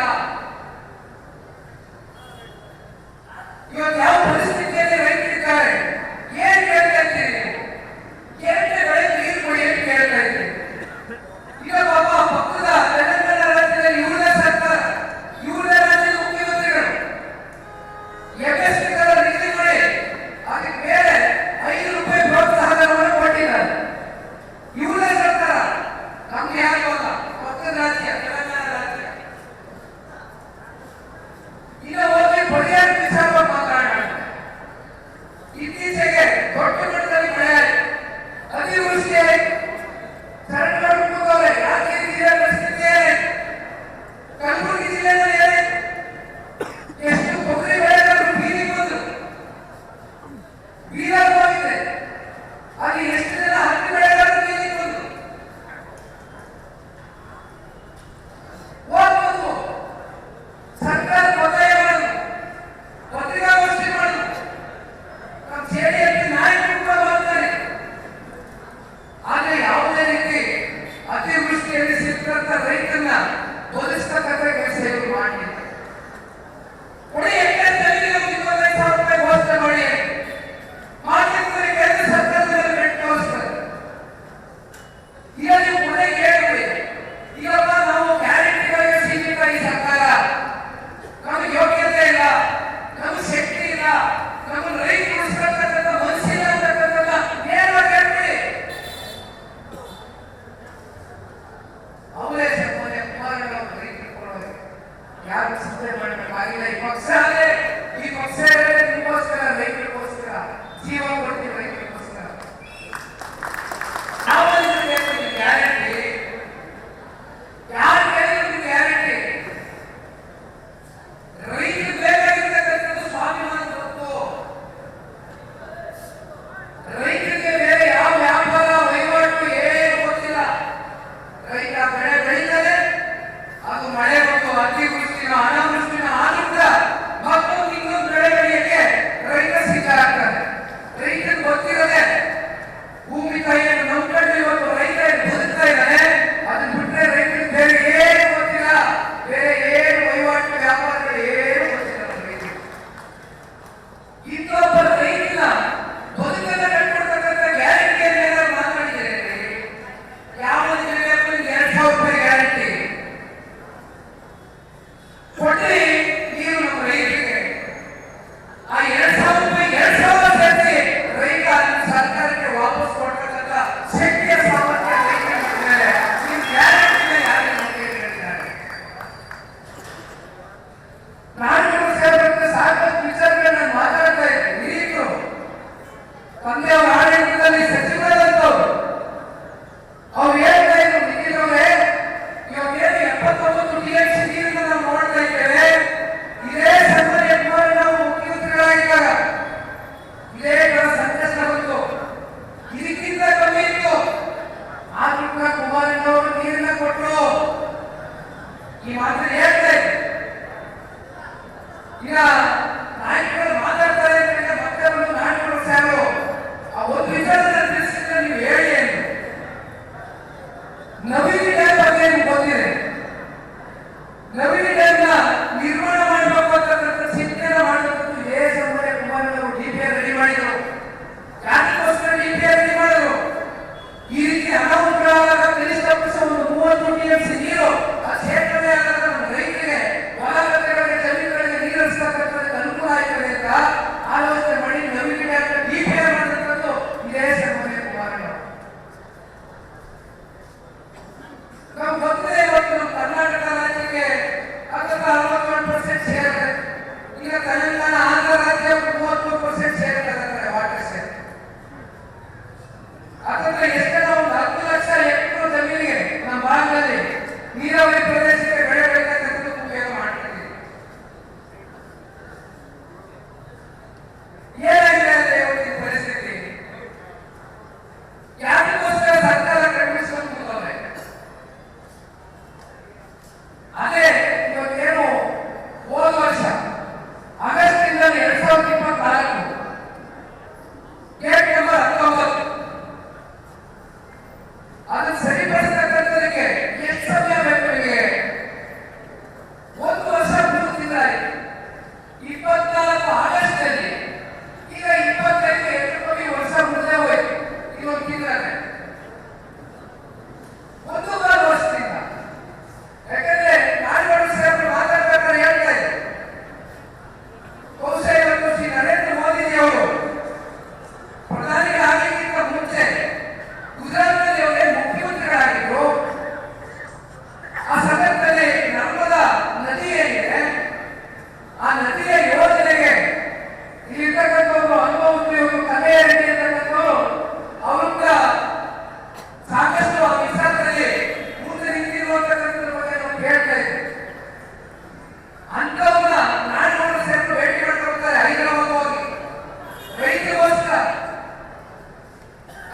ಇವತ್ತು ಯಾವ ಪರಿಸ್ಥಿತಿಯಲ್ಲಿ ರೈತರಿದ್ದಾರೆ, ಏನ್ ಕೇಳ್ತಾ ಇದ್ದೀರಿ? ಕೇಳ್ತೆ ಬೆಳೆ ನೀರು ಕೊಡಿ ಅಂತ ಕೇಳ್ತಾ ಇದ್ದೀರಿ. ಈಗ ಪಾಪ ಪಕ್ಕದ ತೆಲಂಗಾಣ ರಾಜ್ಯದಲ್ಲಿ ಇವ್ರದೇ ಸರ್ಕಾರ, ಇವ್ರದೇ ರಾಜ್ಯದ ಮುಖ್ಯಮಂತ್ರಿಗಳು ಎಫ್ಎಸ್ಟಿಗಳ ನಿಗದಿ ಮಾಡಿ ಅದಕ್ಕೆ ಬೇರೆ 5 ರೂಪಾಯಿ ಪ್ರೋತ್ಸಾಹಧನವನ್ನು ಕೊಟ್ಟಿದ್ದಾರೆ. ಇವ್ರದೇ ಸರ್ಕಾರ, ನಮ್ಗೆ ಯಾರಿಗೋಲ್ಲ, ಪಕ್ಕದ ರಾಜ್ಯ ತೆಲಂಗಾಣ ರಾಜ್ಯ. ಈಗ ಹೋಗಿ ಪರಿಹಾರ ವಿಚಾರವಾಗಿ ಮಾತಾಡೋಣ. ಇತ್ತೀಚೆಗೆ ದೊಡ್ಡ ಮಟ್ಟದಲ್ಲಿ ಮಳೆ ಆಯ್ತು, ಅತಿವೃಷ್ಟಿ ಆಯ್ತು, ಸರಕಾರರು ಕೂತವ್ರೆ. ಯಾದಗಿರಿ ಜಿಲ್ಲೆ ಪರಿಸ್ಥಿತಿ ಏನಾಯ್ತು? ಕಲಬುರಗಿ ಜಿಲ್ಲೆಯಲ್ಲಿ ಏನಾಯ್ತು? ಎಷ್ಟು ಕೊಬ್ಬರಿ ಬೆಳೆಗಾರರು ಬೀದಿಗೆ ಬಂದ್ರು, ಬೀದರ್ ಹೋಗಿದೆ. ಅಲ್ಲಿ ಎಷ್ಟು ಜನ ಹತ್ತಿ ಬೆಳೆಗಾರರು ಬೀದಿಗೆ ಬಂದ್ರು. ಹೋಗ್ಬೋದು ಸರ್ಕಾರ ಒತ್ತಾಯ ಮಾಡುದು, ಪತ್ರಿಕಾಗೋಷ್ಠಿ ಮಾಡುದು, ನಮ್ಮ ಜೆಡಿಎಸ್ ನಾಯಕರು ಕೂಡ ಮಾಡ್ತಾರೆ. ಆದ್ರೆ ಯಾವುದೇ ರೀತಿ ಅತಿವೃಷ್ಟಿಯಲ್ಲಿ ಸಿಕ್ಕಂತ ರೈತನ್ನ ಬದುಸ್ತಕ್ಕಂಥ ಕೆಲಸ ಇವರು ಮಾಡಲಿಲ್ಲ. ಕೊಡಿ ಹೆಕ್ಟೇರ್ 25,000 ರೂಪಾಯಿ ಘೋಷಣೆ ಮಾಡಿ ಮಾಡಿದ್ರೆ ಕೇಂದ್ರ ಸರ್ಕಾರದಲ್ಲಿ ಬೆಟ್ಟು ತೋರಿಸ್ತಾರೆ. ಈಗ ನೀವು ಕೊನೆಗೆ ಹೇಳ್ಬಿಡಿ, ಈಗಪ್ಪ ನಾವು ಗ್ಯಾರಂಟಿಗಳಿಗೆ ಸೀಮಿತ ಈ ಸರ್ಕಾರ, ನಮಗೆ ಯೋಗ್ಯತೆ ಇಲ್ಲ, ನಮಗೆ ಶಕ್ತಿ ಇಲ್ಲ, ನಮಗೆ ರೈತ ಉಳಿಸ್ಕೊಳ್ತಕ್ಕಂಥ ಮನಸ್ಸಿಲ್ಲ ಅಂತಕ್ಕಂಥದ್ದನ್ನ ನೇರವಾಗಿ ಹೇಳ್ಬಿಡಿ. ಅವರೇ ಸಮಾಜ ಕುಮಾರಗಳು ರೈತರು ಕೊಡೋದು ಯಾರು ಚಿಂತೆ ಮಾಡಬೇಕಾಗಿಲ್ಲ. ಈ ಪಕ್ಷ ಅದೇ, ಈ ಪಕ್ಷ ನಿಮಗೋಸ್ಕರ, ರೈತರಿಗೋಸ್ಕರ ಜೀವ ಕೊಡ್ತೀವಿ, ರೈತರಿಗೋಸ್ಕರ. ನಾವು ಗ್ಯಾರಂಟಿ ಡಾಕ್ಟರ್ ಕುಮಾರಣ್ಣವರು ನೀರನ್ನ ಕೊಟ್ಟರು. ಈ ಮಾತ್ರ ಹೇಳ್ತಾ ಇದ್ದೆ. ಈಗ ನಾಯಕರು ಮಾತಾಡ್ತಾರೆ ಮತ್ತೆ ಒಂದು ನಾಯಕರು ಸಾರು ಆ ಒಂದು ವಿಚಾರದ ತಿಳಿಸಿದ್ರೆ ನೀವು ಹೇಳಿ ಏನು ನವೀನ ಡ್ಯಾಮ್ ಬಗ್ಗೆ ನಿಮ್ಗೆ ಗೊತ್ತಿದೆ. ನವೀನ ಡ್ಯಾಮ್ ನ ನಿರ್ಮಾಣ ಮಾಡಬೇಕು ಅಂತಕ್ಕಂಥ ಚಿಂತನೆ ಮಾಡಬೇಕು. ಎ ಸಮಯ ಕುಮಾರಣ್ಣವರು DPR ರೆಡಿ ಮಾಡಿದ್ರು. ಯಾರಿಗೋಸ್ಕರ DPR ರೆಡಿ ಮಾಡಿದ್ರು? ಈ ರೀತಿ ಅನಾಹುತಗಳಾದಾಗ ಕನಿಷ್ಠ ಪಕ್ಷ ಒಂದು 30 TMC ನೀರು ಆ ಕ್ಷೇತ್ರವೇ ಆದಾಗ ನಮ್ಮ ರೈತರಿಗೆ ಹೊಲ ಗದ್ದೆಗಳಿಗೆ ಜಮೀನುಗಳಿಗೆ ನೀರು ಹರಿಸತಕ್ಕಂಥದ್ದಕ್ಕೆ ಅನುಕೂಲ ಆಗ್ತದೆ ಅಂತ ಆಲೋಚನೆ ಮಾಡಿ ನವೀನ ಡ್ಯಾಮ್ DPR ಮಾಡತಕ್ಕಂಥದ್ದು ಇದೇ ಸಮಯ ಕುಮಾರಣ್ಣ. ನಾವು ಗೊತ್ತಿದೆ ಇವತ್ತು ನಮ್ಮ ಕರ್ನಾಟಕ ರಾಜ್ಯಕ್ಕೆ 61% ಶೇರ್ ಇದೆ. ಈಗ ತೆಲಂಗಾಣ ಆಂಧ್ರ ರಾಜ್ಯ 33% ಶೇರ್ ಇದೆ ವಾಟರ್ ಶೇರ್. ಅದರಲ್ಲಿ ಎಷ್ಟು ನಾವು 10 ಲಕ್ಷ ಹೆಕ್ಟೇರ್ ಜಮೀನಿಗೆ ನಮ್ಮ ಭಾಗದಲ್ಲಿ ನೀರಾವರಿ ಪ್ರದೇಶಕ್ಕೆ ಬೆಳೆ ಬೆಳೆತಕ್ಕಂಥದ್ದು ಉಪಯೋಗ ಮಾಡ್ತೀವಿ. ಏನಾಗಿದೆ ಅಂದ್ರೆ ಇವತ್ತಿನ ಪರಿಸ್ಥಿತಿ ಯಾರಿಗೋಸ್ಕರ ಸರ್ಕಾರ ಕಡಿಮೆಸ್ಕೊಂಡು ಕೂತವ್ರೆ? ಅದೇ ಇವತ್ತೇನು ಹೋದ ವರ್ಷ ಆಗಸ್ಟ್ ಇಂದ 2024 ಗೇಟ್ ನಂಬರ್ 19 ಅದನ್ನು ಸರಿಪಡಿಸತಕ್ಕಂಥದಕ್ಕೆ ಎಷ್ಟು ಸಮಯ ಬೇಕು ನಿಮಗೆ? 1 ವರ್ಷ ಮುಗಿದಿದ್ದಾರೆ. 24 ಆಗಸ್ಟ್ ಅಲ್ಲಿ ಈಗ 25 ಏಪ್ರಿಲ್ ವರ್ಷ ಮುಗಿದೇ ಹೋಯ್ತು. ಇದೊಂದು ತಿಂಗಳೇ 1.5 ವರ್ಷದಿಂದ. ಯಾಕಂದ್ರೆ ನಾಡುಗಳು ಸೇರಿ ಮಾತಾಡ್ಬೇಕಾದ್ರೆ ಹೇಳ್ತಾ ಇದ್ದಾರೆ ಬಹುಶಃ ಇವತ್ತು ಶ್ರೀ ನರೇಂದ್ರ ಮೋದಿಜಿಯವರು ಪ್ರಧಾನಿ ಆಗಲಿಕ್ಕಿಂತ ಮುಂಚೆ ಗುಜರಾತ್ನಲ್ಲಿ ಅವರೇ ಮುಖ್ಯಮಂತ್ರಿಗಳಾಗಿದ್ರು. ಆ ಸಂದರ್ಭದಲ್ಲಿ ನರ್ಮದಾ ನದಿ ಏನಿದೆ ಆ ನದಿಯ ಯೋಜನೆಗೆ ಇಲ್ಲಿರ್ತಕ್ಕಂಥವ್ರು ಅನುಭವಿಸಿ ಕಲೆ ಅಂತಕ್ಕಂಥವ್ರು ಅವರು ಕೂಡ ಸಾಕಷ್ಟು ಆ ವಿಚಾರದಲ್ಲಿ ಮುಂದೆ ನಿಂತಿರುವಂತಕ್ಕಂಥದ್ರ ಬಗ್ಗೆ ನಾವು ಕೇಳ್ತಾ ಇದ್ದೀವಿ. ಅಂಥವ್ರನ್ನ ನಾಡುಗಳು ಸೇರಿ ಭೇಟಿ ಮಾಡ್ಕೊಳ್ತಾರೆ ಹೈದರಾಬಾದ್ ಹೋಗಿ ರೈತರಿಗೋಸ್ಕರ.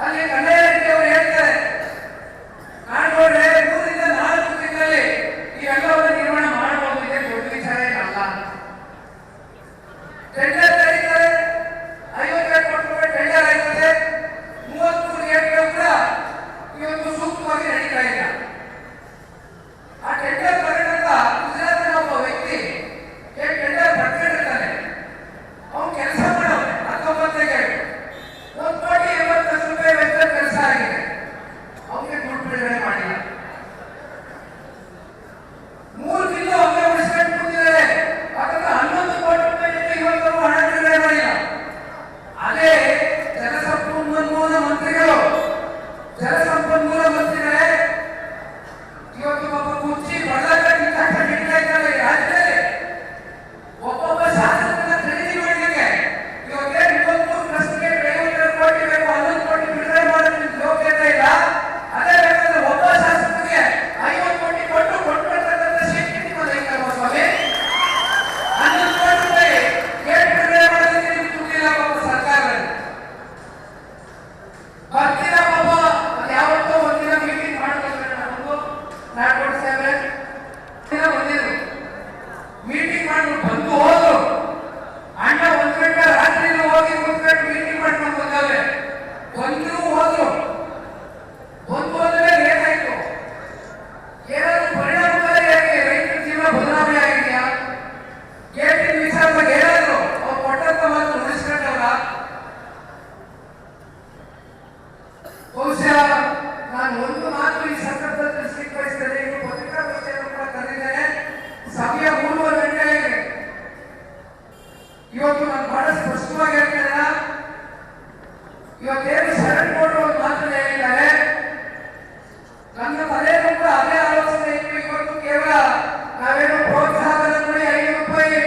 ಅಲ್ಲಿ ಕನ್ನಡ ಅವರು ಹೇಳ್ತಾರೆ ನಾಡುಗಳೇ 3 ರಿಂದ 4 ತಿಂಗಳಲ್ಲಿ ಇವೆಲ್ಲವನ್ನು ನಿರ್ಮಾಣ ಮಾಡಬಹುದು. ಇದೆ ದೊಡ್ಡ ವಿಚಾರ ಏನಲ್ಲ. ಟೆಂಡರ್ ಕರೀತಾರೆ, 50 ಕೋಟಿ ಟೆಂಡರ್ ಆಯ್ತದೆ. 33 ಗೇಟ್ಗಳು ಕೂಡ ಇವತ್ತು ಸೂಕ್ತವಾಗಿ ನಡೀತಾ ಇಲ್ಲ. ಆ ಟೆಂಡರ್ ಬರೆದಂತ ಗುಜರಾತ್ನ ಒಬ್ಬ ವ್ಯಕ್ತಿ ಟೆಂಡರ್ ಬರ್ಕೊಂಡಿರ್ತಾನೆ. ಅವನು ಕೆಲಸ ಮಾಡೋನೆ 19 ಗೇಟ್ 1,80,00,000 ವೆಚ್ಚ ಕೆಲಸ ಆಗಿದೆ. ಅವನಿಗೆ ದುಡ್ಡು ಬಿಡುಗಡೆ ಮಾಡಿಲ್ಲ. 3 ತಿಂಗಳು ಅವನೇ ಉಳಿಸ್ಕೊಂಡು ಕೂತಿದ್ದಾರೆ. ಅದಕ್ಕೆ 11 ಕೋಟಿ ರೂಪಾಯಿ ಇವತ್ತು ಹಣ ಬಿಡುಗಡೆ ಮಾಡಿಲ್ಲ. ಅದೇ ಜಲಸಂಪನ್ಮೂಲ ಮಂತ್ರಿಗಳು ಇವತ್ತು ಒಬ್ಬ ಕುರ್ಚಿ ಬಡದಾಗಿದ್ದ ಹಿಡ್ತಾ ಇದ್ದಾರೆ ರಾಜ್ಯದಲ್ಲಿ. ಒಬ್ಬೊಬ್ಬ ಶಾಸಕರನ್ನ ಖರೀದಿ ಮಾಡಲಿಕ್ಕೆ ಇವತ್ತೇ 33 ಟ್ರಸ್ಟ್ಗೆ 50 ಕೋಟಿ ಬೇಕು, 11 ಕೋಟಿ ಬಿಡುಗಡೆ ಮಾಡೋದು ಯೋಗ್ಯತೆ ಇಲ್ಲ. ಅದೇ ಬೇಕಾದ್ರೆ ಒಬ್ಬ ಶಾಸಕರಿಗೆ 50 ಕೋಟಿ ಕೊಟ್ಟರ್ತಕ್ಕಂಥ ಶಕ್ತಿ ನಿಮ್ಮದೈತಲ್ವ ಸ್ವಾಮಿ? 11 ಕೋಟಿ ರೂಪಾಯಿ ಗೇಟ್ ಬಿಡುಗಡೆ ಮಾಡೋದಕ್ಕೆ ನಿಮ್ಗೆ ದುಡ್ಡಿಲ್ಲ ಪಾಪ ಸರ್ಕಾರದಲ್ಲಿ. ಬರ್ತೀರಾ ಪಾಪ ಅದು ಯಾವತ್ತೋ ಒಂದಿನ ಮೀಟಿಂಗ್ ಮಾಡ್ಕೊಳ್ತಾರೆ. ನಮಗೂ ನಾಡ್ಕೊಂಡು ಸಾಹೇಬ್ರೆ ಬಂದಿದ್ರು ಮೀಟಿಂಗ್ ಮಾಡ್ಕೊಂಡು ಬಂದು ಹೋದ್ರು. ಅಣ್ಣ 1 ಗಂಟೆ ರಾತ್ರಿ ಹೋಗಿ ಕೂತ್ಕೊಂಡು ಮೀಟಿಂಗ್ ಮಾಡ್ಕೊಂಡು ಬಂದವ್ರೆ. ಬಂದ್ರು ಹೋದ್ರು. ಬಂದು ಹೋದ್ರೆ ಏನಾಯ್ತು? ಏನಾದ್ರು ಪರಿಣಾಮಕಾರಿಯಾಗಿ ರೈತರ ಜೀವನ ಬದಲಾವಣೆ ಆಗಿದೆಯಾ? ಗೇಟಿನ ವಿಚಾರದಾಗ ಏನಾದ್ರು ಅವ್ರು ಕೊಟ್ಟಂತ ಮಾತು ಉಳಿಸ್ಕೊಂಡವ್ರ? ಬಹುಶಃ ನಾನು ಒಂದು ಮಾತು ಈ ಸಂದರ್ಭದಲ್ಲಿ ತಿಳಿಸ್ಲಿಕ್ಕೆ ಬಯಸ್ತೇನೆ. ಇದು ಪತ್ರಿಕಾಗೋಷ್ಠಿಯನ್ನು ಕೂಡ ಕರೆದಿದ್ದೇನೆ. ಸಮಯ 3:30 ಗಂಟೆ ಆಗಿದೆ. ಇವತ್ತು ನಾನು ಬಹಳ ಸ್ಪಷ್ಟವಾಗಿ ಹೇಳ್ತೇನೆ. ಇವತ್ತೇನು ಶರಣ್ ಗೌಡ್ರು ಒಂದು ಮಾತನ್ನು ಹೇಳಿದ್ದಾರೆ. ನನ್ನ ತಲೆಯಲ್ಲೂ ಕೂಡ ಅದೇ ಆಲೋಚನೆ ಇತ್ತು. ಇವತ್ತು ಕೇವಲ ನಾವೇನು ಪ್ರೋತ್ಸಾಹನ ಕೊಡಿ 5 ರೂಪಾಯಿ,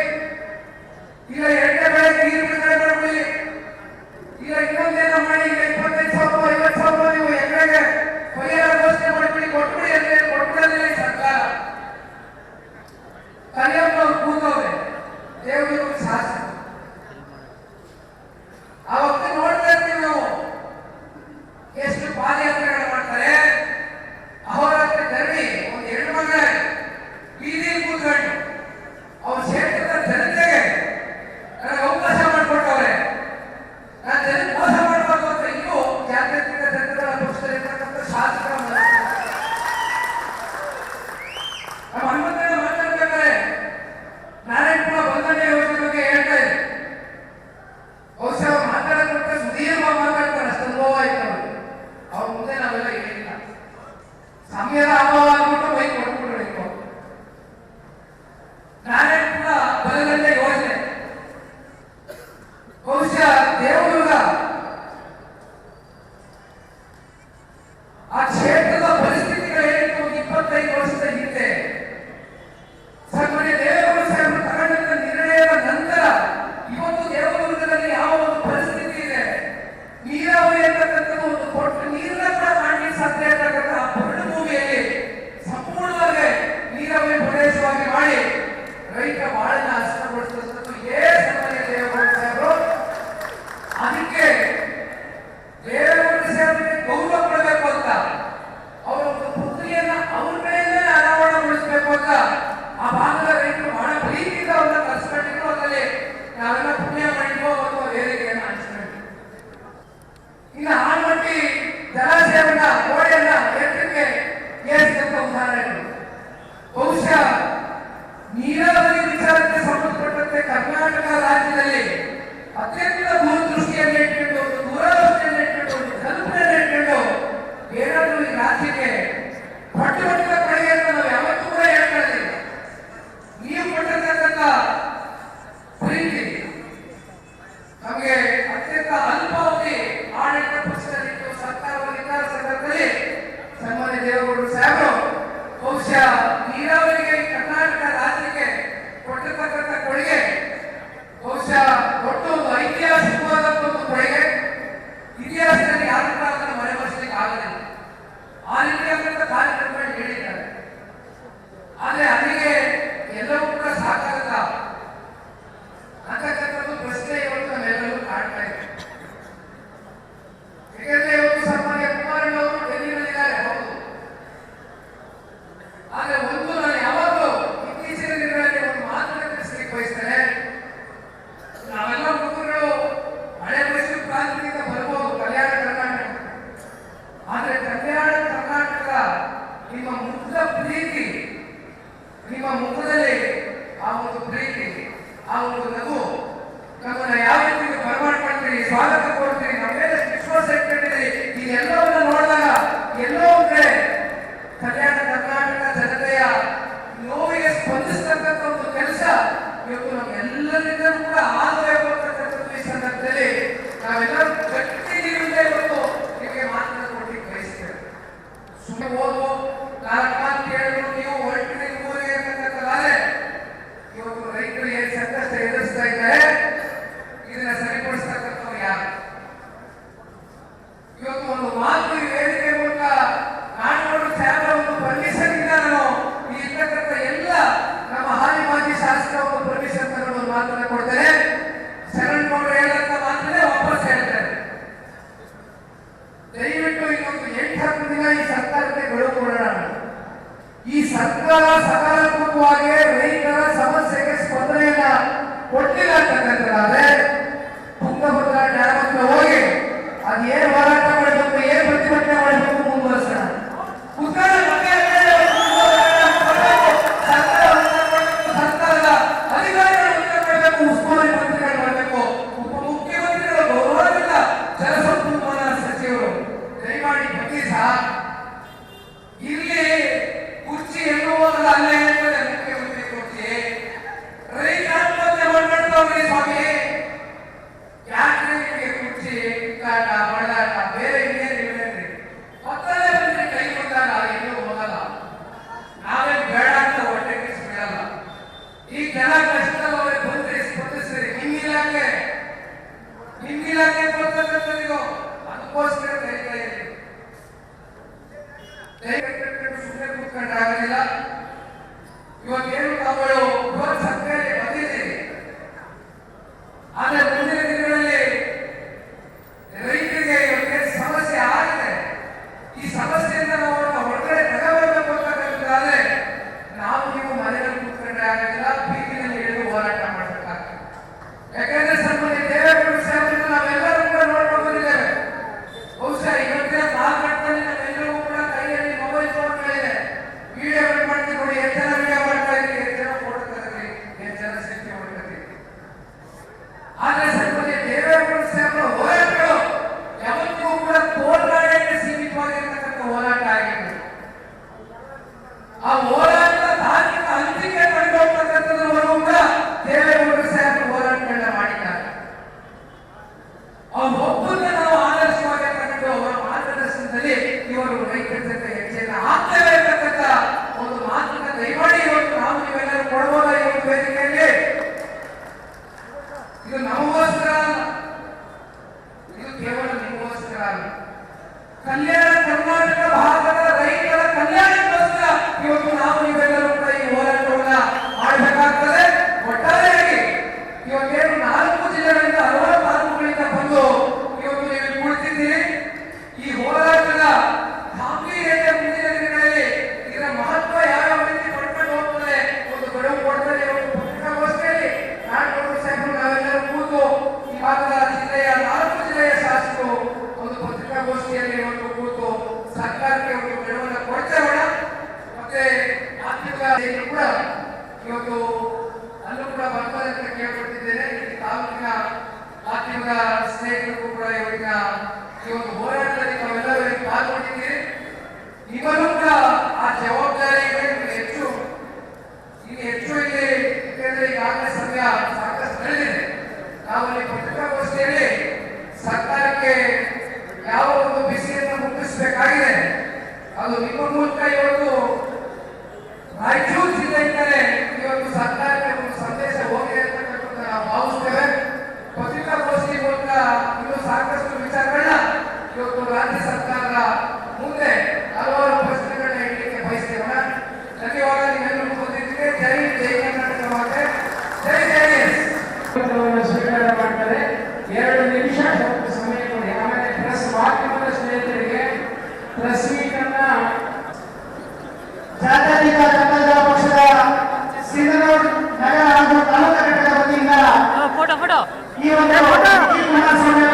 ಈಗ 2 ಬೆಳೆ ನೀರು ಬಿಡುಗಡೆ ಮಾಡ್ಬಿಡಿ, ಈಗ ಇನ್ನೊಂದೇನೋ ಮಾಡಿ ಈಗ 25,000 50,000 ನೀವು ಎಕರೆಗೆ ಕೊಯ್ಯರ ಘೋಷಣೆ ಮಾಡಿಬಿಡಿ ಕೊಟ್ಟು ರಾಜ್ಯಕ್ಕೆ ಕೊಟ್ಟಿರುವಂತ ಕೊಡುಗೆಯನ್ನು ನಾವು ಯಾವತ್ತೂ ಕೂಡ ಹೇಳ್ಕೊಳ್ಳೋದಿಲ್ಲ. ನೀವು ಕೊಟ್ಟಿರ್ತಕ್ಕಂಥ ಪ್ರೀತಿ ನಮಗೆ ಅತ್ಯಂತ ಅಲ್ಪಾವಧಿ ಆಡಳಿತ ಪಕ್ಷದಲ್ಲಿದ್ದು ಸರ್ಕಾರವನ್ನು ಇದ್ದ ಸಂದರ್ಭದಲ್ಲಿ ಸನ್ಮಾನ್ಯ ದೇವೇಗೌಡರು ಸಾಹೇಬರು ಬಹುಶಃ ನೀರಾವರಿಗೆ ಕರ್ನಾಟಕ ರಾಜ್ಯಕ್ಕೆ ಕೊಟ್ಟಿರ್ತಕ್ಕಂಥ ಕೊಡುಗೆ ಬಹುಶಃ ದೊಡ್ಡ ಒಂದು ಐತಿಹಾಸಿಕವಾದಂಥ ಒಂದು ಕೊಡುಗೆ. ಇತಿಹಾಸದಲ್ಲಿ ಯಾರು ಕೂಡ ಅದನ್ನು ಮರೆಮಾಚಲಿಕ್ಕೆ ಆಗಲಿಲ್ಲ. ಆ ರೀತಿಯಾದಂಥ ಕಾರ್ಯಕ್ರಮಗಳನ್ನು ಹೇಳಿದ್ದಾರೆ. ಆದರೆ ಅದಕ್ಕೆ ಎಲ್ಲವೂ ಕೂಡ ಸಾಕಾಗಲ್ಲ ಅಂತಕ್ಕಂಥದ್ದು ಪ್ರಶ್ನೆ ಇವತ್ತು ನಮ್ಮೆಲ್ಲರೂ ಕಾಡ್ತಾ ಇದೆ. ಯಾಕೆಂದ್ರೆ ಇವತ್ತು ಸನ್ಮಾನ್ಯ ಕುಮಾರಣ್ಣವರು ಡೆಲ್ಲಿನಲ್ಲಿದ್ದಾರೆ, ಹೌದು. ಆದ್ರೆ ಒಂದು ನಾನು ಯಾವಾಗಲೂ ಇತ್ತೀಚಿನ ದಿನಗಳಲ್ಲಿ ಒಂದು ಮಾತನ್ನು ತಿಳಿಸಲಿಕ್ಕೆ ಬಯಸ್ತೇನೆ. ನಾವೆಲ್ಲ ಹುಡುಗರು ಹಳೆ ಮೈಸೂರು ಪ್ರಾಂತ್ಯದಿಂದ ಬರ್ಬೋದು ಕಲ್ಯಾಣ ಕರ್ನಾಟಕ, ಆದ್ರೆ ಕಲ್ಯಾಣ ಕರ್ನಾಟಕ ನಿಮ್ಮ ಮುಗ್ಧ ಪ್ರೀತಿ, ನಿಮ್ಮ ಮುಖದಲ್ಲಿ ಆ ಒಂದು ಪ್ರೀತಿ, ಆ ಒಂದು ನಗು ನಮ್ಮನ್ನ ಯಾವ ರೀತಿ ಬರಮಾಡ್ಕೊಳ್ತೀರಿ, ಸ್ವಾಗತ ಕೊಡ್ತೀರಿ, ನಮ್ಮೇಲೆ ವಿಶ್ವಾಸ ಇಟ್ಕೊಂಡಿದ್ದೀರಿ, ಇದೆಲ್ಲವನ್ನ ನೋಡಿದಾಗ ಎಲ್ಲೋ ಒಂದ್ ಕಡೆ ಕಲ್ಯಾಣ ಕರ್ನಾಟಕ ಜನತೆಯ ನೋವಿಗೆ ಸ್ಪಂದಿಸ್ತಕ್ಕಂಥ ಒಂದು ಕೆಲಸ ಇವತ್ತು ನಮ್ಮೆಲ್ಲರಿಂದ ಕೂಡ ಆಗಬೇಕು ಅಂತಕ್ಕಂಥದ್ದು ಈ ಸಂದರ್ಭದಲ್ಲಿ ನಾವೆಲ್ಲರೂ ಗಟ್ಟಿಗಿರಿಂದ ಇವತ್ತು ನಿಮಗೆ ಮಾತನ್ನು ಕೊಡ್ಲಿಕ್ಕೆ ಬಯಸ್ತೇವೆ. ಸುಮ್ಮನೆ ಹೋಗು 4 ಮಾತು ಹೇಳಿದ್ರು ನೀವು ಹೊರಟಿರಿ ಊರಿಗೆ ಅಂತಕ್ಕಂಥದ್ದಾದ್ರೆ ಇವತ್ತು ರೈತರು ಏನ್ ಸಂಕಷ್ಟ ಎದುರಿಸ್ತಾ ಇದ್ದಾರೆ ಇದನ್ನ ಸರಿಪಡಿಸ್ತಕ್ಕಂಥವ್ರು ಯಾರು? ಇವತ್ತು ಒಂದು ಮಾತು ವೇದಿಕೆ ಮೂಲಕ ನಾಡುಗಳು ಸಾಹೇಬರ ಒಂದು ಪರ್ಮಿಷನ್ ಇಂದ ನಾನು ಈ ಇರ್ತಕ್ಕಂಥ ಎಲ್ಲ ನಮ್ಮ ಹಾಲಿ ಮಾಜಿ ಶಾಸಕರ ಒಂದು ಪರ್ಮಿಷನ್ ತಗೊಂಡು ಒಂದು ಮಾತನ್ನ ಕೊಡ್ತೇನೆ. ಶರಣ್ ಗೌಡರು ಹೇಳಂತ ಮಾತನ್ನೇ ವಾಪಸ್ ಹೇಳ್ತಾರೆ. ದಯವಿಟ್ಟು ಇನ್ನೊಂದು 8-10 ದಿನ ಈ ಸರ್ಕಾರಕ್ಕೆ ಗಡುವು ಕೊಡೋಣ. ಈ ಸರ್ಕಾರ ಸಕಾರಾತ್ಮಕವಾಗಿ ರೈತರ ಸಮಸ್ಯೆಗೆ ಸ್ಪಂದನೆಯನ್ನ ಕೊಟ್ಟಿಲ್ಲ ಅಂತಕ್ಕಂಥದ್ದಾದ್ರೆ ತುಂಗಭದ್ರಾ ಡ್ಯಾಮ್ ಹತ್ರ ಹೋಗಿ ಅದೇನು ಹೋರಾಟ ಮಾಡಬೇಕು, ಏನ್ ಪ್ರತಿಭಟನೆ ಮಾಡಬೇಕು ಮುಂದುವರಿಸೋಣ. ಸರ್ಕಾರದ ಅಧಿಕಾರಿಗಳು ಉತ್ತರ ಕೊಡಬೇಕು, ಉಸ್ತುವಾರಿ ಮಂತ್ರಿಗಳು ಮಾಡಬೇಕು, ಉಪಮುಖ್ಯಮಂತ್ರಿಗಳ ಗೌರವದಿಂದ ಜಲಸಂಪನ್ಮೂಲ ಸಚಿವರು ದಯಮಾಡಿ ಪ್ರತಿ ಸಹ ಇಲ್ಲಿ ಕುರ್ಚಿ ಎಲ್ಲೂ ಹೋಗಲ್ಲ, ಅಲ್ಲೇ ಇರ್ತದೆ ಮುಖ್ಯಮಂತ್ರಿ ಕುರ್ಚಿ. ರೈತ ಆತ್ಮಹತ್ಯೆ ಮಾಡ್ಕೊಳ್ತಾವ್ರಿ ಸ್ವಾಮಿ, ಯಾಕೆ ನಿಮಗೆ ಕುರ್ಚಿ ಕಾಟ ಬಡದಾಟ ಬೇರೆ ಇನ್ನೇನು ಇವೇನ್ರಿ? ಮತ್ತಲ್ಲೇ ಬಂದ್ರೆ ಕೈ ಬಂದಾಗ ಎಲ್ಲೂ ಹೋಗಲ್ಲ. ನಾವೇ ಬೇಡ ಅಂತ ಹೊಟ್ಟೆ ಕಿಸ್ ಬಿಡಲ್ಲ. ಈ ಜನ ಕಷ್ಟದವ್ರಿಗೆ ಬಂದ್ರೆ ಸ್ಪಂದಿಸ್ರಿ. ನಿಮ್ಮ ಇಲಾಖೆ ಬರ್ತಕ್ಕಂಥದ್ದು ಅದಕ್ಕೋಸ್ಕರ ಕರೀತಾ ಇದ್ದೀವಿ. ಸುಮ್ಮನೆ ಕೂತ್ಕೊಂಡ್ರೆ ಆಗಲಿಲ್ಲ. ಇವತ್ತೇನು ತಾವುಗಳು ಬೃಹತ್ ಸಂಖ್ಯೆಯಲ್ಲಿ ಬಂದಿದ್ದೀರಿ, ಆದ್ರೆ ಮುಂದಿನ ದಿನಗಳಲ್ಲಿ ರೈತರಿಗೆ ಇವತ್ತೇನು ಸಮಸ್ಯೆ ಆಗಿದೆ, ಈ ಸಮಸ್ಯೆಯಿಂದ ನಾವು ಹೊರಗಡೆ ತಗೋಬರ್ಬೇಕು ಅಂತಕ್ಕಂಥದ್ದಾದ್ರೆ ನಾವು ನೀವು ಮನೆಯಲ್ಲಿ ಕೂತ್ಕೊಂಡ್ರೆ ಆಗೋದಿಲ್ಲ, ಬೀದಿನಲ್ಲಿ ಇಳಿದು ಹೋರಾಟ ಮಾಡಬೇಕಾಗ್ತದೆ. ಯಾಕಂದ್ರೆ ಸನ್ಮಾನ್ಯ ದೇವೇಗೌಡರು ಸಾಹೇಬರನ್ನು ನಾವೆಲ್ಲರೂ ಕೂಡ ನೋಡ್ಕೊಂಡು ಬಂದಿದ್ದೇವೆ. ಬಹುಶಃ ಇವತ್ತಿನ ಕಾಲಘಟ್ಟದಲ್ಲಿ ನಾವೆಲ್ಲರೂ ಕೂಡ ಕೈಯಲ್ಲಿ ಮೊಬೈಲ್ ಫೋನ್ಗಳಿದೆ, ವಿಡಿಯೋಗಳು ಮಾಡ್ತೀವಿ. ನೋಡಿ ಎಷ್ಟು ಜನ ವಿಡಿಯೋ ಮಾಡ್ತಾ ಇದ್ದೀವಿ, ಎಷ್ಟು ಜನ ಫೋಟೋ ತಗೋತೀವಿ, ಎಷ್ಟು ಜನ ಸೆಲ್ಫಿ ಮಾಡ್ಕೊತೀವಿ. ಆದ್ರೆ ಸನ್ಮಾನ್ಯ ದೇವೇಗೌಡರು ಸಾಹೇಬರ ಹೋರಾಟಗಳು ಯಾವತ್ತಿಗೂ ಕೂಡ ತೋರ್ನಾಡಕ್ಕೆ ಸೀಮಿತವಾಗಿರ್ತಕ್ಕಂಥ ಹೋರಾಟ ಆಗಿದೆ. ಆ ಹೋರಾಟದ ಧಾರ್ಮಿಕ ಅಂತಿಕೆ ಕಂಡುಕೊಳ್ತಕ್ಕಂಥದ್ರವರೆಗೂ ಕೂಡ ದೇವೇಗೌಡರು ಸಾಹೇಬರು ಹೋರಾಟಗಳನ್ನ ಮಾಡಿದ್ದಾರೆ. ಅವ್ರ ಒಬ್ಬರನ್ನ ನಾವು ಆದರ್ಶವಾಗಿ ಕಂಡು ಅವರ ಮಾರ್ಗದರ್ಶನದಲ್ಲಿ ಇವರು ರೈತರ ಜೊತೆ ಹೆಜ್ಜೆಯನ್ನು ಹಾಕ್ತೇವೆ ಅಂತಕ್ಕಂಥ ಒಂದು ಮಾತನ್ನ ದಯಮಾಡಿ ಇವತ್ತು ನಾವು ನೀವೆಲ್ಲರೂ ಕೊಡಬಹುದ ಈ ಒಂದು ವೇದಿಕೆಯಲ್ಲಿ. ಇದು ನಮಗೋಸ್ಕರ ಅಲ್ಲ, ಇದು ಕೇವಲ ನಿಮಗೋಸ್ಕರ ಅಲ್ಲ, ಕಲ್ಯಾಣ ಕರ್ನಾಟಕ ಭಾಗದ ರೈತರ ಕಲ್ಯಾಣಕ್ಕೋಸ್ಕರ ಇವತ್ತು ನಾವು ನೀವೆಲ್ಲರೂ ಕೂಡ ಈ ಹೋರಾಟವನ್ನ ಮಾಡಬೇಕಾಗ್ತದೆ. ಒಟ್ಟಾರೆಯಾಗಿ ಇವತ್ತೇನು 4 ಜಿಲ್ಲೆಗಳಿಂದ 60 ತಾಲೂಕುಗಳಿಂದ ಬಂದು ಇವತ್ತು ನೀವು ಕುಳಿತಿದ್ದೀರಿ. ಈ ಹೋರಾಟದ ಗಾಂಭೀರ್ಯತೆ ಮುಂದಿನ ದಿನಗಳಲ್ಲಿ ಇದರ ಮಹತ್ವ ಯಾವ ರೀತಿ ಪಡ್ಕೊಂಡು ಹೋಗ್ತದೆ ಒಂದು ಗಡುವು ಕೊಡ್ತಾರೆ. ಇವತ್ತು ಪತ್ರಿಕಾಗೋಷ್ಠಿಯಲ್ಲಿ ನಾಡಗೌಡರು ಸಾಹೇಬರು ನಾವೆಲ್ಲರೂ ಕೂತು ಈ ಭಾಗದ ಜಿಲ್ಲೆಯ 4 ಜಿಲ್ಲೆಯ ಶಾಸಕರು ಒಂದು ಪತ್ರಿಕಾಗೋಷ್ಠಿಯಲ್ಲಿ ಇವತ್ತು ಕೂತು ಸರ್ಕಾರಕ್ಕೆ ಒಂದು ಗಡುವನ್ನು ಕೊಡ್ತೇವೆ. ಮತ್ತೆ ಆರ್ಥಿಕ ಕೂಡ ಇವತ್ತು ಅಲ್ಲೂ ಕೂಡ ಬರ್ತಾರೆ ಅಂತ ಕೇಳ್ಕೊಟ್ಟಿದ್ದೇನೆ. ಈ ತಾಲೂಕಿನ ಮಾಧ್ಯಮದ ಸ್ನೇಹಿತರಿಗೂ ಕೂಡ ಇವತ್ತಿನ ಈ ಒಂದು ಹೋರಾಟದಲ್ಲಿ ತಾವೆಲ್ಲರೂ ಪಾಲ್ಗೊಂಡಿದ್ದೀರಿ. ಇವನು ಕೂಡ ಆ ಜವಾಬ್ದಾರಿಗಳು ಹೆಚ್ಚು ಇಲ್ಲಿ ಯಾಕಂದ್ರೆ ಈಗಾಗಲೇ ಸಮಯ ಸಾಕಷ್ಟು ಕಳೆದಿದೆ. ನಾವಲ್ಲಿ ಪತ್ರಿಕಾಗೋಷ್ಠಿಯಲ್ಲಿ ಸರ್ಕಾರಕ್ಕೆ ಯಾವ ಒಂದು ಬಿಸಿಯನ್ನು ಮುಟ್ಟಿಸಬೇಕಾಗಿದೆ ಅದು ನಿಮ್ಮ ಮೂಲಕ ಇವತ್ತು ರಾಯಚೂರು ಜಿಲ್ಲೆಯಿಂದಲೇ ಇವತ್ತು ಸರ್ಕಾರಕ್ಕೆ ಒಂದು ಸಂದೇಶ ಹೋಗಿದೆ ಅಂತಕ್ಕಂಥದ್ದು ನಾವು ಭಾವಿಸ್ತೇವೆ. ಪತ್ರಿಕಾಗೋಷ್ಠಿ ಮೂಲಕ ಇನ್ನೂ ಸಾಕಷ್ಟು ವಿಚಾರಗಳನ್ನ ಇವತ್ತು ರಾಜ್ಯ ಸರ್ಕಾರದ ಮುಂದೆ ಹಲವಾರು ಪ್ರಶ್ನೆಗಳನ್ನ ಇಡಲಿಕ್ಕೆ ಬಯಸ್ತೇವೆ. ಧನ್ಯವಾದ. ನೀವೆಲ್ಲರೂ ಬಂದಿದ್ದಕ್ಕೆ ಜೈ ಜೈ ಕರ್ನಾಟಕ ಮಾತೆ, ಜೈ ಜೆಡಿಎಸ್. ಸ್ವೀಕಾರ ಮಾಡ್ತಾರೆ. 2 ನಿಮಿಷ ಸಮಯ ಕೊಡಿ. ಆಮೇಲೆ ಪ್ರೆಸ್ ಮಾಧ್ಯಮದ ಸ್ನೇಹಿತರಿಗೆ ಪ್ರೆಸ್ ಮೀಟ್ ಅನ್ನ ಜಾತ್ಯತೀತ ಜನತಾ ಪಕ್ಷದ ಸಿಂಧನೂರು ನಗರ ಹಾಗೂ ತಾಲೂಕು ಘಟಕದ ವತಿಯಿಂದ ಫೋಟೋ ಈ ಒಂದು ಕುಮಾರಸ್ವಾಮಿ